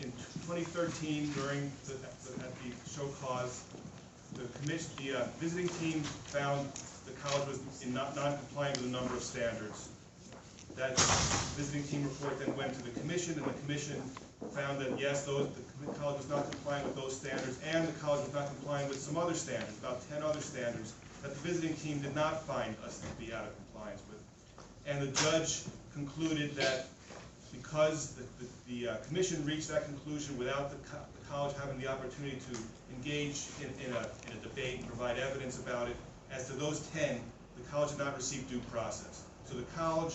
Speaker 11: In 2013, during at the show cause, the visiting team found the college was non-compliant with a number of standards. That visiting team report then went to the commission, and the commission found that yes, the college was not compliant with those standards, and the college was not compliant with some other standards, about 10 other standards, that the visiting team did not find us to be out of compliance with. And the judge concluded that because the commission reached that conclusion without the college having the opportunity to engage in a debate and provide evidence about it, as to those 10, the college did not receive due process. So the college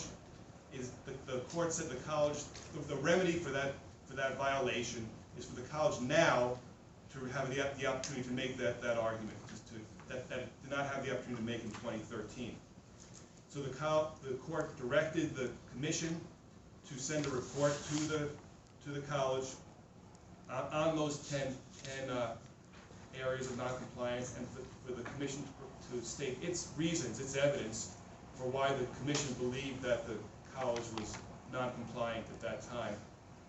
Speaker 11: the court said the remedy for that violation is for the college now to have the opportunity to make that argument, that it did not have the opportunity to make in 2013. So the court directed the commission to send a report to the college on those 10 areas of noncompliance, and for the commission to state its reasons, its evidence for why the commission believed that the college was non-compliant at that time,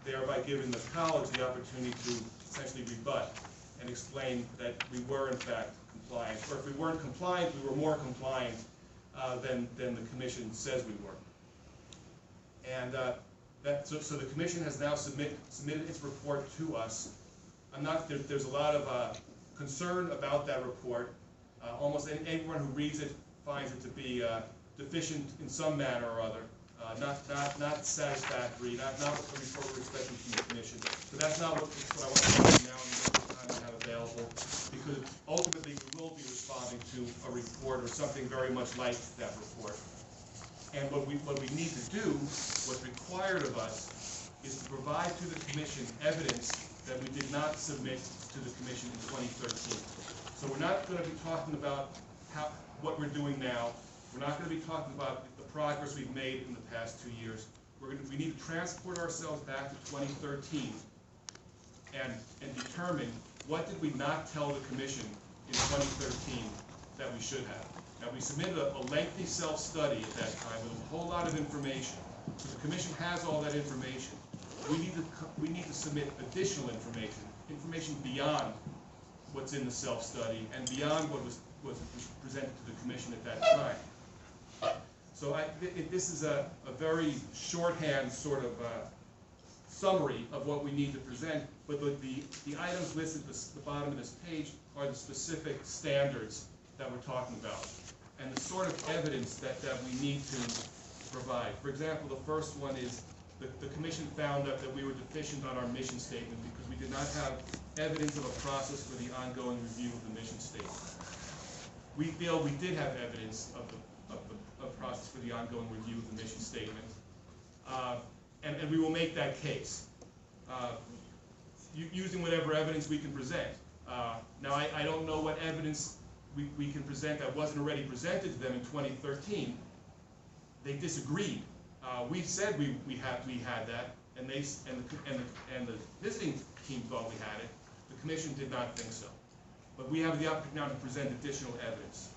Speaker 11: thereby giving the college the opportunity to essentially rebut and explain that we were in fact compliant, or if we weren't compliant, we were more compliant than the commission says we were. And so the commission has now submitted its report to us. There's a lot of concern about that report. Almost anyone who reads it finds it to be deficient in some manner or other, not satisfactory, not what the report we're expecting from the commission. So that's not what I want to do now in the time I have available, because ultimately we will be responding to a report or something very much like that report. And what we need to do, what's required of us, is to provide to the commission evidence that we did not submit to the commission in 2013. So we're not going to be talking about what we're doing now. We're not going to be talking about the progress we've made in the past 2 years. We need to transport ourselves back to 2013 and determine what did we not tell the commission in 2013 that we should have. Now, we submitted a lengthy self-study at that time with a whole lot of information. So the commission has all that information. We need to submit additional information beyond what's in the self-study and beyond what was presented to the commission at that time. So this is a very shorthand sort of summary of what we need to present, but the items listed at the bottom of this page are the specific standards that we're talking about and the sort of evidence that we need to provide. For example, the first one is the commission found that we were deficient on our mission statement because we did not have evidence of a process for the ongoing review of the mission statement. We feel we did have evidence of the process for the ongoing review of the mission statement, and we will make that case using whatever evidence we can present. Now, I don't know what evidence we can present that wasn't already presented to them in 2013. They disagreed. We said we had that, and the visiting team thought we had it. The commission did not think so. But we have the opportunity now to present additional evidence.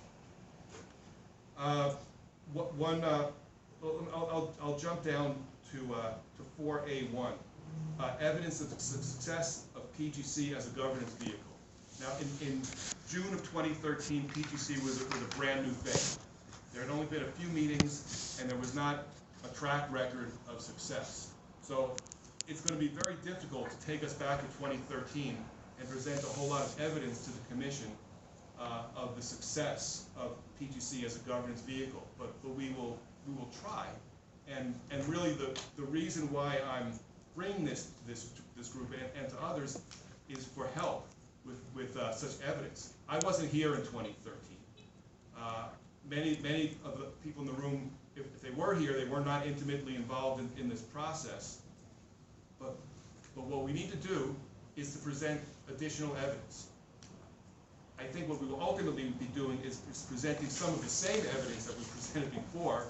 Speaker 11: I'll jump down to 4A1. Evidence of the success of PGC as a governance vehicle. Now, in June of 2013, PGC was a brand new thing. There had only been a few meetings, and there was not a track record of success. So it's going to be very difficult to take us back to 2013 and present a whole lot of evidence to the commission of the success of PGC as a governance vehicle. But we will try. And really the reason why I'm bringing this to this group and to others is for help with such evidence. I wasn't here in 2013. Many of the people in the room, if they were here, they were not intimately involved in this process. But what we need to do is to present additional evidence. I think what we will ultimately be doing is presenting some of the same evidence that we presented before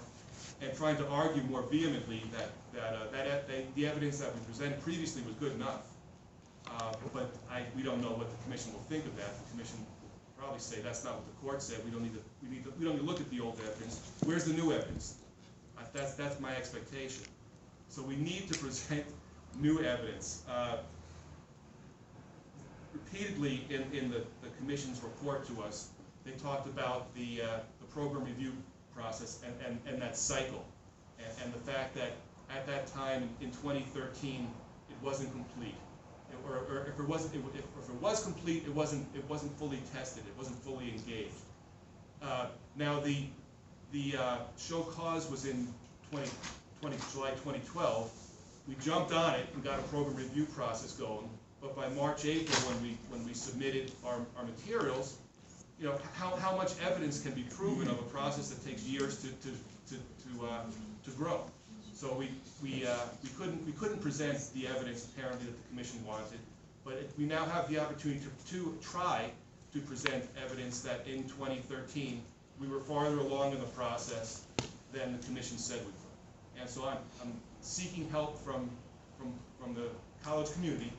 Speaker 11: and trying to argue more vehemently that the evidence that we presented previously was good enough. But we don't know what the commission will think of that. The commission will probably say that's not what the court said. We don't need to look at the old evidence. Where's the new evidence? That's my expectation. So we need to present new evidence. Repeatedly in the commission's report to us, they talked about the program review process and that cycle, and the fact that at that time in 2013 it wasn't complete, or if it was complete, it wasn't fully tested, it wasn't fully engaged. Now the show cause was in July 2012. We jumped on it and got a program review process going. But by March, April, when we submitted our materials, how much evidence can be proven of a process that takes years to grow? So we couldn't present the evidence apparently that the commission wanted, but we now have the opportunity to try to present evidence that in 2013 we were farther along in the process than the commission said we were. And so I'm seeking help from the college community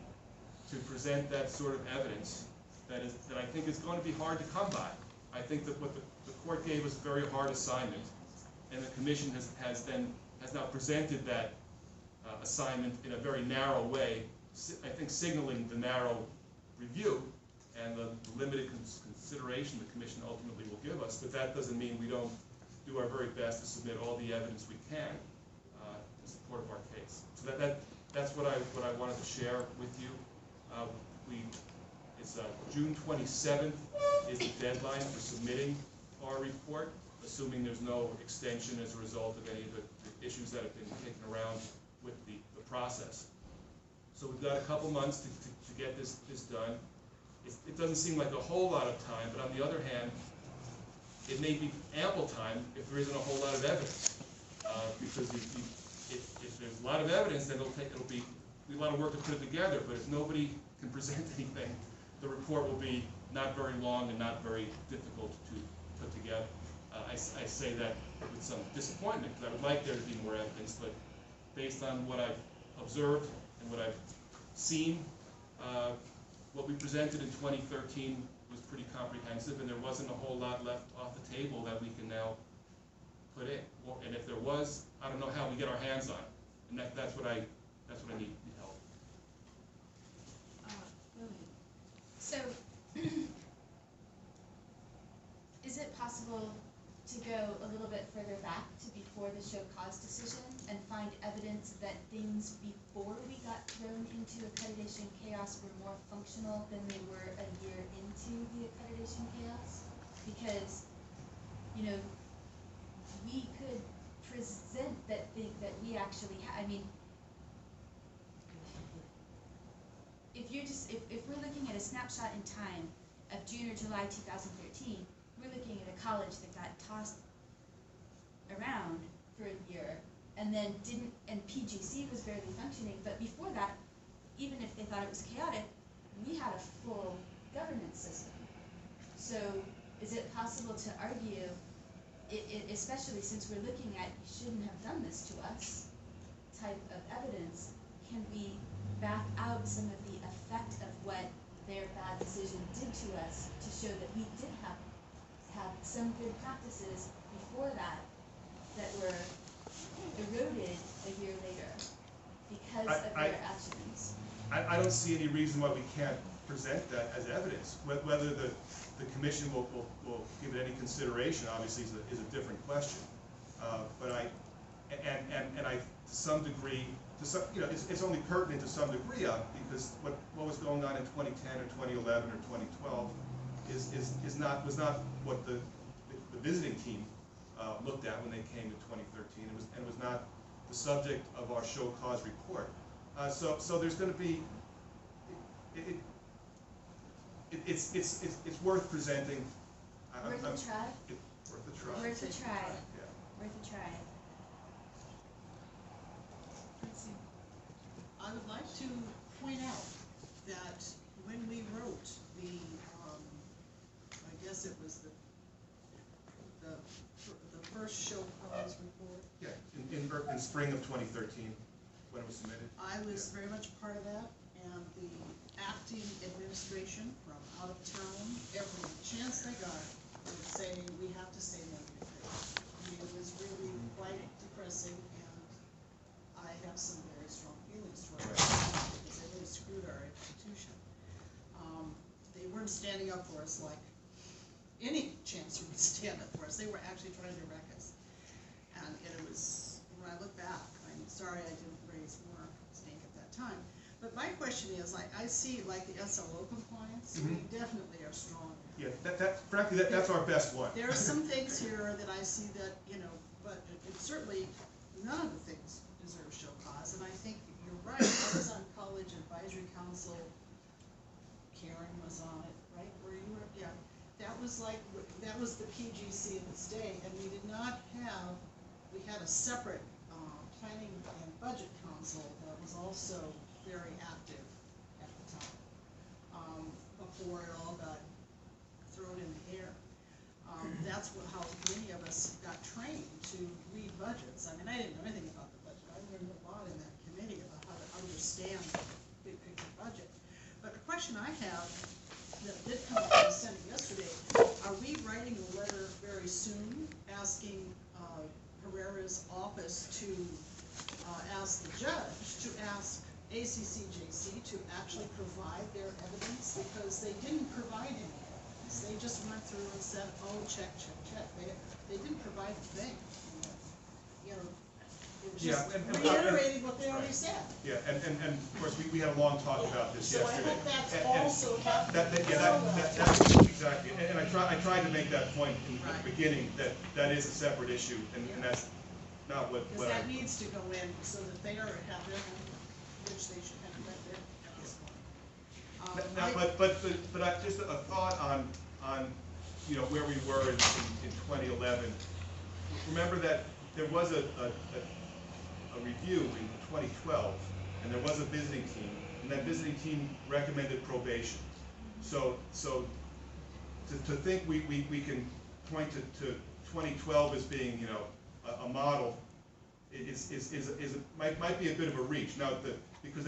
Speaker 11: to present that sort of evidence that I think is going to be hard to come by. I think that what the court gave us a very hard assignment, and the commission has now presented that assignment in a very narrow way, I think signaling the narrow review and the limited consideration the commission ultimately will give us, but that doesn't mean we don't do our very best to submit all the evidence we can in support of our case. So that's what I wanted to share with you. It's June 27th is the deadline for submitting our report. assuming there's no extension as a result of any of the issues that have been kicking around with the process. So we've got a couple months to get this done. It doesn't seem like a whole lot of time, but on the other hand, it may be ample time if there isn't a whole lot of evidence. Because if there's a lot of evidence, then it'll be a lot of work to put it together. But if nobody can present anything, the report will be not very long and not very difficult to put together. I say that with some disappointment, because I would like there to be more evidence, but based on what I've observed and what I've seen, what we presented in 2013 was pretty comprehensive, and there wasn't a whole lot left off the table that we can now put in. And if there was, I don't know how we get our hands on it, and that's what I need help.
Speaker 6: So, is it possible to go a little bit further back to before the show cause decision and find evidence that things before we got thrown into accreditation chaos were more functional than they were a year into the accreditation chaos? Because, you know, we could present that we actually I mean, if we're looking at a snapshot in time of June or July 2013, we're looking at a college that got tossed around for a year and then and PGC was barely functioning, but before that, even if they thought it was chaotic, we had a full governance system. So is it possible to argue, especially since we're looking at you shouldn't have done this to us type of evidence, can we back out some of the effect of what their bad decision did to us to show that we did have some good practices before that were eroded a year later because of their actions?
Speaker 11: I don't see any reason why we can't present that as evidence. Whether the commission will give it any consideration, obviously, is a different question. But I to some degree, it's only pertinent to some degree because what was going on in 2010 or 2011 or 2012 was not what the visiting team looked at when they came to 2013. It was not the subject of our show cause report. So there's going to be it's worth presenting.
Speaker 6: Worth a try.
Speaker 11: Worth a try.
Speaker 6: Worth a try.
Speaker 11: Yeah.
Speaker 6: Worth a try.
Speaker 14: I would like to point out that when we wrote the, I guess it was the first show cause report.
Speaker 11: Yeah, in spring of 2013, when it was submitted.
Speaker 14: I was very much part of that, and the acting administration from out of town, every chance they got, would say, we have to say negative things. I mean, it was really quite depressing, and I have some very strong feelings toward it, because they really screwed our institution. They weren't standing up for us like any chancellor would stand up for us. They were actually trying to wreck us. And it was, when I look back, I'm sorry I didn't raise more stink at that time. But my question is, I see like the SLO compliance, we definitely are strong.
Speaker 11: Yeah, frankly, that's our best one.
Speaker 14: There are some things here that I see that, but it certainly, none of the things deserve show cause. And I think you're right, I was on College Advisory Council, Karen was on it, right, where you were, yeah. That was the PGC of its day, and we did not have, we had a separate planning and budget council that was also very active at the time, before it all got thrown in the air. That's how many of us got trained to read budgets. I mean, I didn't know anything about the budget. I learned a lot in that committee about how to understand the big picture budget. But the question I have that did come up in the Senate yesterday, are we writing a letter very soon asking Herrera's office to ask the judge to ask ACCJC to actually provide their evidence, because they didn't provide any evidence. They just went through and said, oh, check, check, check. They didn't provide a thing. It was just
Speaker 17: Yeah, and-
Speaker 14: reiterating what they already said.
Speaker 17: Yeah, and of course, we had a long talk about this
Speaker 14: So I
Speaker 17: yesterday.
Speaker 14: hope that's
Speaker 17: And-
Speaker 14: also happening.
Speaker 17: That's exactly, and I tried to make that point in the beginning, that is a separate issue, and that's not what
Speaker 14: Because
Speaker 17: I.
Speaker 14: that needs to go in so that they have their own, which they should have their
Speaker 17: Now, but just a thought on, you know, where we were in 2011. Remember that there was a review in 2012, and there was a visiting team, and that visiting team recommended probation. So to think we can point to 2012 as being, you know, a model might be a bit of a reach. Now, because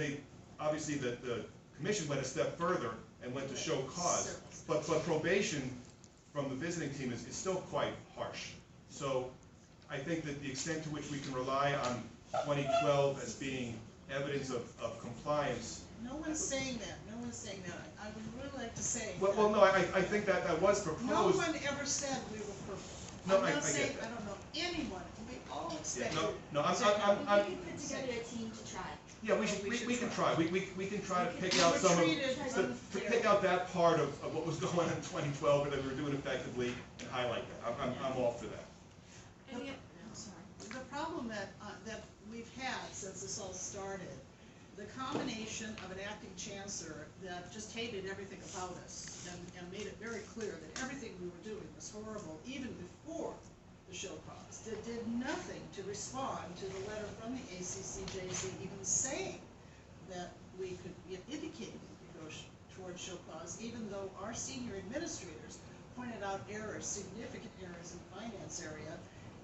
Speaker 17: obviously the commission went a step further and went to show cause, but probation from the visiting team is still quite harsh. So I think that the extent to which we can rely on 2012 as being evidence of compliance.
Speaker 14: No one's saying that, no one's saying that. I would really like to say.
Speaker 17: Well, no, I think that was proposed.
Speaker 14: No one ever said we were perfect.
Speaker 17: No,
Speaker 14: I'm
Speaker 17: I
Speaker 14: not saying,
Speaker 17: get that.
Speaker 14: I don't know anyone, we all expect.
Speaker 17: No, I'm.
Speaker 5: We can put together a team to try.
Speaker 17: Yeah, we can try. We can try to pick out some of, to pick out that part of what was going on in 2012 that we were doing effectively and highlight that. I'm all for that.
Speaker 14: The problem that we've had since this all started, the combination of an acting chancellor that just hated everything about us and made it very clear that everything we were doing was horrible, even before the show cause, that did nothing to respond to the letter from the ACCJC even saying that we could indicate we could go towards show cause, even though our senior administrators pointed out errors, significant errors in the finance area,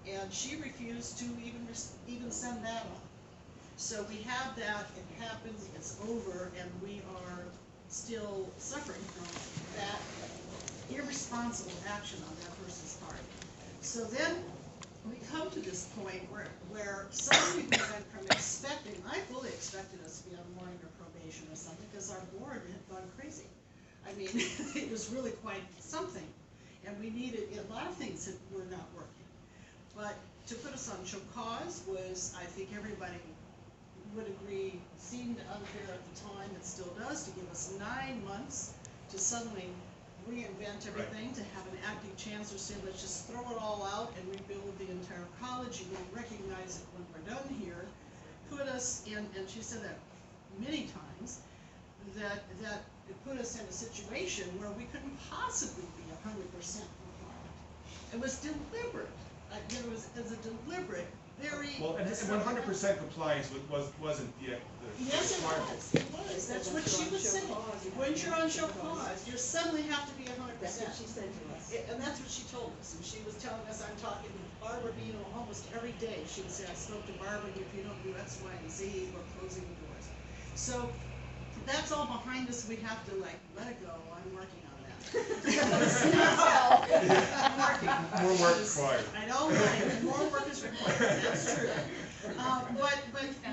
Speaker 14: and she refused to even send that on. So we have that, it happens, it's over, and we are still suffering from that irresponsible action on that person's part. So then we come to this point where some people went from expecting, I fully expected us to be on warning or probation or something, because our board had gone crazy. I mean, it was really quite something, and we needed, a lot of things that were not working. But to put us on show cause was, I think everybody would agree, seemed unfair at the time, it still does, to give us 9 months to suddenly reinvent everything, to have an acting chancellor say, let's just throw it all out and rebuild the entire college, you won't recognize it when we're done here, put us in, and she said that many times, that it put us in a situation where we couldn't possibly be 100% compliant. It was deliberate. It was a deliberate, very.
Speaker 17: Well, and 100% compliance wasn't the
Speaker 14: Yes,
Speaker 17: requirement.
Speaker 14: it was, that's what she was saying. Once you're on show cause, you suddenly have to be 100%.
Speaker 5: That's what she said to us.
Speaker 14: And that's what she told us, and she was telling us, I'm talking to Barbara Beano almost every day. She would say, I spoke to Barbara, if you don't do X, Y, and Z, we're closing the doors. So, that's all behind us, we have to let it go, I'm working on that. I'm working.
Speaker 17: More work required.
Speaker 14: I know, more work is required, that's true. But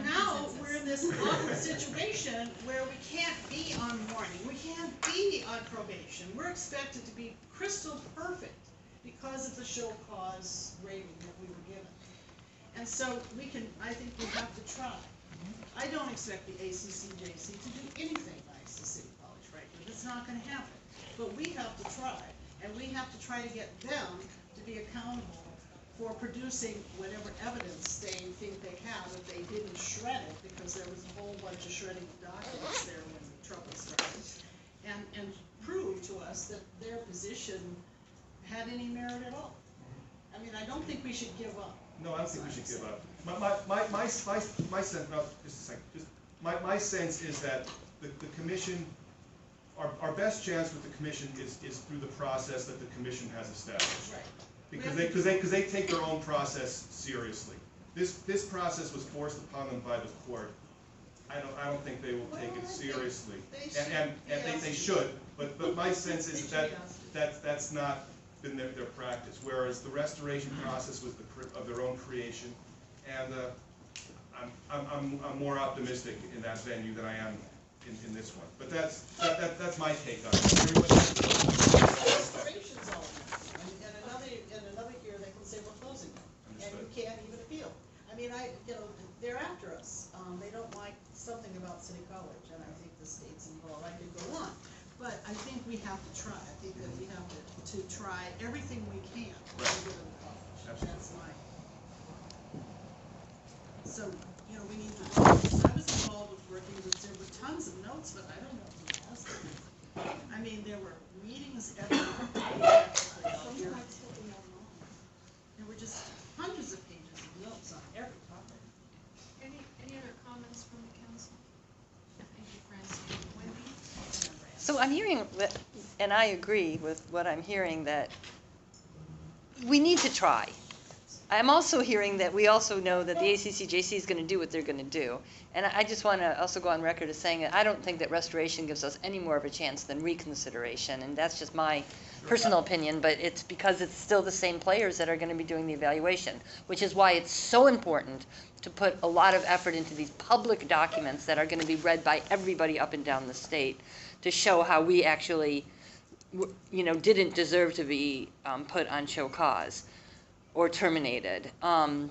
Speaker 14: now, we're in this awkward situation where we can't be on warning, we can't be on probation. We're expected to be crystal perfect because of the show cause rating that we were given. And so I think we have to try. I don't expect the ACCJC to do anything nice to City College, frankly. It's not gonna happen. But we have to try, and we have to try to get them to be accountable for producing whatever evidence they think they have, if they didn't shred it, because there was a whole bunch of shredding of documents there when the trouble started, and prove to us that their position had any merit at all. I mean, I don't think we should give up.
Speaker 17: No, I don't think we should give up. My sense, no, just a second, my sense is that the commission, our best chance with the commission is through the process that the commission has established.
Speaker 14: Right.
Speaker 17: Because they take their own process seriously. This process was forced upon them by the court. I don't think they will take it seriously. And they should, but my sense is that's not been their practice, whereas the restoration process was of their own creation, and I'm more optimistic in that venue than I am in this one. But that's my take on it.
Speaker 14: Restoration's all, and another year they can say we're closing them, and you can't even appeal. I I mean, they're after us. They don't like something about City College, and I think the state's involved. I could go on. But I think we have to try. I think that we have to try everything we can to get in the college.
Speaker 11: Absolutely.
Speaker 14: That's my. So, you know, we need to, I was involved with working with, there were tons of notes, but I don't know who has them. I mean, there were meetings every year. There were just hundreds of pages of notes on every topic.
Speaker 2: Any other comments from the council? Thank you, Francine. Wendy?
Speaker 13: So I'm hearing, and I agree with what I'm hearing, that we need to try. I'm also hearing that we also know that the ACCJC is going to do what they're going to do. And I just want to also go on record as saying that I don't think that restoration gives us any more of a chance than reconsideration. And that's just my personal opinion, but it's because it's still the same players that are going to be doing the evaluation, which is why it's so important to put a lot of effort into these public documents that are going to be read by everybody up and down the state to show how we actually, you know, didn't deserve to be put on show cause or terminated. There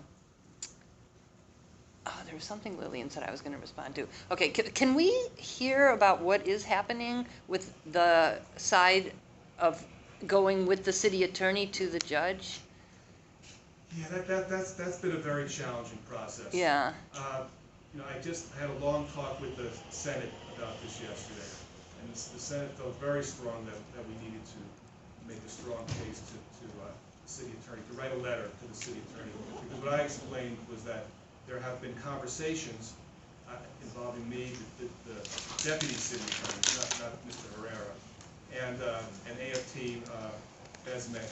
Speaker 13: was something Lillian said I was going to respond to. Okay, can we hear about what is happening with the side of going with the city attorney to the judge?
Speaker 11: Yeah, that's been a very challenging process.
Speaker 13: Yeah.
Speaker 11: You know, I had a long talk with the Senate about this yesterday, and the Senate felt very strong that we needed to make a strong case to the city attorney, to write a letter to the city attorney. Because what I explained was that there have been conversations involving me, the deputy city attorney, not Mr. Herrera, and AFT Besmek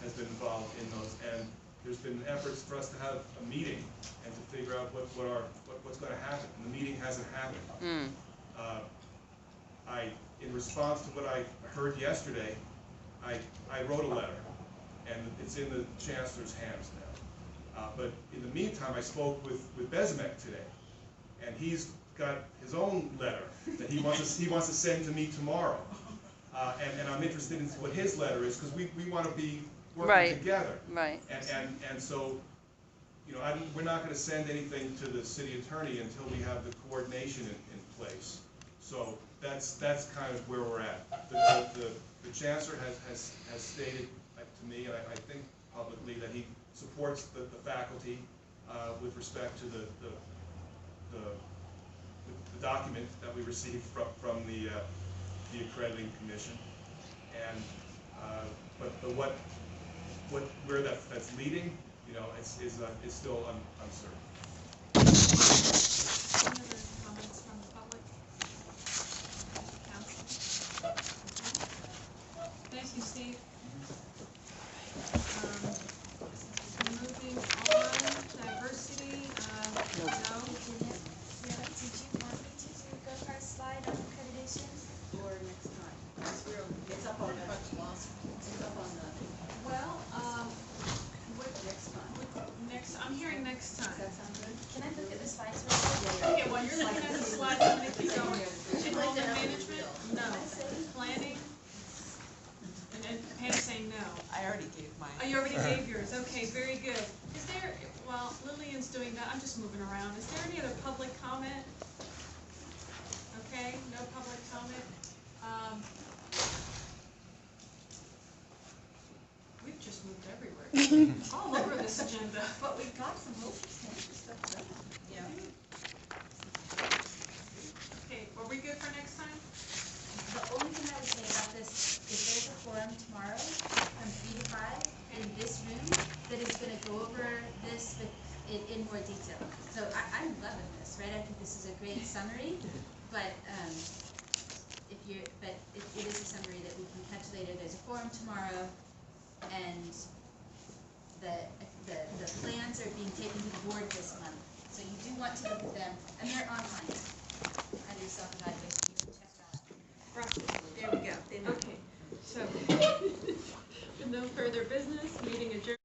Speaker 11: has been involved in those, and there's been efforts for us to have a meeting and to figure out what's going to happen. And the meeting hasn't happened. In response to what I heard yesterday, I wrote a letter, and it's in the chancellor's hands now. But in the meantime, I spoke with Besmek today, and he's got his own letter that he wants to send to me tomorrow. And I'm interested in what his letter is, because we want to be working together.
Speaker 13: Right.
Speaker 11: And so, you know, we're not going to send anything to the city attorney until we have the coordination in place. So that's kind of where we're at. The chancellor has stated to me, and I think publicly, that he supports the faculty with respect to the document that we received from the accrediting commission, and but where that's leading, you know, is still uncertain.
Speaker 2: Any other comments from the public? Council? Thank you, Steve. Moving on, diversity, no.
Speaker 6: Did you want me to do the first slide on accreditation?
Speaker 14: Or next time. It's up on the
Speaker 2: Well,
Speaker 14: next time.
Speaker 2: I'm hearing next time.
Speaker 14: Does that sound good?
Speaker 6: Can I look at the slides real quick?
Speaker 2: Okay, while you're looking at the slides, I'm gonna keep going. Enrollment management, no. Planning, and Pam's saying no.
Speaker 8: I already gave mine.
Speaker 2: Oh, you already gave yours, okay, very good. Is there, while Lillian's doing that, I'm just moving around, is there any other public comment? Okay, no public comment. We've just moved everywhere, all over this agenda.
Speaker 14: But we got some motion stuff done. Yeah.
Speaker 2: Okay, were we good for next time?
Speaker 6: The only thing I would say about this is there's a forum tomorrow from 3 to 5 in this room that is going to go over this in more detail. So I'm loving this, right? I think this is a great summary, but it is a summary that we can catch later. There's a forum tomorrow, and the plans are being taken to the board this month. So you do want to look at them, and they're online. At your self-evaluation, you can check that out.
Speaker 2: There we go. Okay, so, with no further business, meeting adjourned.